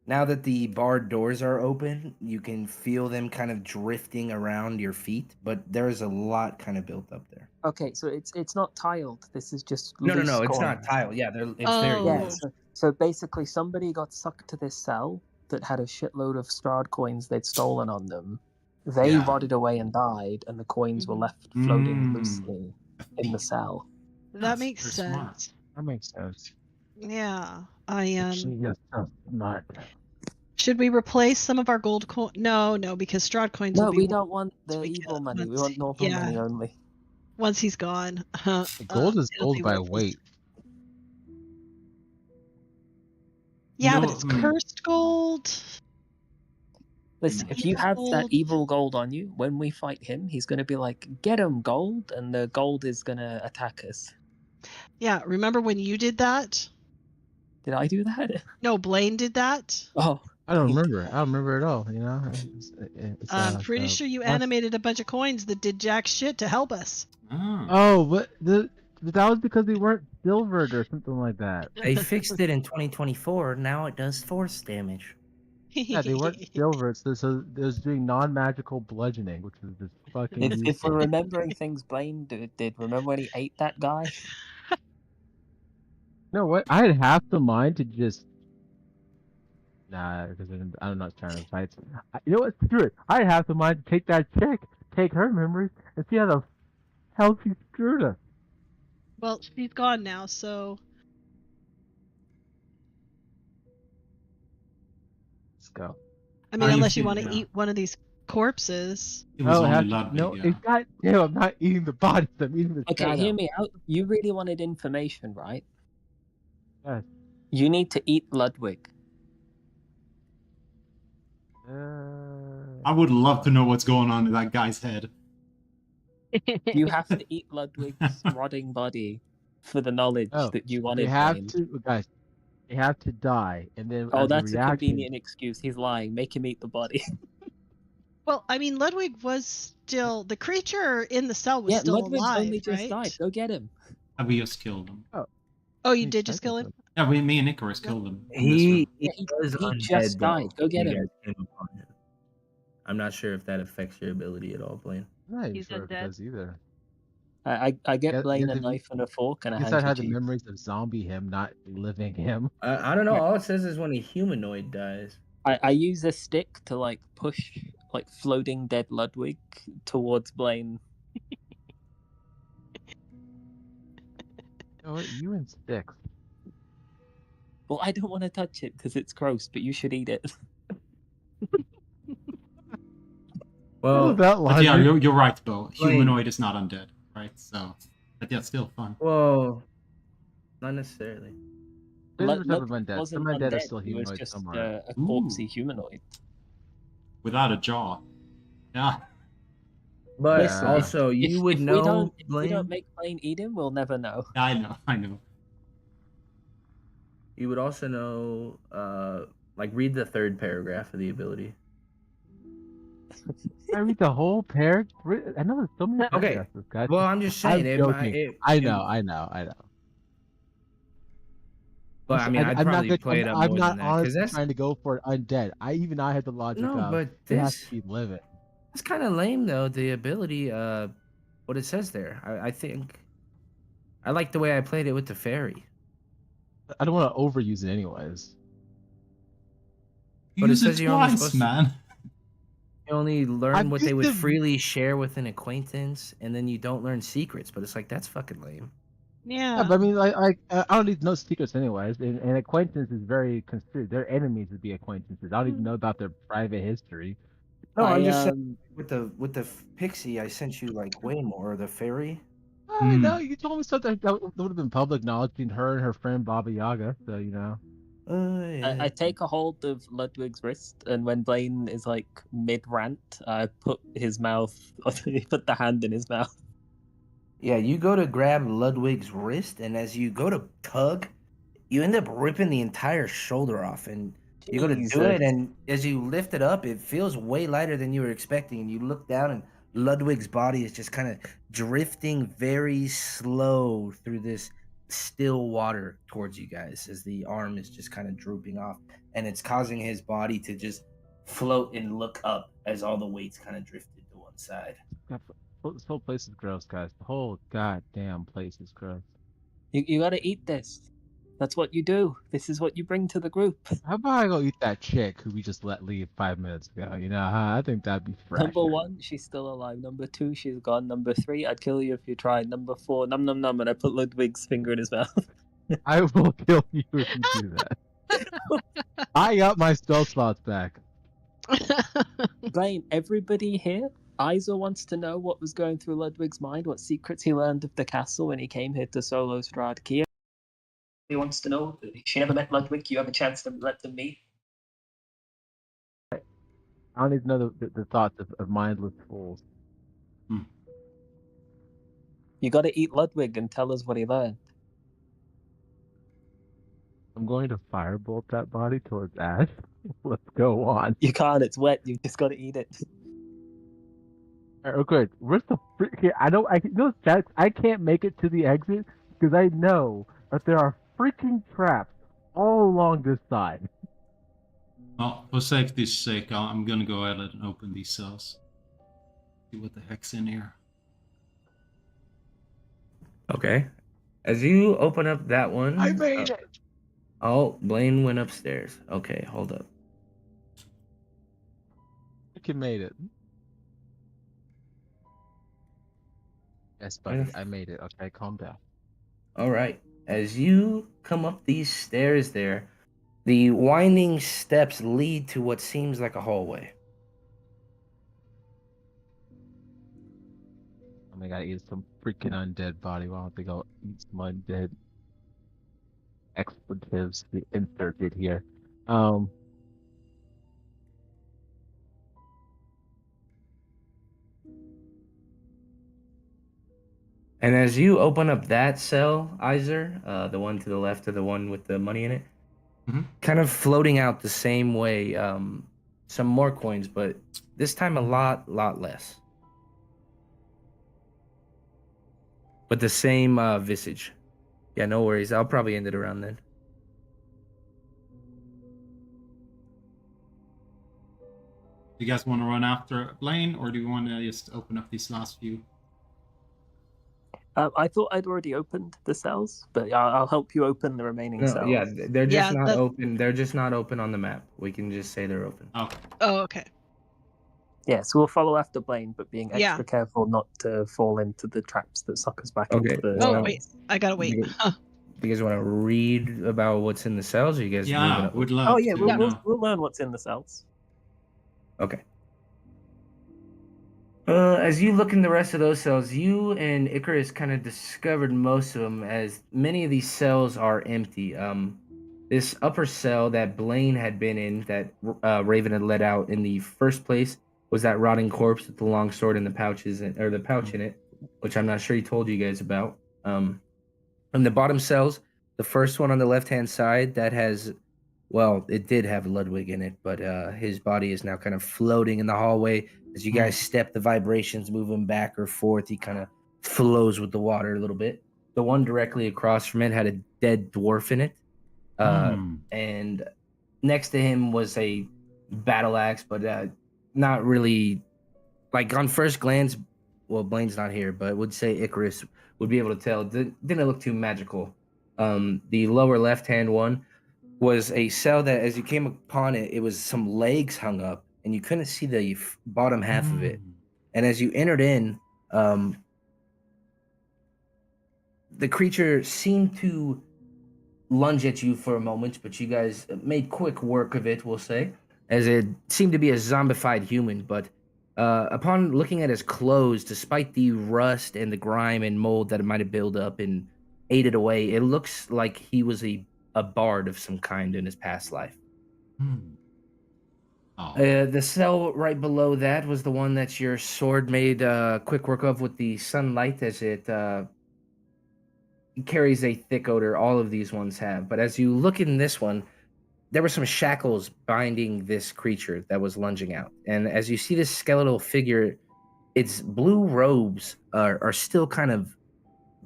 now that the barred doors are open, you can feel them kind of drifting around your feet. But there's a lot kind of built up there. Okay, so it's not tiled. This is just No, loose it's not coins. tile. Yeah, it's very Oh. Yeah, loose. so basically somebody got sucked to this cell that had a shitload of Strahd coins they'd stolen on them. They Yeah. rotted away and died, and the coins were left floating loosely in the cell. That That's makes very sense. smart. That makes sense. Yeah. I Yes, not. should we replace some of our gold coin? No, because Strahd coins No, will be we worth don't want the we evil get money. We once- want normal yeah. money only. once he's gone. Gold is it'll gold be by worthless. weight. Yeah, You but know, it's cursed gold. Listen, if you have that evil gold on you, when we fight him, he's going to be like, get him gold, and the gold is going to attack us. Yeah, remember when you did that? Did I do that? No, Blaine did that. Oh. I don't remember. I don't remember at all. You know. I'm pretty sure you animated a bunch of coins that did jack shit to help us. Oh, but that was because they weren't silvered or something like that. They fixed it in 2024. Now it does force damage. Yeah, they weren't silvered, so it was doing non-magical bludgeoning, which is just fucking If useless. we're remembering things Blaine did, remember when he ate that guy? You know what? I had half the mind to just. Nah, because I'm not trying to fight. You know what? Screw it. I had half the mind to take that chick, take her memories, and see how the hell she screwed us. Well, she's gone now, so. Let's go. I mean, unless you feel want to now? eat one of these corpses. It was only have to, Ludwig, no, yeah. God damn, I'm not eating the bodies. I'm eating the Okay, shadow. hear me out. You really wanted information, right? Yes. You need to eat Ludwig. I would love to know what's going on in that guy's head. You have to eat Ludwig's rotting body for the knowledge that you wanted. They have Blaine. to, guys. They have to die, and then Oh, as that's a a reaction, convenient excuse. He's lying. Make him eat the body. Well, I mean, Ludwig was still the creature in the cell was yeah, still Ludwig's alive, only just right? died. Go get him. We just killed him. Oh, you did just kill him? Yeah, me and Icarus killed him. He Yeah, was he undead, just though, died. Go get when you him. guys came upon him. I'm not sure if that affects your ability at all, Blaine. I'm not even He's sure if it undead. does either. I get Yeah, Blaine yeah, a the- knife and a fork and a I guess I had the handkerchief. memories of zombie him, not living him. I don't know. All it says is when a humanoid dies. I use a stick to like push like floating dead Ludwig towards Blaine. You know what? You and sticks. Well, I don't want to touch it because it's gross, but you should eat it. Well, that But yeah, logic? you're right, Bo. Blaine. Humanoid is not undead, right? So, but yeah, still fun. well, not necessarily. There's a Ludwig type of undead. wasn't Some undead are undead. still He was humanoid, just some aren't. a corpsey humanoid. Without a jaw. Yeah. But Listen, Yeah. also, you would if know, we Blaine. don't make Blaine eat him, we'll never know. I know. You would also know, like read the third paragraph of the ability. I read the whole paragraph. I know there's so many Okay. paragraphs, guys. Well, I'm just saying. I'm joking. I know. But I mean, I'd I'm not probably good. play it up I'm more not than that because honestly trying to go for an undead. I had the logic no, of but it has this to be living. it's kind of lame though. The ability, what it says there. I think I like the way I played it with the fairy. I don't want to overuse it anyways. But it Use it says you're only twice, supposed to- man. You only learn I'm what they used would to- freely share with an acquaintance, and then you don't learn secrets. But it's like that's fucking lame. Yeah, but I mean, I don't need no secrets anyways. And acquaintance is very considered. Their enemies would be acquaintances. I don't even know about their private history. No, I'm I, just saying with the pixie, I sent you like way more. The fairy. Oh, no, you told me something that would have been public knowledge between her and her friend Baba Yaga. So you know. Yeah. I take a hold of Ludwig's wrist, and when Blaine is like mid rant, I put his mouth. Put the hand in his mouth. Yeah, you go to grab Ludwig's wrist, and as you go to tug, you end up ripping the entire shoulder off. And you go to do Jesus. it, and as you lift it up, it feels way lighter than you were expecting. And you look down, and Ludwig's body is just kind of drifting very slow through this still water towards you guys as the arm is just kind of drooping off. And it's causing his body to just float and look up as all the weights kind of drifted to one side. This whole place is gross, guys. The whole goddamn place is gross. You gotta eat this. That's what you do. This is what you bring to the group. How about I go eat that chick who we just let leave 5 minutes ago? You know, I think that'd be fresh. Number 1, she's still alive. Number 2, she's gone. Number 3, I'd kill you if you tried. Number 4, num num num, and I put Ludwig's finger in his mouth. I will kill you if you do that. I got my spell slots back. Blaine, everybody here, Isa wants to know what was going through Ludwig's mind, what secrets he learned of the castle when he came here to solo Strad Kia. He wants to know. She never met Ludwig. You have a chance to let them meet. I don't even know the thoughts of mindless fools. You gotta eat Ludwig and tell us what he learned. I'm going to firebolt that body towards Ash. Let's go on. You can't, it's wet. You've just gotta eat it. Alright, okay, where's the freak? I can't make it to the exit because I know that there are freaking traps all along this side. Well, for safety's sake, I'm gonna go ahead and open these cells. See what the heck's in here. Okay. As you open up that one, I made it. Oh, Blaine went upstairs. Okay, hold up. Freaking made it. Yes, buddy, I made it. Okay, calm down. All right. As you come up these stairs there, the winding steps lead to what seems like a hallway. I gotta eat some freaking undead body. Why don't they go eat some undead expletives to be inserted here? And as you open up that cell, Iser, the one to the left of the one with the money in it, kind of floating out the same way, some more coins, but this time a lot less. But the same visage. Yeah, no worries. I'll probably end it around then. Do you guys want to run after Blaine, or do you want to just open up these last few? I thought I'd already opened the cells, but I'll help you open the remaining cells. Yeah, they're just not that's- open. They're just not open on the map. We can just say they're open. Okay. Oh, okay. Yeah, so we'll follow after Blaine, but being extra Yeah. careful not to fall into the traps that suck us back Okay. into the Oh, Well, wait. I gotta wait. You guys want to read about what's in the cells, or you guys moving Yeah, up? would love Oh yeah, to we'll know. learn what's in the cells. Okay. As you look in the rest of those cells, you and Icarus kind of discovered most of them, as many of these cells are empty. This upper cell that Blaine had been in, that Raven had let out in the first place, was that rotting corpse with the long sword and the pouches, or the pouch in it, which I'm not sure he told you guys about. And the bottom cells, the first one on the left-hand side, that has, well, it did have Ludwig in it, but his body is now kind of floating in the hallway. As you guys step, the vibrations move him back or forth. He kind of flows with the water a little bit. The one directly across from it had a dead dwarf in it. And next to him was a battle axe, but not really, like, on first glance, well, Blaine's not here, but would say Icarus would be able to tell. Didn't look too magical. The lower left-hand one was a cell that, as you came upon it, it was some legs hung up, and you couldn't see the bottom half of it. And as you entered in, the creature seemed to lunge at you for a moment, but you guys made quick work of it, we'll say, as it seemed to be a zombified human. But upon looking at his clothes, despite the rust and the grime and mold that it might have built up and ate it away, it looks like he was a bard of some kind in his past life. The cell right below that was the one that your sword made quick work of with the sunlight, as it carries a thick odor. All of these ones have. But as you look in this one, there were some shackles binding this creature that was lunging out. And as you see this skeletal figure, its blue robes are still kind of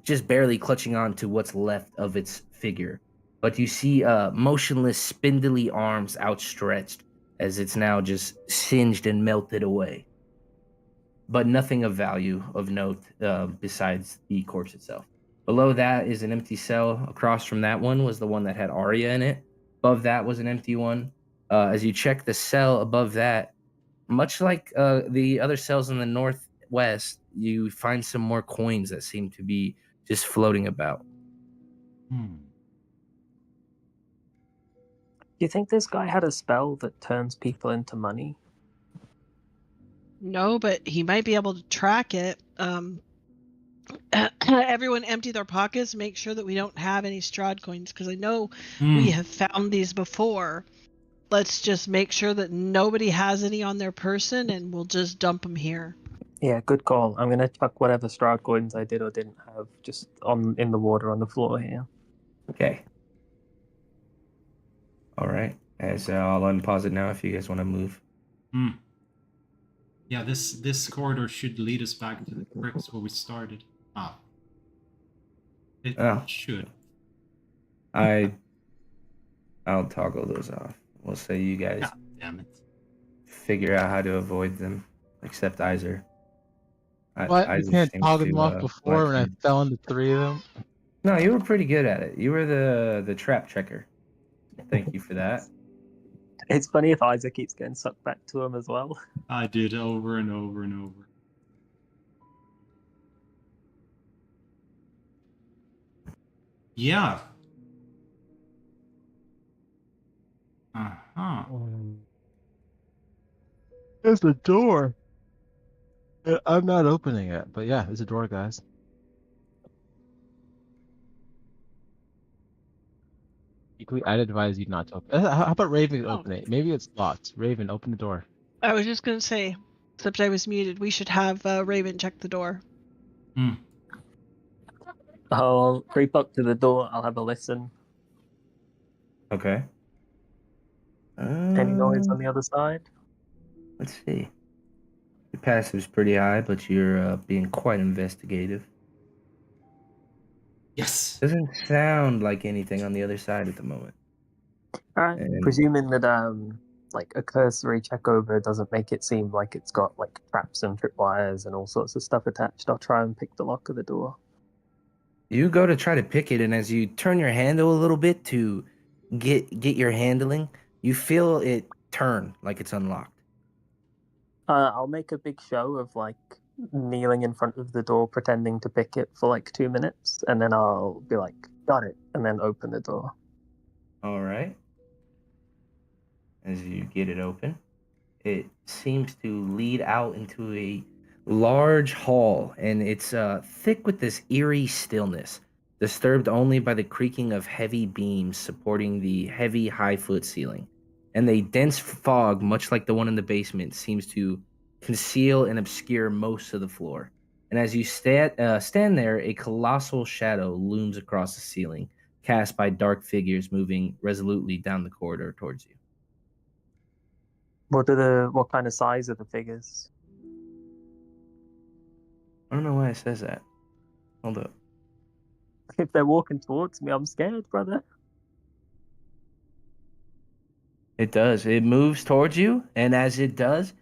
just barely clutching on to what's left of its figure. But you see motionless, spindly arms outstretched as it's now just singed and melted away. But nothing of value, of note, besides the corpse itself. Below that is an empty cell. Across from that one was the one that had Arya in it. Above that was an empty one. As you check the cell above that, much like the other cells in the northwest, you find some more coins that seem to be just floating about. Do you think this guy had a spell that turns people into money? No, but he might be able to track it. Everyone empty their pockets, make sure that we don't have any Strahd coins, because I know we have found these before. Let's just make sure that nobody has any on their person, and we'll just dump them here. Yeah, good call. I'm gonna chuck whatever Strahd coins I did or didn't have just in the water on the floor here. Okay. All right. As I'll unpause it now if you guys want to move. Yeah, this corridor should lead us back to the crypts where we started. It should. I'll toggle those off. We'll say you guys God damn it. figure out how to avoid them, except Iser. What? You can't toggle them off before when I blackhead. fell into 3 of them? No, you were pretty good at it. You were the trap checker. Thank you for that. It's funny if Isaac keeps getting sucked back to him as well. I did over and over and over. Yeah. There's the door. I'm not opening it, but yeah, there's a door, guys. I'd advise you not to open. How about Raven open it? Maybe it's locked. Raven, open the door. I was just going to say, except I was muted, we should have Raven check the door. I'll creep up to the door. I'll have a listen. Okay. Any noise on the other side? Let's see. Your passive's pretty high, but you're being quite investigative. Yes. Doesn't sound like anything on the other side at the moment. Alright. Presuming that like a cursory check over doesn't make it seem like it's got like traps and tripwires and all sorts of stuff attached, I'll try and pick the lock of the door. You go to try to pick it, and as you turn your handle a little bit to get your handling, you feel it turn like it's unlocked. I'll make a big show of like kneeling in front of the door pretending to pick it for like 2 minutes, and then I'll be like, got it, and then open the door. All right. As you get it open, it seems to lead out into a large hall, and it's thick with this eerie stillness, disturbed only by the creaking of heavy beams supporting the heavy high-foot ceiling. And a dense fog, much like the one in the basement, seems to conceal and obscure most of the floor. And as you stand there, a colossal shadow looms across the ceiling, cast by dark figures moving resolutely down the corridor towards you. What kind of size are the figures? I don't know why it says that. Hold up. If they're walking towards me, I'm scared, brother. It does. It moves towards you, and as it does,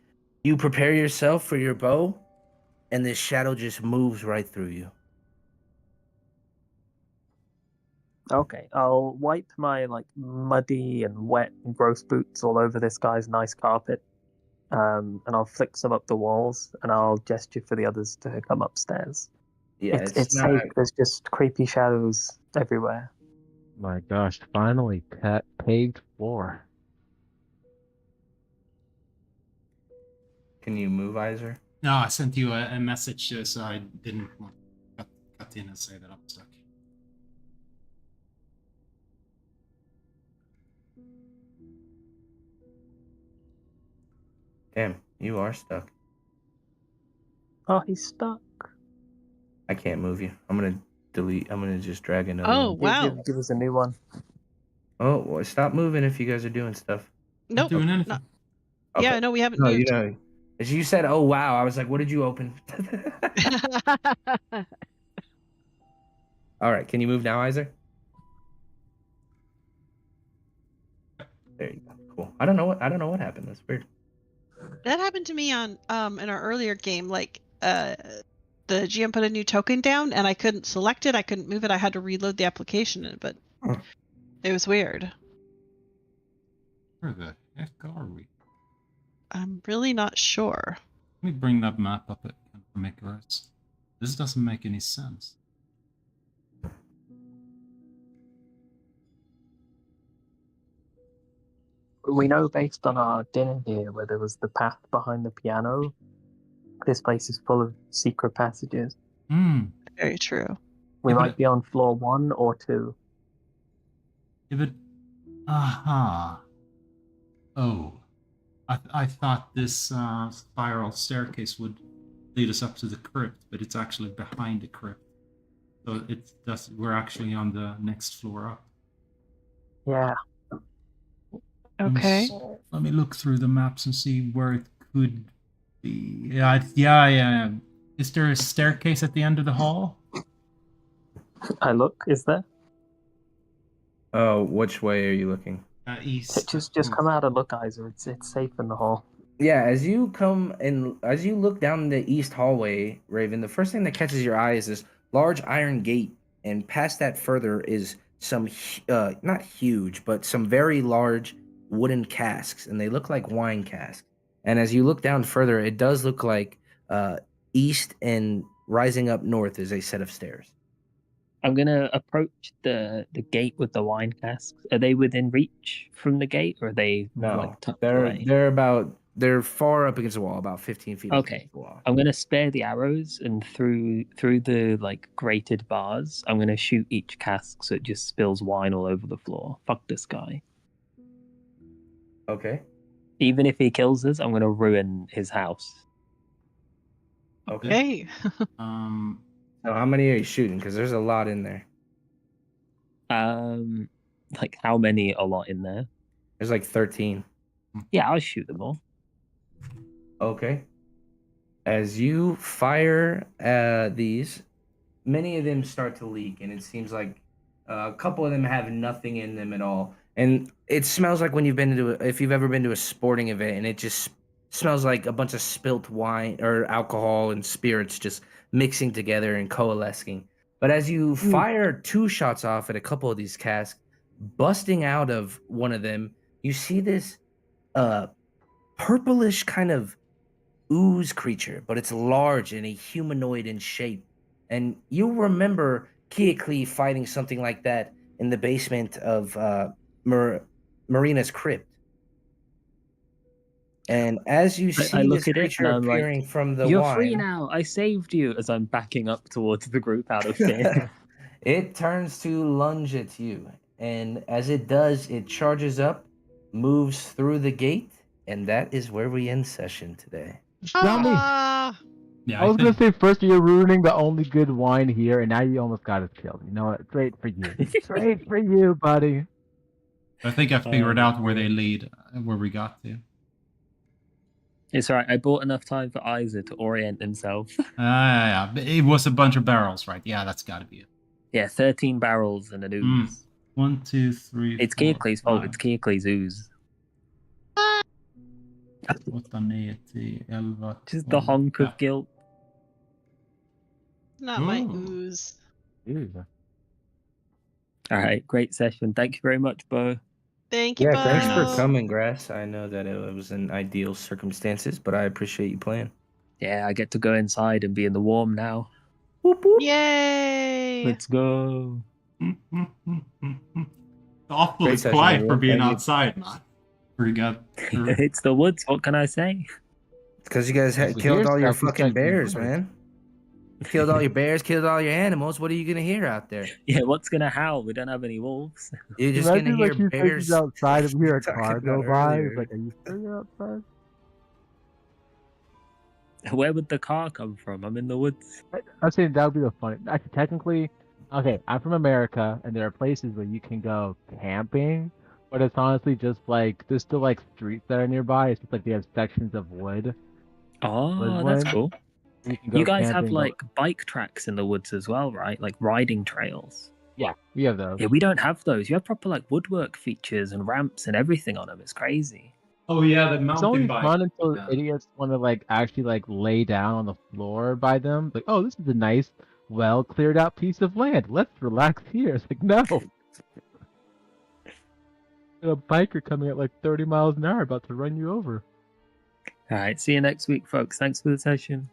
you prepare yourself for your bow, and this shadow just moves right through you. Okay, I'll wipe my like muddy and wet and gross boots all over this guy's nice carpet, and I'll flick some up the walls, and I'll gesture for the others to come upstairs. Yeah, It's not. safe. There's just creepy shadows everywhere. My gosh, finally paved floor. Can you move, Iser? No, I sent you a message, so I didn't want to cut in and say that I'm stuck. Damn, you are stuck. Oh, he's stuck. I can't move you. I'm gonna just drag another Oh, one. wow. Give us a new one. Oh, well, stop moving if you guys are doing stuff. Not Nope. doing anything. not- Yeah, Okay. no, we haven't No, moved. you know, as you said, oh wow, I was like, what did you open? All right, can you move now, Iser? There you go. Cool. I don't know what happened. That's weird. That happened to me on in our earlier game. Like the GM put a new token down, and I couldn't select it. I couldn't move it. I had to reload the application, but it was weird. Where the heck are we? I'm really not sure. Let me bring that map up at Icarus. This doesn't make any sense. We know based on our dinner here where there was the path behind the piano, this place is full of secret passages. Very true. We Yeah, but might be on floor 1 or 2. Yeah, but aha. Oh, I thought this spiral staircase would lead us up to the crypt, but it's actually behind the crypt. So we're actually on the next floor up. Yeah. Okay. Let me look through the maps and see where it could be. Yeah. Is there a staircase at the end of the hall? I look, is there? Oh, which way are you looking? East. Just come out and look, Iser. It's safe in the hall. Yeah, as you look down the east hallway, Raven, the first thing that catches your eye is this large iron gate, and past that further is some not huge, but some very large wooden casks, and they look like wine casks. And as you look down further, it does look like east and rising up north is a set of stairs. I'm gonna approach the gate with the wine casks. Are they within reach from the gate, or are they like tucked away? They're far up against the wall, about 15 feet up Okay. against the wall. I'm gonna spare the arrows, and through the like grated bars, I'm gonna shoot each cask so it just spills wine all over the floor. Fuck this guy. Okay. Even if he kills us, I'm gonna ruin his house. Okay. Hey. So how many are you shooting? Because there's a lot in there. Like how many? A lot in there. There's like 13. Yeah, I'll shoot them all. Okay. As you fire these, many of them start to leak, and it seems like a couple of them have nothing in them at all. And it smells like when if you've ever been to a sporting event, and it just smells like a bunch of spilt wine or alcohol and spirits just mixing together and coalescing. But as you fire 2 shots off at a couple of these casks, busting out of one of them, you see this purplish kind of ooze creature, but it's large and a humanoid in shape. And you'll remember Kiakli fighting something like that in the basement of Marina's crypt. And as you I see look this at it creature and I'm like, appearing from the "You're free wine, now. I saved you." As I'm backing up towards the group out of fear. it turns to lunge at you. And as it does, it charges up, moves through the gate, and that is where we end session today. Tell me. Ah, Yeah, I was gonna think say first you're ruining the only good wine here, and now you almost got us killed. You know what? Great for you. Great for you, buddy. I figured Oh, out where they lead, where we got to. It's all right. I bought enough time for Isa to orient himself. Yeah. But it was a bunch of barrels, right? Yeah, that's got to be it. Yeah, 13 barrels and an ooze. 1, 2, 3, It's 4, Kearcley's fault. 5. It's Kearcley's ooze. 8, 9, 10, 11, Just the 12. honk Yeah. of guilt. not my Ooh. ooze. Ew. All right, great session. Thank you very much, Bo. Thank you, Yeah, thanks for Bo. coming, Grass. I know that it was in ideal circumstances, but I appreciate you playing. Yeah, I get to go inside and be in the warm now. Whoop, whoop. Yay! Let's go. Awfully Great session, quiet for everyone. being Thank you. outside. Pretty good. It's the woods. What can I say? It's because you guys If we killed hear all your stuff, we fucking start getting bears, worried. man. Killed all your bears, killed all your animals. What are you gonna hear out there? Yeah, what's gonna howl? We don't have any wolves. You're just gonna Imagine hear like he says bears he's outside and we hear a talking car go about by. earlier. It's like, are you sure you're outside? Where would the car come from? I'm in the woods. I'm saying that would be the funny. Actually, technically, okay, I'm from America, and there are places where you can go camping, but it's honestly just like there's still like streets that are nearby. It's just like they have sections of wood. Oh, that's Woodland. cool. You can go You guys have camping, like bike tracks in the woods as well, right? Like riding trails. yeah, we have those. Yeah, we don't have those. You have proper like woodwork features and ramps and everything on them. It's crazy. Oh yeah, the It's mountain only bike. fun until Yeah. idiots want to like actually like lay down on the floor by them. Like, oh, this is a nice, well cleared out piece of land. Let's relax here. It's like, no. A biker coming at like 30 miles an hour about to run you over. All right, see you next week, folks. Thanks for the session.